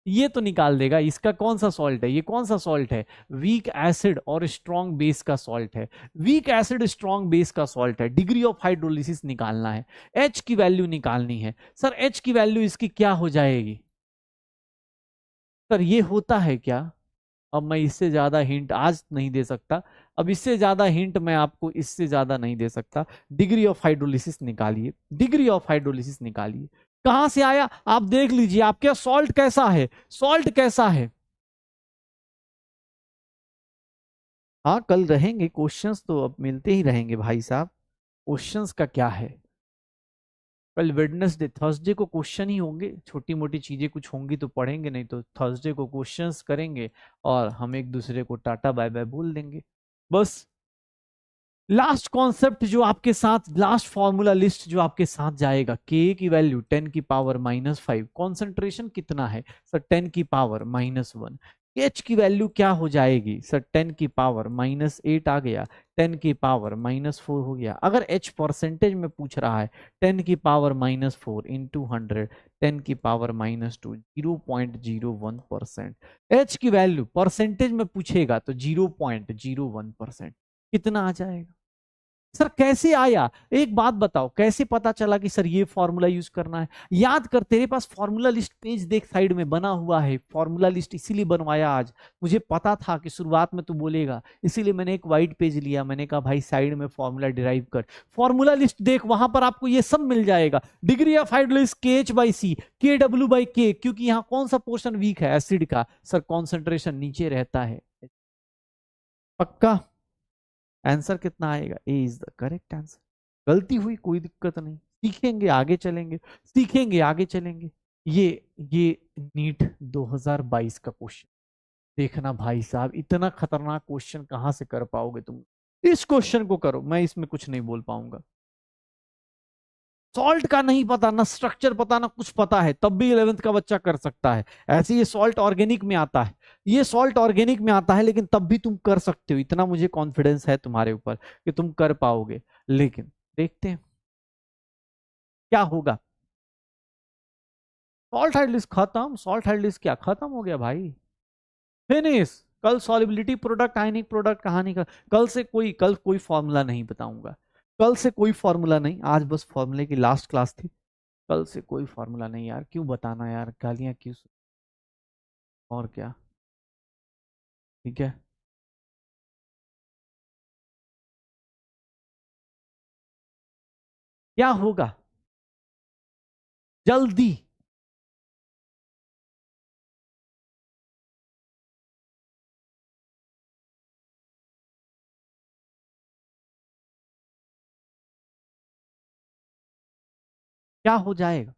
ये तो निकाल देगा, इसका कौन सा सॉल्ट है, ये कौन सा सॉल्ट है, वीक एसिड और स्ट्रॉन्ग बेस का सॉल्ट है, वीक एसिड स्ट्रॉन्ग बेस का सॉल्ट है, डिग्री ऑफ हाइड्रोलिसिस निकालना है, H की वैल्यू निकालनी है। सर H की वैल्यू इसकी क्या हो जाएगी, सर ये होता है क्या, अब मैं इससे ज्यादा हिंट आज नहीं दे सकता, अब इससे ज्यादा हिंट मैं आपको इससे ज्यादा नहीं दे सकता। डिग्री ऑफ हाइड्रोलिसिस निकालिए, डिग्री ऑफ हाइड्रोलिसिस निकालिए, कहां से आया आप देख लीजिए, आपके सॉल्ट कैसा है, सॉल्ट कैसा है। हाँ कल रहेंगे क्वेश्चंस, तो अब मिलते ही रहेंगे भाई साहब, क्वेश्चंस का क्या है, कल वेडनेसडे, थर्सडे को क्वेश्चन ही होंगे, छोटी मोटी चीजें कुछ होंगी तो पढ़ेंगे, नहीं तो थर्सडे को क्वेश्चंस करेंगे और हम एक दूसरे को टाटा बाय बाय बोल देंगे बस। लास्ट कॉन्सेप्ट जो आपके साथ, लास्ट फॉर्मूला लिस्ट जो आपके साथ जाएगा, के की वैल्यू 10⁻⁻5, कॉन्सेंट्रेशन कितना है सर 10⁻⁻1, एच की वैल्यू क्या हो जाएगी सर 10⁻⁻8 आ गया, 10⁻⁻4 हो गया, अगर एच परसेंटेज में पूछ रहा है 10⁻⁻4 इंटू 100, 10⁻⁻2, 0.01%, एच की वैल्यू परसेंटेज में पूछेगा तो 0.01%, कितना आ जाएगा सर, कैसे आया, एक बात बताओ, कैसे पता चला कि सर ये फॉर्मूला यूज करना है, याद कर, तेरे पास फॉर्मूला लिस्ट पेज देख साइड में बना हुआ है, फॉर्मूला लिस्ट इसीलिए बनवाया आज, मुझे पता था कि शुरुआत में तू बोलेगा, इसीलिए मैंने एक व्हाइट पेज लिया, मैंने कहा भाई साइड में फॉर्मूला डिराइव कर, फॉर्मूला लिस्ट देख, वहां पर आपको ये सब मिल जाएगा, degree of hydrolysis KH/C, KW/K, क्योंकि यहाँ कौन सा पोर्शन वीक है एसिड का, सर कॉन्सेंट्रेशन नीचे रहता है, पक्का आंसर कितना आएगा, ए इज द करेक्ट आंसर। गलती हुई कोई दिक्कत नहीं, सीखेंगे आगे चलेंगे, सीखेंगे आगे चलेंगे। ये नीट 2022 का क्वेश्चन देखना भाई साहब, इतना खतरनाक क्वेश्चन कहां से कर पाओगे तुम, इस क्वेश्चन को करो, मैं इसमें कुछ नहीं बोल पाऊंगा। सॉल्ट का नहीं पता, ना स्ट्रक्चर पता, ना कुछ पता है, तब भी 11th का बच्चा कर सकता है, ऐसे ये सॉल्ट ऑर्गेनिक में आता है, ये सॉल्ट ऑर्गेनिक में आता है, लेकिन तब भी तुम कर सकते हो, इतना मुझे कॉन्फिडेंस है तुम्हारे ऊपर कि तुम कर पाओगे, लेकिन देखते हैं क्या होगा। सॉल्ट हाइड्रोलिसिस खत्म, सॉल्ट हाइड्रोलिसिस क्या खत्म हो गया भाई, फिनिश। कल सॉल्युबिलिटी प्रोडक्ट, आयनिक प्रोडक्ट कहानी का, कल कोई फॉर्मूला नहीं बताऊंगा, कल से कोई फॉर्मूला नहीं, आज बस फॉर्मूले की लास्ट क्लास थी, कल से कोई फॉर्मूला नहीं यार, क्यों बताना यार, गालियां क्यों, और क्या, ठीक है। क्या होगा जल्दी, क्या हो जाएगा,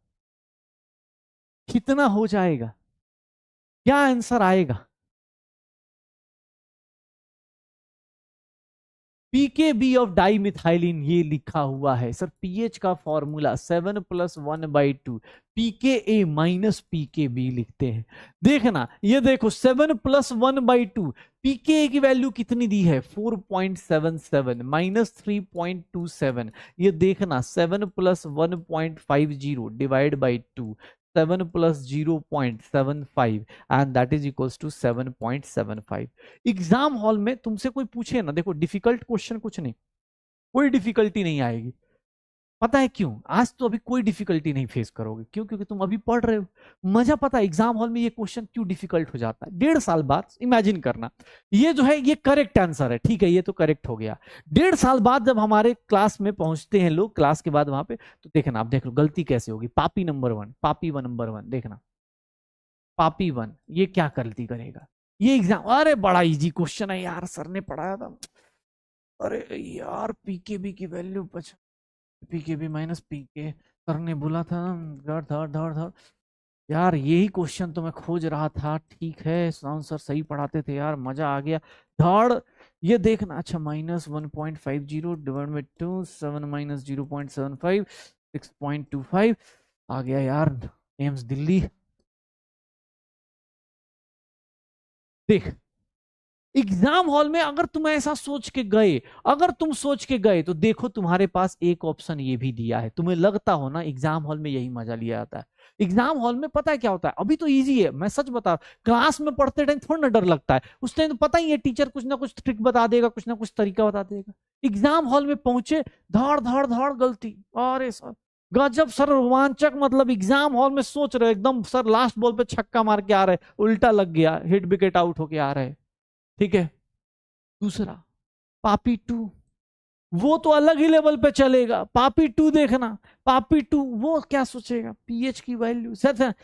कितना हो जाएगा, क्या आंसर आएगा, पीकेबी ऑफ डाई मिथाइलिन ये लिखा हुआ है सर, पीएच का फॉर्मूला 7+1/2, pKa-pKb लिखते हैं, देखना ये देखो 7+1/2, pKa की वैल्यू कितनी दी है 4.77 -3.27, ये देखना 7+1.50 divide by 2, 7+0.75 and that is equals to 7.75। Exam hall में तुमसे कोई पूछे ना, देखो डिफिकल्ट क्वेश्चन कुछ नहीं, कोई डिफिकल्टी नहीं आएगी, पता है क्यों, आज तो अभी कोई डिफिकल्टी नहीं फेस करोगे, क्यों, क्योंकि तुम अभी पढ़ रहे हो, मजा पता है एग्जाम हॉल में ये क्वेश्चन क्यों डिफिकल्ट हो जाता है, 1.5 साल बाद इमेजिन करना, ये जो है ये करेक्ट आंसर है, ठीक है, ये तो करेक्ट हो गया, 1.5 साल बाद जब हमारे क्लास में पहुंचते हैं लोग, क्लास के बाद वहां पे, तो देखना आप देख लो गलती कैसे होगी, पापी नंबर 1, पापी 1 नंबर 1, देखना पापी 1 ये क्या गलती करेगा, ये एग्जाम, अरे बड़ा इजी क्वेश्चन है यार, सर ने पढ़ाया था, अरे यार पीकेबी की value pKb minus pK sir ने बोला था धड़ धड़ धड़ धड़। यार यही क्वेश्चन तो मैं खोज रहा था। ठीक है सुनाओ सर, सही पढ़ाते थे यार, मजा आ गया। धड़ ये देखना। अच्छा -1.50 डिवाइड बाई 2 7 माइनस 0.75 6.25 आ गया यार। एम्स दिल्ली। देख एग्जाम हॉल में अगर तुम ऐसा सोच के गए, अगर तुम सोच के गए तो देखो तुम्हारे पास एक ऑप्शन ये भी दिया है। तुम्हें लगता हो ना एग्जाम हॉल में यही मजा लिया जाता है। एग्जाम हॉल में पता है क्या होता है, अभी तो इजी है, मैं सच बता। क्लास में पढ़ते टाइम थोड़ा ना डर लगता है, उस टाइम तो पता ही है टीचर कुछ ना कुछ ट्रिक बता देगा, कुछ ना कुछ तरीका बता देगा। एग्जाम हॉल में पहुंचे, धाड़ धाड़ धाड़ गलती, अरे सर गजब सर रोमांचक। मतलब एग्जाम हॉल में सोच रहे एकदम सर लास्ट बॉल पे छक्का मार के आ रहे, उल्टा लग गया, हिट विकेट आउट होके आ रहे। ठीक है। दूसरा पापी टू, वो तो अलग ही लेवल पे चलेगा। पापी टू देखना, पापी टू वो क्या सोचेगा, पीएच की value sir.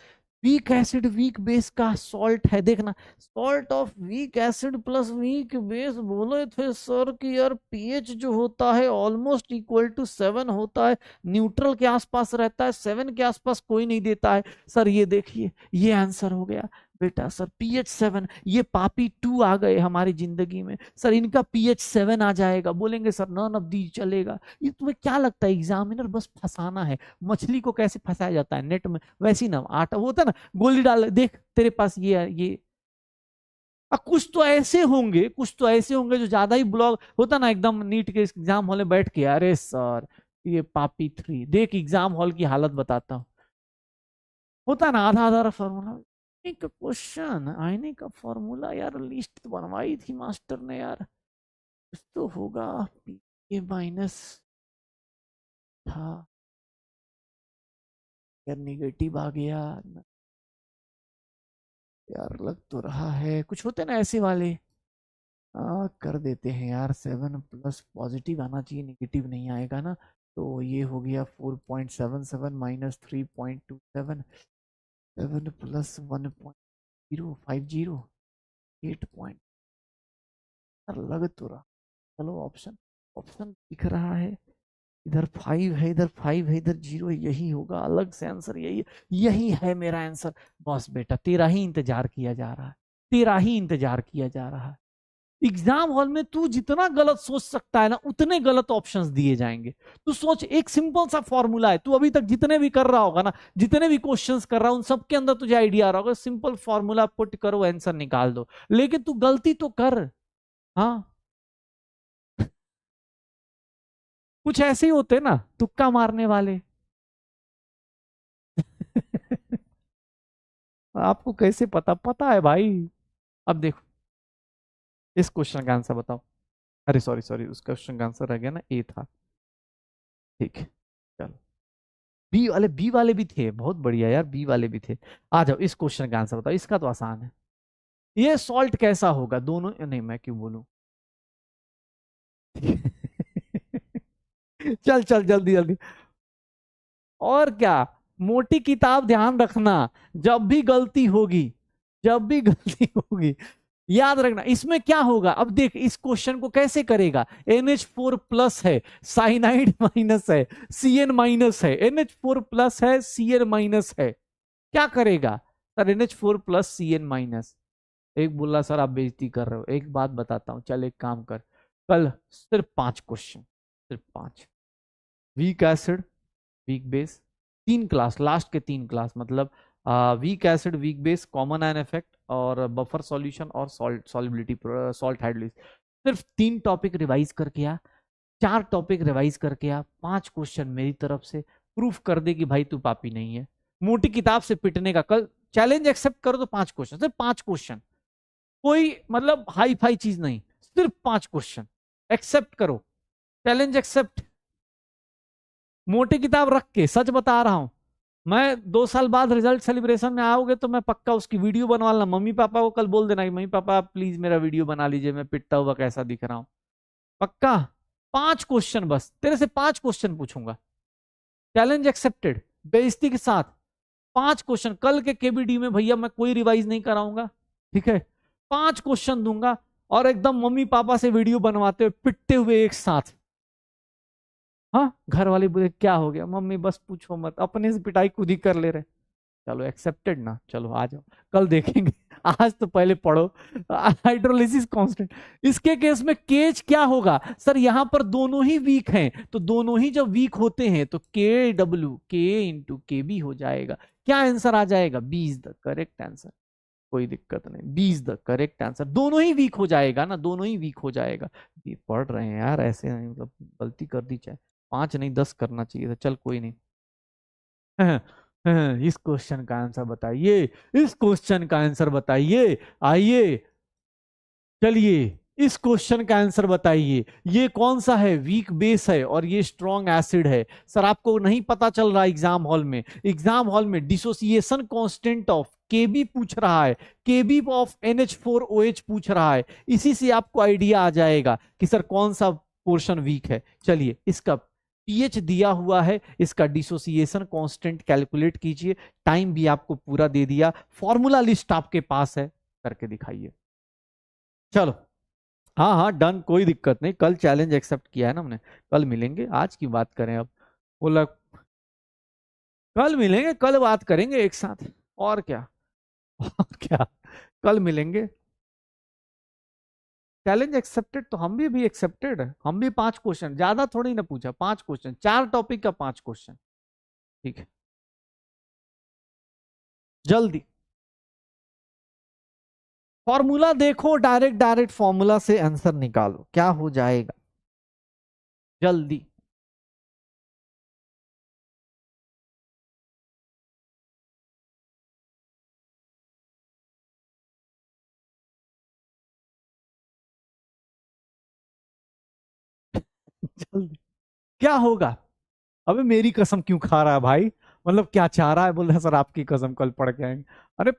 Weak acid weak base का सॉल्ट है, देखना salt of weak acid plus weak base. बोले थे सर कि यार पीएच जो होता है ऑलमोस्ट इक्वल टू 7 होता है, न्यूट्रल के आसपास रहता है, 7 के आसपास कोई नहीं देता है। सर ये देखिए ये आंसर हो गया बेटा सर पीएच 7। ये पापी 2 आ गए हमारी जिंदगी में सर, इनका पीएच 7 आ जाएगा। बोलेंगे सर नन ऑफ दी चलेगा। ये तुम्हें क्या लगता है एग्जामिनर बस फंसाना है। मछली को कैसे फंसाया जाता है नेट में, वैसी ना आटा वो होता है ना, गोली डाल देख तेरे पास ये। अब कुछ तो ऐसे होंगे, कुछ तो ऐसे होंगे जो ज्यादा ही ब्लॉग होता ना एकदम नीट के एग्जाम हॉल में बैठ के, अरे सर ये पापी 3 देख। एग्जाम हॉल की हालत बताता हूँ, होता ना आधा आधा फॉर्मूला का क्वेश्चन, आईने का फॉर्मूला यार, लिस्ट तो बनवाई थी मास्टर ने यार, कुछ तो होगा। पी माइनस था यार, निगेटिव आ गया यार, लग तो रहा है कुछ होते ना ऐसे वाले। कर देते हैं यार। 7 प्लस पॉजिटिव आना चाहिए, निगेटिव नहीं आएगा ना। तो ये हो गया 4.77 माइनस 3.27, 7 प्लस 1.050 8 पॉइंट। लग तो रहा, चलो ऑप्शन ऑप्शन दिख रहा है। इधर 5 है, इधर 5 है, इधर 0, यही होगा अलग से आंसर, यही यही है मेरा आंसर। बस बेटा तेरा ही इंतजार किया जा रहा है, तेरा ही इंतजार किया जा रहा है। एग्जाम हॉल में तू जितना गलत सोच सकता है ना उतने गलत ऑप्शंस दिए जाएंगे। तू सोच एक सिंपल सा फॉर्मूला है, तू अभी तक जितने भी कर रहा होगा ना, जितने भी क्वेश्चंस कर रहा है उन सब के अंदर तुझे आइडिया आ रहा होगा, सिंपल फॉर्मूला पुट करो आंसर निकाल दो। लेकिन तू गलती तो कर। हाँ कुछ ऐसे ही होते ना तुक्का मारने वाले। आपको कैसे पता, पता है भाई। अब देखो इस क्वेश्चन का आंसर बताओ। अरे सॉरी सॉरी, उस क्वेश्चन का आंसर रह गया ना, ए था। ठीक है चलो, बी वाले भी थे, बहुत बढ़िया यार, बी वाले भी थे। आ जाओ इस क्वेश्चन का आंसर बताओ, इसका तो आसान है। ये सॉल्ट कैसा होगा, दोनों नहीं मैं क्यों बोलूं। चल चल जल्दी जल्दी। और क्या, मोटी किताब ध्यान रखना, जब भी गलती होगी, जब भी गलती होगी याद रखना इसमें क्या होगा। अब देख इस क्वेश्चन को कैसे करेगा, NH4 प्लस है, साइनाइड माइनस है, CN माइनस है, NH4 प्लस है, CN माइनस है, क्या करेगा sir NH4 plus CN minus. एक बोला सर आप बेइज्जती कर रहे हो, एक बात बताता हूं, चल एक काम कर, कल सिर्फ 5 क्वेश्चन, सिर्फ 5। Weak acid weak base, 3 class, last के 3 क्लास, मतलब weak acid weak base, common ion effect और बफर सॉल्यूशन और सॉल्ट सॉल्युबिलिटी, सॉल्ट हाइड्रोलिस। सिर्फ 3 टॉपिक रिवाइज करके आ, 4 टॉपिक रिवाइज करके आ, 5 क्वेश्चन मेरी तरफ से, प्रूफ कर दे कि भाई तू पापी नहीं है। मोटी किताब से पिटने का, कल चैलेंज एक्सेप्ट करो तो 5 क्वेश्चन, सिर्फ 5 क्वेश्चन, कोई मतलब हाई फाई चीज नहीं, सिर्फ 5 क्वेश्चन एक्सेप्ट करो, चैलेंज एक्सेप्ट। मोटी किताब रख के सच बता रहा हूं, मैं 2 साल बाद रिजल्ट सेलिब्रेशन में आओगे तो मैं पक्का उसकी वीडियो बनवा, मम्मी पापा को कल बोल देना कि मम्मी पापा आप प्लीज मेरा वीडियो बना लीजिए, मैं पिटता हुआ कैसा दिख रहा हूं। पक्का 5 क्वेश्चन, बस तेरे से 5 क्वेश्चन पूछूंगा, चैलेंज एक्सेप्टेड, बेइज्जती के साथ। 5 क्वेश्चन कल के केबीडी में भैया मैं कोई रिवाइज नहीं कराऊंगा, ठीक है, 5 क्वेश्चन दूंगा, और एकदम मम्मी पापा से वीडियो बनवाते हुए पिटते हुए एक साथ। हाँ, घर वाले बोले क्या हो गया मम्मी, बस पूछो मत, अपने से पिटाई खुद ही कर ले रहे। चलो एक्सेप्टेड ना, चलो आ जाओ, कल देखेंगे। आज तो पहले पढ़ो हाइड्रोलिसिस कांस्टेंट। इसके केस में केज क्या होगा सर, यहां पर दोनों ही वीक हैं, तो दोनों ही जब वीक होते हैं तो के डब्ल्यू के इंटू के बी हो जाएगा। क्या आंसर आ जाएगा? B is the correct answer. कोई दिक्कत नहीं, B is the correct answer. दोनों ही वीक हो जाएगा ना, दोनों ही वीक हो जाएगा। ये पढ़ रहे हैं यार, ऐसे नहीं मतलब गलती कर दी, चाहे 5 नहीं 10 करना चाहिए था, चल कोई नहीं। इस क्वेश्चन का आंसर बताइए, इस क्वेश्चन का आंसर बताइए, आइए चलिए इस क्वेश्चन का आंसर बताइए। ये कौन सा है? वीक बेस है और ये स्ट्रॉन्ग एसिड है। सर आपको नहीं पता चल रहा एग्जाम हॉल में? एग्जाम हॉल में डिसोसिएशन कांस्टेंट ऑफ केबी पूछ रहा है, केबी ऑफ NH4OH पूछ रहा है। इसी से आपको आइडिया आ जाएगा कि सर कौन सा पोर्शन वीक है। चलिए इसका पीएच दिया हुआ है, इसका डिसोसिएशन कांस्टेंट कैलकुलेट कीजिए। टाइम भी आपको पूरा दे दिया, फॉर्मूला लिस्ट आपके पास है, करके दिखाइए। चलो हाँ हाँ डन, कोई दिक्कत नहीं, कल चैलेंज एक्सेप्ट किया है ना हमने, कल मिलेंगे, आज की बात करें अब। बोला कल मिलेंगे, कल बात करेंगे एक साथ, और क्या और क्या, कल मिलेंगे। चैलेंज एक्सेप्टेड तो हम भी एक्सेप्टेड है, हम भी 5 क्वेश्चन, ज्यादा थोड़ी ना पूछा, 5 क्वेश्चन, 4 टॉपिक का 5 क्वेश्चन। ठीक है, जल्दी फॉर्मूला देखो, डायरेक्ट डायरेक्ट फॉर्मूला से आंसर निकालो, क्या हो जाएगा, जल्दी। जल्दी क्या होगा? अबे मेरी कसम क्यों खा रहा है भाई, मतलब क्या चाह रहा है? बोल रहा है सर आपकी कसम कल पढ़ के आएंगे। अरे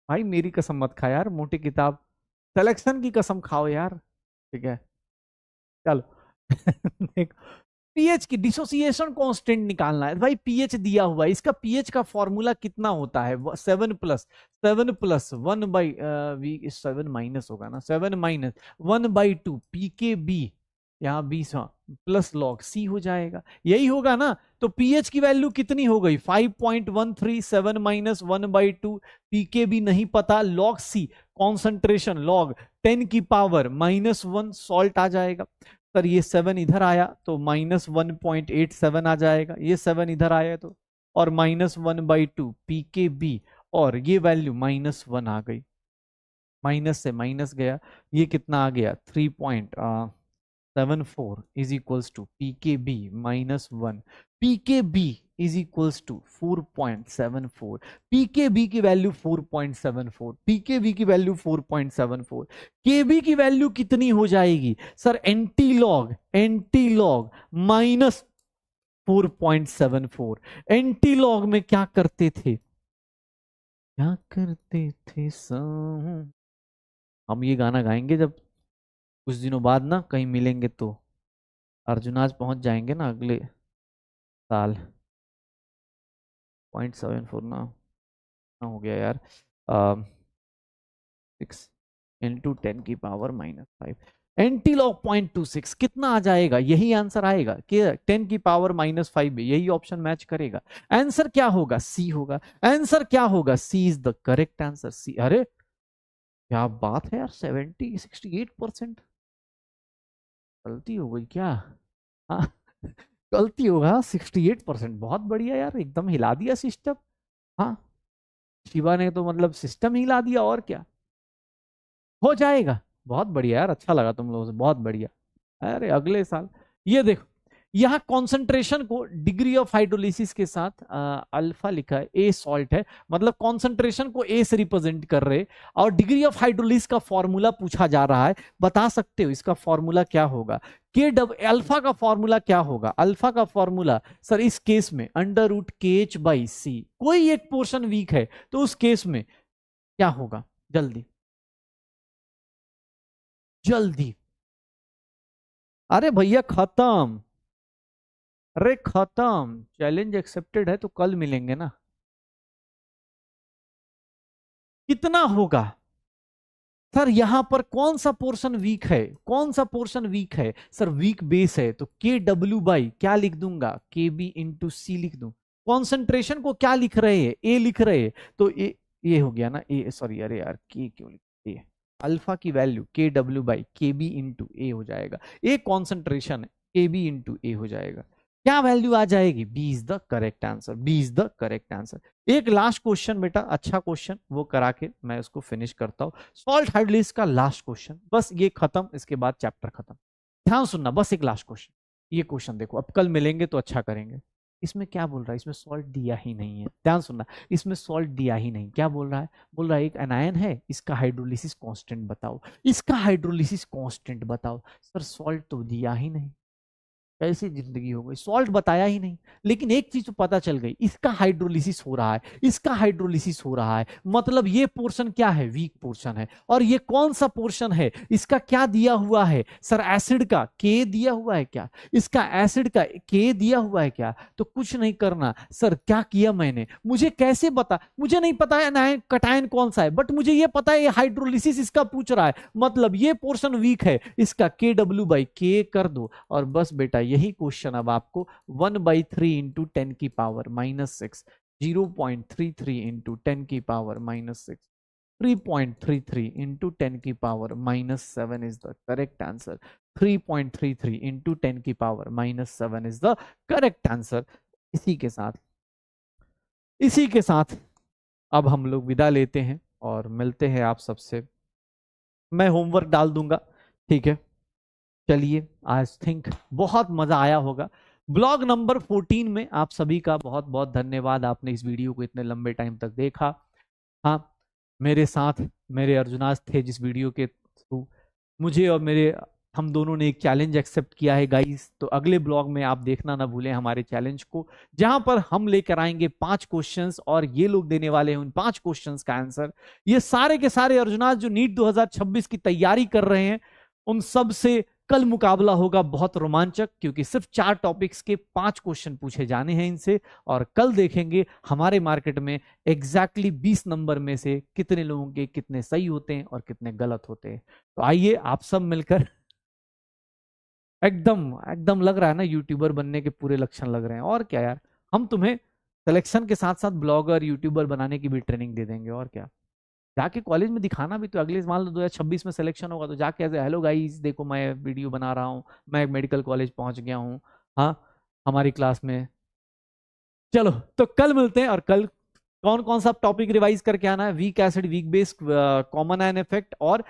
भाई मेरी कसम मत खा यार, मोटी किताब, सिलेक्शन की कसम खाओ यार। ठीक है चलो देख, पीएच की डिसोसिएशन कांस्टेंट निकालना है भाई, पीएच दिया हुआ है, इसका पीएच का फॉर्मूला कितना होता है? 7+1 बाई वी 7 माइनस होगा ना, 7-1/2 PKB, यहाँ 20 प्लस लॉग सी हो जाएगा, यही होगा ना। तो पीएच की वैल्यू कितनी हो गई? 5.13, 7-1/2 PKB नहीं पता, log c concentration log 10⁻⁻1 salt आ जाएगा। सर ये 7 इधर आया तो -1.87 आ जाएगा, ये 7 इधर आया तो, और -1/2 PKB, और ये वैल्यू -1 आ गई, माइनस से माइनस गया, ये कितना आ गया? 3.74 is equals to PKB -1, PKB is equals to 4.74, PKB की वैल्यू 4.74, PKB की वैल्यू 4.74, KB की वैल्यू कितनी हो जाएगी sir? Anti log -4.74। Anti log में क्या करते थे, क्या करते थे सर? हम ये गाना गाएंगे जब कुछ दिनों बाद ना कहीं मिलेंगे तो, अर्जुन आज पहुंच जाएंगे ना अगले साल। 0.74 ना हो गया यार, 6 × 10⁻⁻5, एंटी लॉग 0.26 कितना आ जाएगा? यही आंसर आएगा कि 10⁻⁻5 यही ऑप्शन मैच करेगा। आंसर क्या होगा? सी होगा। आंसर क्या होगा? सी इज द करेक्ट आंसर, सी। अरे क्या बात है यार, 68% गलती हो गई क्या? हाँ गलती होगा 68%, बहुत बढ़िया यार, एकदम हिला दिया सिस्टम। हाँ शिवा ने तो मतलब सिस्टम हिला दिया, और क्या हो जाएगा। बहुत बढ़िया यार, अच्छा लगा तुम लोगों से, बहुत बढ़िया। अरे अगले साल ये देखो, यहाँ कॉन्सेंट्रेशन को डिग्री ऑफ हाइड्रोलिसिस के साथ अल्फा लिखा है, ए सॉल्ट है, मतलब कॉन्सेंट्रेशन को ए से रिप्रेजेंट कर रहे, और डिग्री ऑफ हाइड्रोलिसिस का फॉर्मूला पूछा जा रहा है। बता सकते हो इसका फॉर्मूला क्या होगा? के डब अल्फा का फॉर्मूला क्या होगा? अल्फा का फॉर्मूला सर इस केस में √KH/C, कोई एक पोर्शन वीक है तो उस केस में क्या होगा? जल्दी जल्दी, अरे भैया खत्म, अरे खत्म, चैलेंज एक्सेप्टेड है तो कल मिलेंगे ना। कितना होगा? सर यहां पर कौन सा पोर्शन वीक है, कौन सा पोर्शन वीक है? सर वीक बेस है, तो के डब्ल्यू बाई क्या लिख दूंगा, के बी इंटू सी लिख दूं। कॉन्सेंट्रेशन को क्या लिख रहे हैं, ए लिख रहे हैं, तो ए हो गया ना, ए सॉरी अरे यार के क्यों लिख, ए अल्फा की वैल्यू के डब्ल्यू बाई के बी इंटू ए हो जाएगा। ए कॉन्सेंट्रेशन है, के बी इंटू ए हो जाएगा। क्या वैल्यू आ जाएगी, B is the correct answer, B is the correct answer. एक लास्ट क्वेश्चन बेटा, अच्छा क्वेश्चन, वो करा के मैं उसको फिनिश करता हूं। सॉल्ट हाइड्रोलिसिस का लास्ट क्वेश्चन, बस ये खत्म, इसके बाद चैप्टर खत्म। ध्यान सुनना, बस एक लास्ट क्वेश्चन, ये क्वेश्चन देखो, अब कल मिलेंगे तो अच्छा करेंगे। इसमें क्या बोल रहा है, इसमें सॉल्ट दिया ही नहीं है, ध्यान सुनना, इसमें सॉल्ट दिया ही नहीं। क्या बोल रहा है, बोल रहा है एक एनायन है, इसका हाइड्रोलिसिस कांस्टेंट बताओ, इसका हाइड्रोलिसिस कांस्टेंट बताओ। सर सॉल्ट तो दिया ही नहीं, कैसी जिंदगी हो गई, सॉल्ट बताया ही नहीं। लेकिन एक चीज तो पता चल गई, इसका हाइड्रोलिसिस हो रहा है, इसका हाइड्रोलिसिस हो रहा है, मतलब ये पोर्शन क्या है, वीक पोर्शन है। और ये कौन सा पोर्शन है, इसका क्या दिया हुआ है, सर एसिड का के दिया हुआ है क्या, इसका एसिड का के दिया हुआ है क्या? तो कुछ नहीं करना। सर क्या किया मैंने, मुझे कैसे पता, मुझे नहीं पता है कटायन कौन सा है, बट मुझे ये पता है ये हाइड्रोलिसिस इसका पूछ रहा है, मतलब ये पोर्शन वीक है, इसका के डब्ल्यू बाई के कर दो, और बस बेटा यही क्वेश्चन अब आपको 1/3 इंटू 10 की पावर -6, 0.33 इंटू 10 की पावर -6, 3.33 इंटू 10 की power -7 is the correct answer. 3.33 into 10 की power -7 is the correct answer. इसी के साथ अब हम लोग विदा लेते हैं और मिलते हैं आप सबसे, मैं होमवर्क डाल दूंगा, ठीक है। चलिए, आई थिंक बहुत मजा आया होगा। ब्लॉग नंबर 14 में आप सभी का बहुत बहुत धन्यवाद, आपने इस वीडियो को इतने लंबे टाइम तक देखा। हाँ, मेरे साथ मेरे अर्जुनाज थे जिस वीडियो के थ्रू मुझे और मेरे हम दोनों ने एक चैलेंज एक्सेप्ट किया है गाइस। तो अगले ब्लॉग में आप देखना ना भूलें हमारे चैलेंज को, जहां पर हम लेकर आएंगे 5 क्वेश्चंस और ये लोग देने वाले हैं उन 5 क्वेश्चंस का आंसर। ये सारे के सारे अर्जुनाज जो नीट 2026 की तैयारी कर रहे हैं, उन सब से कल मुकाबला होगा बहुत रोमांचक, क्योंकि सिर्फ 4 टॉपिक्स के 5 क्वेश्चन पूछे जाने हैं इनसे। और कल देखेंगे हमारे मार्केट में एग्जैक्टली 20 नंबर में से कितने लोगों के कितने सही होते हैं और कितने गलत होते हैं। तो आइए आप सब मिलकर, एकदम एकदम लग रहा है ना यूट्यूबर बनने के पूरे लक्षण लग रहे हैं। और क्या यार, हम तुम्हें सिलेक्शन के साथ साथ ब्लॉगर यूट्यूबर बनाने की भी ट्रेनिंग दे देंगे। और क्या, जाके कॉलेज में दिखाना भी, तो अगले मान लो 2026 में सिलेक्शन होगा तो जाके ऐसे, हेलो गाइस देखो मैं वीडियो बना रहा हूँ, मैं मेडिकल कॉलेज पहुंच गया हूँ, हाँ हमारी क्लास में। चलो तो कल मिलते हैं। और कल कौन कौन सा टॉपिक रिवाइज करके आना है, weak acid weak base, common ion effect, और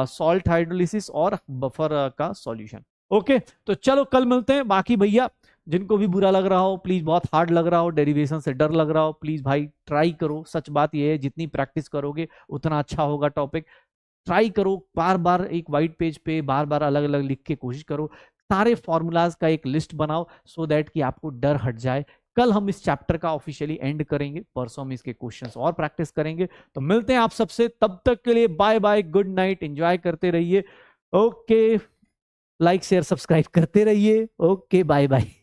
सॉल्ट हाइड्रोलिसिस और बफर का सॉल्यूशन। ओके, तो चलो कल मिलते हैं। बाकी भैया जिनको भी बुरा लग रहा हो, प्लीज बहुत हार्ड लग रहा हो, डेरिवेशन से डर लग रहा हो, प्लीज भाई ट्राई करो। सच बात यह है, जितनी प्रैक्टिस करोगे उतना अच्छा होगा टॉपिक। ट्राई करो, बार बार एक व्हाइट पेज पे बार बार अलग अलग लिख के कोशिश करो, सारे फॉर्मूलाज का एक लिस्ट बनाओ, सो दैट कि आपको डर हट जाए। कल हम इस चैप्टर का ऑफिशियली एंड करेंगे, परसों हम इसके क्वेश्चंस और प्रैक्टिस करेंगे। तो मिलते हैं आप सबसे, तब तक के लिए bye bye, good night, enjoy करते रहिए। ओके, लाइक शेयर सब्सक्राइब करते रहिए। Okay, bye bye.